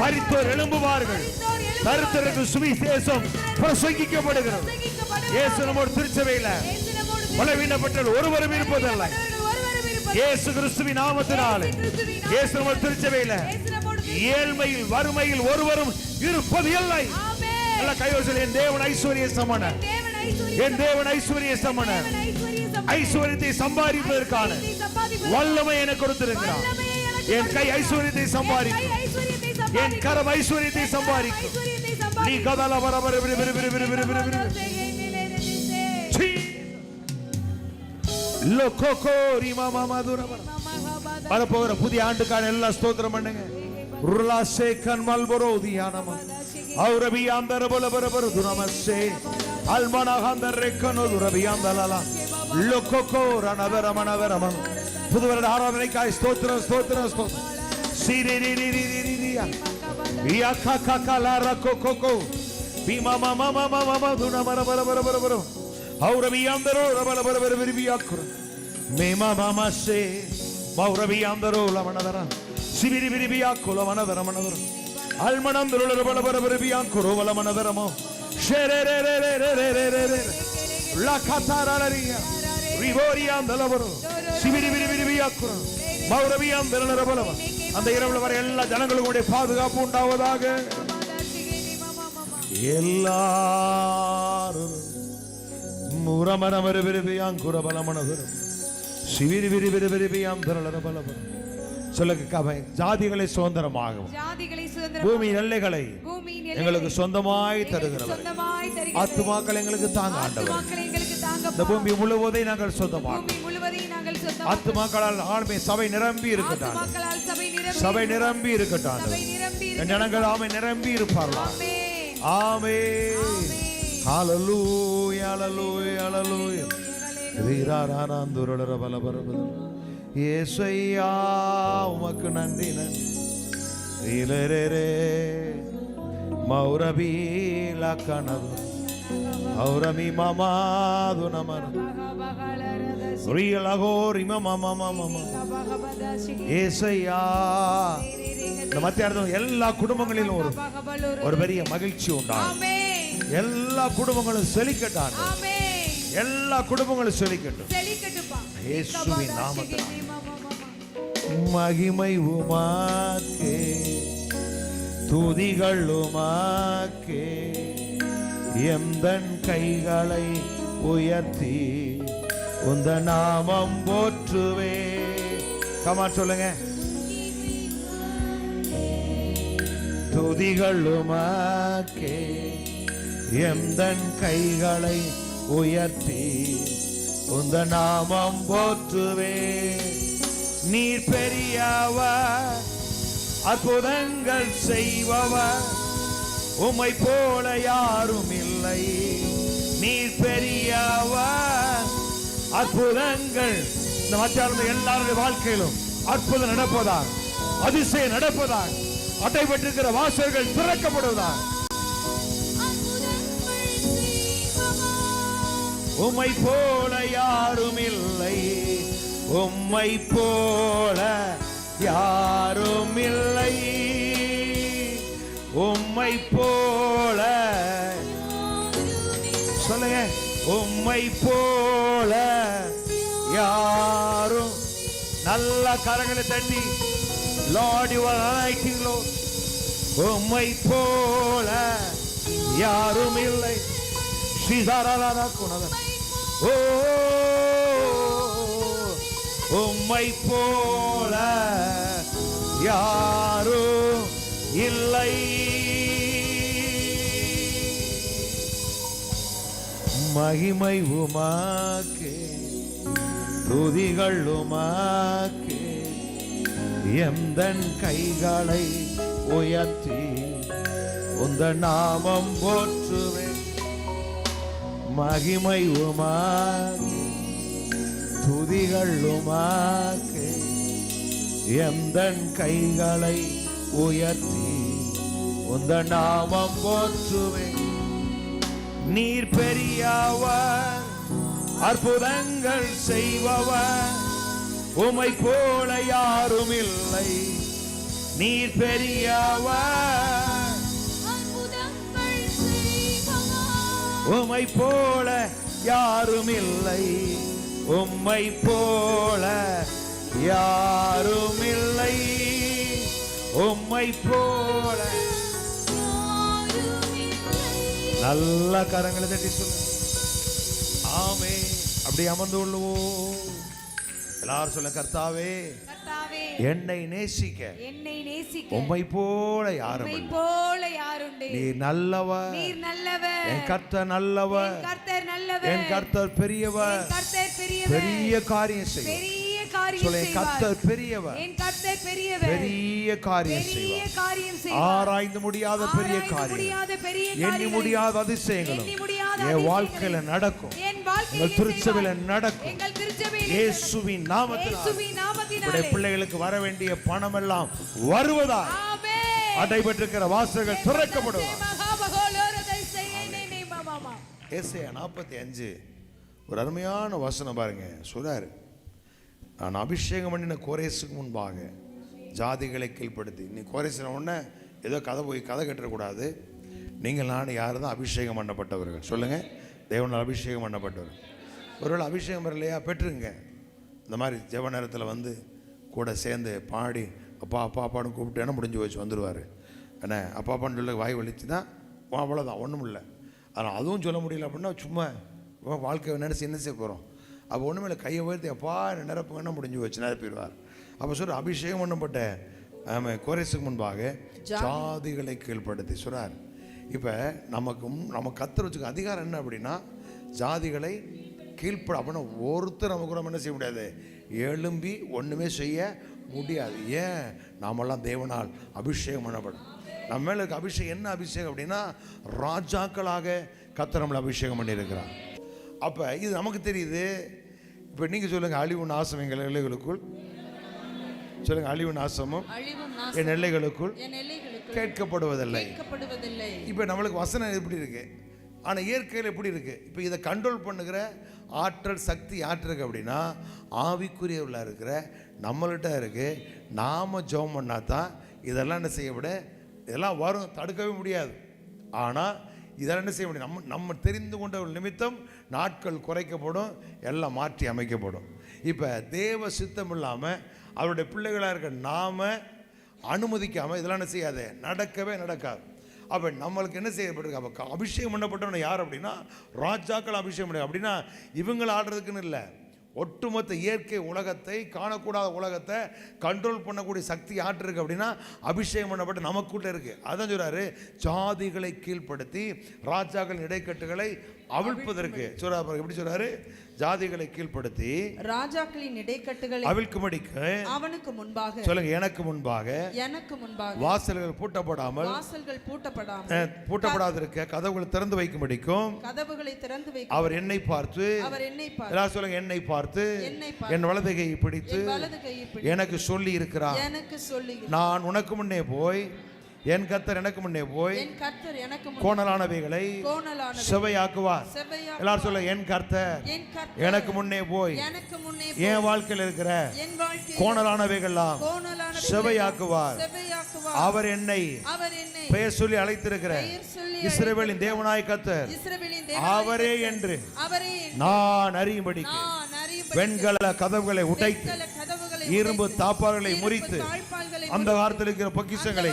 மரித்தோர் எழும்புவார்கள், தரித்திரருக்கு சுவிசேஷம் பிரசங்கிக்கப்படுகிறது. இயேசு நம்மோடு திருச்சபையில பலவீனப்பட்ட ஒருவரும் இருப்பதில்லை. இயேசு கிறிஸ்துவின் நாமத்தினாலே இயேசு நம்மோடு திருச்சபையில ஏழ்மையில் வறுமையில் ஒருவரும் இருப்பது இல்லை. நல்ல கையோசல், என் தேவன் ஐஸ்வர்ய சமணன், என் தேவன் ஐஸ்வர்ய சமணன். ஐஸ்வர்யத்தை சம்பாதிப்பதற்கான வல்லமை எனக்கு கொடுத்திருக்கிறார். என் கை ஐஸ்வர்யத்தை சம்பாதிக்கும், என் கரம் ஐஸ்வர்யத்தை சம்பாதிக்கும். நீ கதல வரவர வரப்போகிற புதிய ஆண்டுக்கான எல்லா ஸ்தோத்திரம் பண்ணுங்க. புது வருட ஆராதனைக்காய் ஸ்தோத்திரம் ஸ்தோத்திரம் ஸ்தோத்திரம். அந்த இரவுல வர எல்லா ஜனங்களுடைய பாதுகாப்பு உண்டாவதாக. எல்லாரும் ஜாதிகளை சுதந்திரமாகவும் பூமியின் எல்லைகளை எங்களுக்கு சொந்தமாய் தருகிறவர். ஆத்துமாக்கள் எங்களுக்கு தாங்க ஆண்டவர். இந்த பூமி முழுவதை நாங்கள் சொந்தமாக ஆத்துமாக்களால் ஆண்மை சபை நிரம்பி இருக்கட்டும், சபை நிரம்பி இருக்கட்டும். என் ஜனங்கள் ஆமை நிரம்பி இருப்பார்களா. ஆமென். ஹalleluya hallelujah hallelujah. வீராரானந்துரளர பலபரப இயேசுயா உமக்கு நன்றி நன்றி. ரீலரே மௌரபி லக்கனது ஔரமி மமாது நமர ரீலகோரி மமமமம இயேசுயா. இந்த மத்தியானத்துல எல்லா குடும்பங்களிலும் ஒரு பெரிய மகிழ்ச்சி உண்டாகும். எல்லா குடும்பங்களும் செழிக்கட்டும், எல்லா குடும்பங்களும் செழிக்கட்டும் இயேசுவின் நாமத்தில். மகிமை உமக்கே, துதிகள் உமக்கே, எந்தன் கைகளை உயர்த்தி உந்த நாமம் போற்றுவே. கமான் சொல்லுங்க. துதிகள் உமக்கே, எந்தன் கைகளை உயர்த்தி உந்த நாமம் போற்றுவே. நீர் பெரியவர், அற்புதங்கள் செய்பவர், உம்மை போல யாரும் இல்லை. நீர் பெரியவர், அற்புதங்கள். இந்த மத்தியானம் எல்லாருடைய வாழ்க்கையிலும் அற்புதம் நடப்பதாக, அதிசயம் நடப்பதாக, அடைபட்டிருக்கிற வாசல்கள் திறக்கப்படுவதாக. உம்மை போல யாரும் இல்லை, உம்மை போல யாரும் இல்லை, உம்மை போல. சொல்லுங்க, உம்மை போல யாரும். நல்ல கரங்களை தட்டி, Lord, you are anointing, Lord. உம்மை போல யாரும் இல்லை. ஓ, உம்மை போல யாரும் இல்லை. மகிமை உமக்கே, துதிகள் உமக்கே, எந்தன் கைகளை உயர்த்தி உந்த நாமம் போற்றுவேன். மகிமை உமக்கே, துதிகள் உமக்கே, எந்தன் கைகளை உயர்த்தி உந்த நாமம் போற்றுவேன். நீர் பெரியவர், அற்புதங்கள் செய்பவர், உம்மை போல யாரும் இல்லை. நீர் பெரியவர், உம்மை போல யாரும் இல்லை. உம்மை போல யாரும் இல்லை. உம்மை போல. நல்ல கரங்களை தட்டி சொல்லு. ஆமே. அப்படி அமர்ந்து கொள்ளுவோம். எல்லாரும் சொல்ல, கர்த்தாவே என்னை நேசிக்க, என்னை நேசிக்க உம்மை போல யாரும் இல்லை. போல யாருண்டு. நீர் நல்லவர், நீர் நல்லவர். என் கர்த்தர் நல்லவர், கர்த்தர் நல்லவர். என் கர்த்தர் பெரியவர், கர்த்தர் பெரியவர். பெரிய காரியம் செய்வார். பெரிய காரியம் சொல்ல, செய்வார். கர்த்தர் பெரியவர், என் கர்த்தர் பெரியவர். பெரிய காரியம் பெரிய செய்வார். காரியம் செய்வார். ஆராய்ந்து முடியாத பெரிய காரியம், எண்ணி முடியாத அதிசயங்களும் என் வாழ்க்கையில நடக்கும். எங்கள் திருச்சபையில நடக்கும். இயேசுவின் நாமத்தினாலே பிள்ளைகளுக்கு வர வேண்டிய பணம் எல்லாம் வருவதா, அடைபட்டிருக்கிற வாசல்கள் திறக்கப்படுவதா. ஏசாயா 45 ஒரு அருமையான வசனம் பாருங்க. சொல்றாரு, நான் அபிஷேகம் பண்ணின கோரேசுக்கு முன்பாக ஜாதிகளை கீழ்ப்படுத்தி. நீ கோரேசின உடனே ஏதோ கதை கட்டக்கூடாது. நீங்கள் நான் யார் தான் அபிஷேகம் பண்ணப்பட்டவர்கள். சொல்லுங்க, தேவனால் அபிஷேகம் பண்ணப்பட்டவர்கள். ஒருவேளை அபிஷேகம் வரலையா, பெற்றுங்க. இந்த மாதிரி ஜெப நேரத்தில் வந்து கூட சேர்ந்து பாடி அப்பா அப்பா அப்பான்னு கூப்பிட்டேன்னா முடிஞ்சு வச்சு வந்துடுவார். என்ன அப்பா அப்பான்னு சொல்ல வாய் வலிச்சு தான், அவ்வளோதான், ஒன்றும் இல்லை. ஆனால் அதுவும் சொல்ல முடியல அப்படின்னா சும்மா வாழ்க்கை நினச்சி என்ன செய்ய போகிறோம். அப்போ ஒன்றுமே இல்லை, கையை உயர்த்தி அப்பா நிரப்புங்கன்னா முடிஞ்சு வச்சு நிரப்பிடுவார். அப்போ சொல்கிற அபிஷேகம் பண்ணப்பட்ட கோரேசுக்கு முன்பாக ஜாதிகளை கீழ்ப்படுத்தி சொல்கிறார். இப்போ நம்ம கத்தர் வச்சுக்க அதிகாரம் என்ன அப்படின்னா, ஜாதிகளை கீழ்ப்பட. அப்படின்னா ஒருத்தர் நமக்கு நம்ம என்ன செய்ய முடியாது, எழும்பி ஒன்றுமே செய்ய முடியாது. ஏன்? நாமெல்லாம் தேவனால் அபிஷேகம் பண்ணப்படும். நம்ம மேலே இருக்க அபிஷேகம் என்ன அபிஷேகம் அப்படின்னா, ராஜாக்களாக கர்த்தர் நம்மளை அபிஷேகம் பண்ணியிருக்கிறார். அப்போ இது நமக்கு தெரியுது. இப்போ நீங்கள் சொல்லுங்கள், அழிவு நாசம் எங்கள் எல்லைகளுக்குள். சொல்லுங்கள், அழிவு நாசமும் என் எல்லைகளுக்குள் கேட்கப்படுவதில்லை. இப்போ நம்மளுக்கு வசனம் எப்படி இருக்கு, ஆனால் இயற்கையில் எப்படி இருக்கு? இப்போ இதை கண்ட்ரோல் பண்ணுகிற ஆற்றல் சக்தி யாற்றிருக்கு அப்படின்னா, ஆவிக்குரியவர்களாக இருக்கிற நம்மள்கிட்ட இருக்கு. நாம் ஜெபம் பண்ணால் தான் இதெல்லாம் என்ன செய்யப்பட, இதெல்லாம் வரும், தடுக்கவே முடியாது. ஆனால் இதெல்லாம் என்ன செய்ய முடியும், நம்ம தெரிந்து கொண்ட ஒரு நிமித்தம் நாட்கள் குறைக்கப்படும், எல்லாம் மாற்றி அமைக்கப்படும். இப்போ தேவ சித்தம் இல்லாமல் அவருடைய பிள்ளைகளாக இருக்க நாம் அனுமதிக்காமல் இதெல்லாம் என்ன செய்யாது, நடக்கவே நடக்காது. அப்போ நம்மளுக்கு என்ன செய்யப்பட்டிருக்கு, அப்போ அபிஷேகம் பண்ணப்பட்டவன யார் அப்படின்னா, ராஜாக்கள் அபிஷேகம் பண்ண. அப்படின்னா இவங்களை ஆடுறதுக்குன்னு இல்லை, ஒட்டுமொத்த இயற்கை உலகத்தை, காணக்கூடாத உலகத்தை கண்ட்ரோல் பண்ணக்கூடிய சக்தி யார்கிட்ட இருக்கு அப்படின்னா அபிஷேகம் பண்ணப்பட்டு நமக்குள்ள இருக்கு. அதான் சொல்றாரு, ஜாதிகளை கீழ்ப்படுத்தி ராஜாக்களின் இடைக்கட்டுகளை அவிழ்ப்பதற்கு சொல்றாரு. எப்படி சொல்றாரு? ஜாதிகளை கீழ்ப்படுத்தி ராஜாக்களின் இடைக்கட்டுகளை அவிழ்க்கும்படிக்கு அவனுக்கு முன்பாக, சொல்லுங்க, எனக்கு முன்பாக வாசல்கள் பூட்டப்படாதிருக்க கதவுகளை திறந்து வைக்கும்படிக்கும் அவர் என்னை பார்த்து, சொல்லுங்க, என்னை பார்த்து என் வலது கையை பிடித்து எனக்கு சொல்லி இருக்கிறார், நான் உனக்கு முன்னே போய் என் கர்த்தர் எனக்கு முன்னே போய் கோணலானவைகளை செவையாக்குவார். எல்லாரும் சொல்ல, என் கர்த்தர் எனக்கு முன்னே போய் என் வாழ்க்கையில் இருக்கிற கோணலானவைகள்லாம் செவையாக்குவார். அவர் என்னை பெயர் சொல்லி அழைத்திருக்கிற இஸ்ரவேலின் தேவனாய் கர்த்தர் அவரே என்று நான் அறியும்படிக்கு வெண்கல கதவுகளை உடைத்து இரும்பு தாப்பால்களை முறித்து அந்த காலத்தில் இருக்கிற பொக்கிஷங்களை,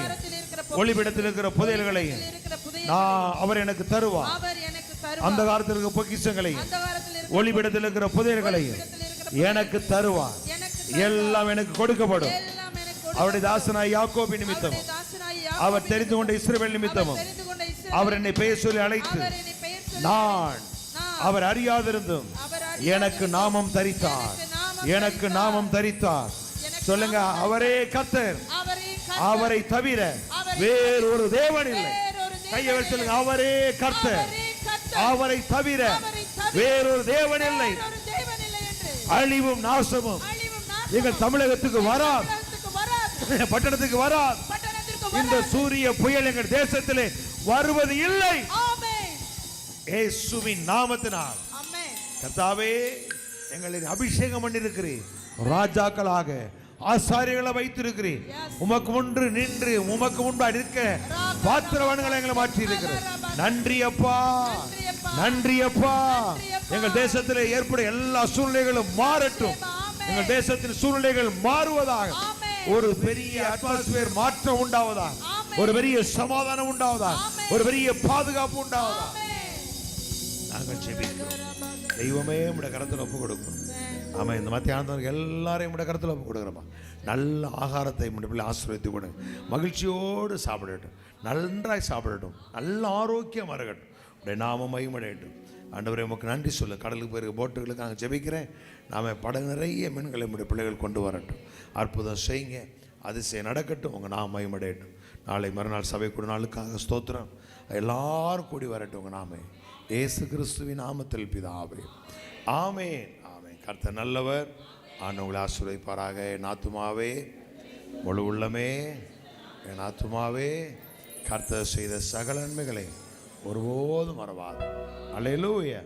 ஒளிபிடத்தில் இருக்கிற புதையல்களை நான் அவர் எனக்கு தருவார். அந்த காலத்தில் இருக்கிற பொக்கிஷங்களை, ஒளிபிடத்தில் இருக்கிற புதையல்களை எனக்கு தருவார். எல்லாம் எனக்கு கொடுக்கப்படும். அவருடைய தாசனாய் யாக்கோபு நிமித்தம், அவர் தெரிந்து கொண்ட இஸ்ரவேல் நிமித்தமும் அவர் என்னை பெயர் சொல்லி அழைத்து நான் அவர் அறியாதிருந்தும் எனக்கு நாமம் தரித்தார், எனக்கு நாமம் தரித்தார். சொல்லுங்க, அவரே கர்த்தர், அவரை தவிர வேறொரு தேவன் இல்லை. கையை வச்சு சொல்லுங்க, அவரே கர்த்தர், அவரை தவிர வேறொரு தேவன் இல்லை. அழிவும் நாசமும் எங்கள் தமிழகத்துக்கு வராது, பட்டணத்துக்கு வராது. இந்த சூரிய புயல் எங்கள் தேசத்திலே வருவது இல்லை. இயேசுவின் நாமத்தினால் கர்த்தாவே எங்களை அபிஷேகம் பண்ணியிருக்கிறீர், ராஜாக்களாக ஆசாரியர்களை வைத்திருக்கிறீர். உமக்கு முன்று நின்று உமக்கு முன்பாக நிற்க பாத்திரவான்களை எங்களை மாற்றி இருக்கிறேன். நன்றி அப்பா, நன்றி அப்பா. எங்கள் தேசத்தில் ஏற்படும் எல்லா சூழ்நிலைகளும் மாறட்டும். எங்கள் தேசத்தின் சூழ்நிலைகள் மாறுவதாக, ஒரு பெரிய அட்மாஸ்பியர் மாற்றம் உண்டாவதாக, ஒரு பெரிய சமாதானம் உண்டாவதாக, ஒரு பெரிய பாதுகாப்பு உண்டாவதாக நாங்கள் ஜெபிக்கிறோம். தெய்வமே உம்முடைய கரத்தில் ஒப்பு கொடுக்கிறோம். ஆமாம், இந்த மத்தியானத்தவர்கள் எல்லாரையும் உம்முடைய கரத்தில் ஒப்பு கொடுக்குறோம்மா. நல்ல ஆகாரத்தை முன்னாடி ஆசீர்வதித்து கொடுங்க. மகிழ்ச்சியோடு சாப்பிடட்டும், நன்றாய் சாப்பிடட்டும், நல்ல ஆரோக்கியமாக இருக்கட்டும். உடைய நாமம் மகிமையடையட்டும். ஆண்டவரே உமக்கு நன்றி சொல்ல. கடலுக்கு போயிருக்க போட்டுகளுக்கு நாங்கள் ஜெபிக்கிறேன். நாம் படகு நிறைய மீன்களை நம்முடைய பிள்ளைகள் கொண்டு வரட்டும். அற்புதம் செய்யுங்க, அதிசயம் நடக்கட்டும். உங்கள் நாமம் மகிமையடையட்டும். நாளை மறுநாள் சபை கூட நாளுக்காக ஸ்தோத்திரம். எல்லாரும் கூடி வரட்டும். உங்கள் நாமே இயேசு கிறிஸ்துவின் நாமத்தில் பிதாவே, ஆமென், ஆமென். கர்த்தர் நல்லவர். ஆண்டவங்களை ஆசீர்வதிப்பாராக. என் ஆத்துமாவே, முழு உள்ளமே, என் ஆத்துமாவே கர்த்தர் செய்த சகல நன்மைகளை ஒருபோதும் மறவாது. அல்லேலூயா.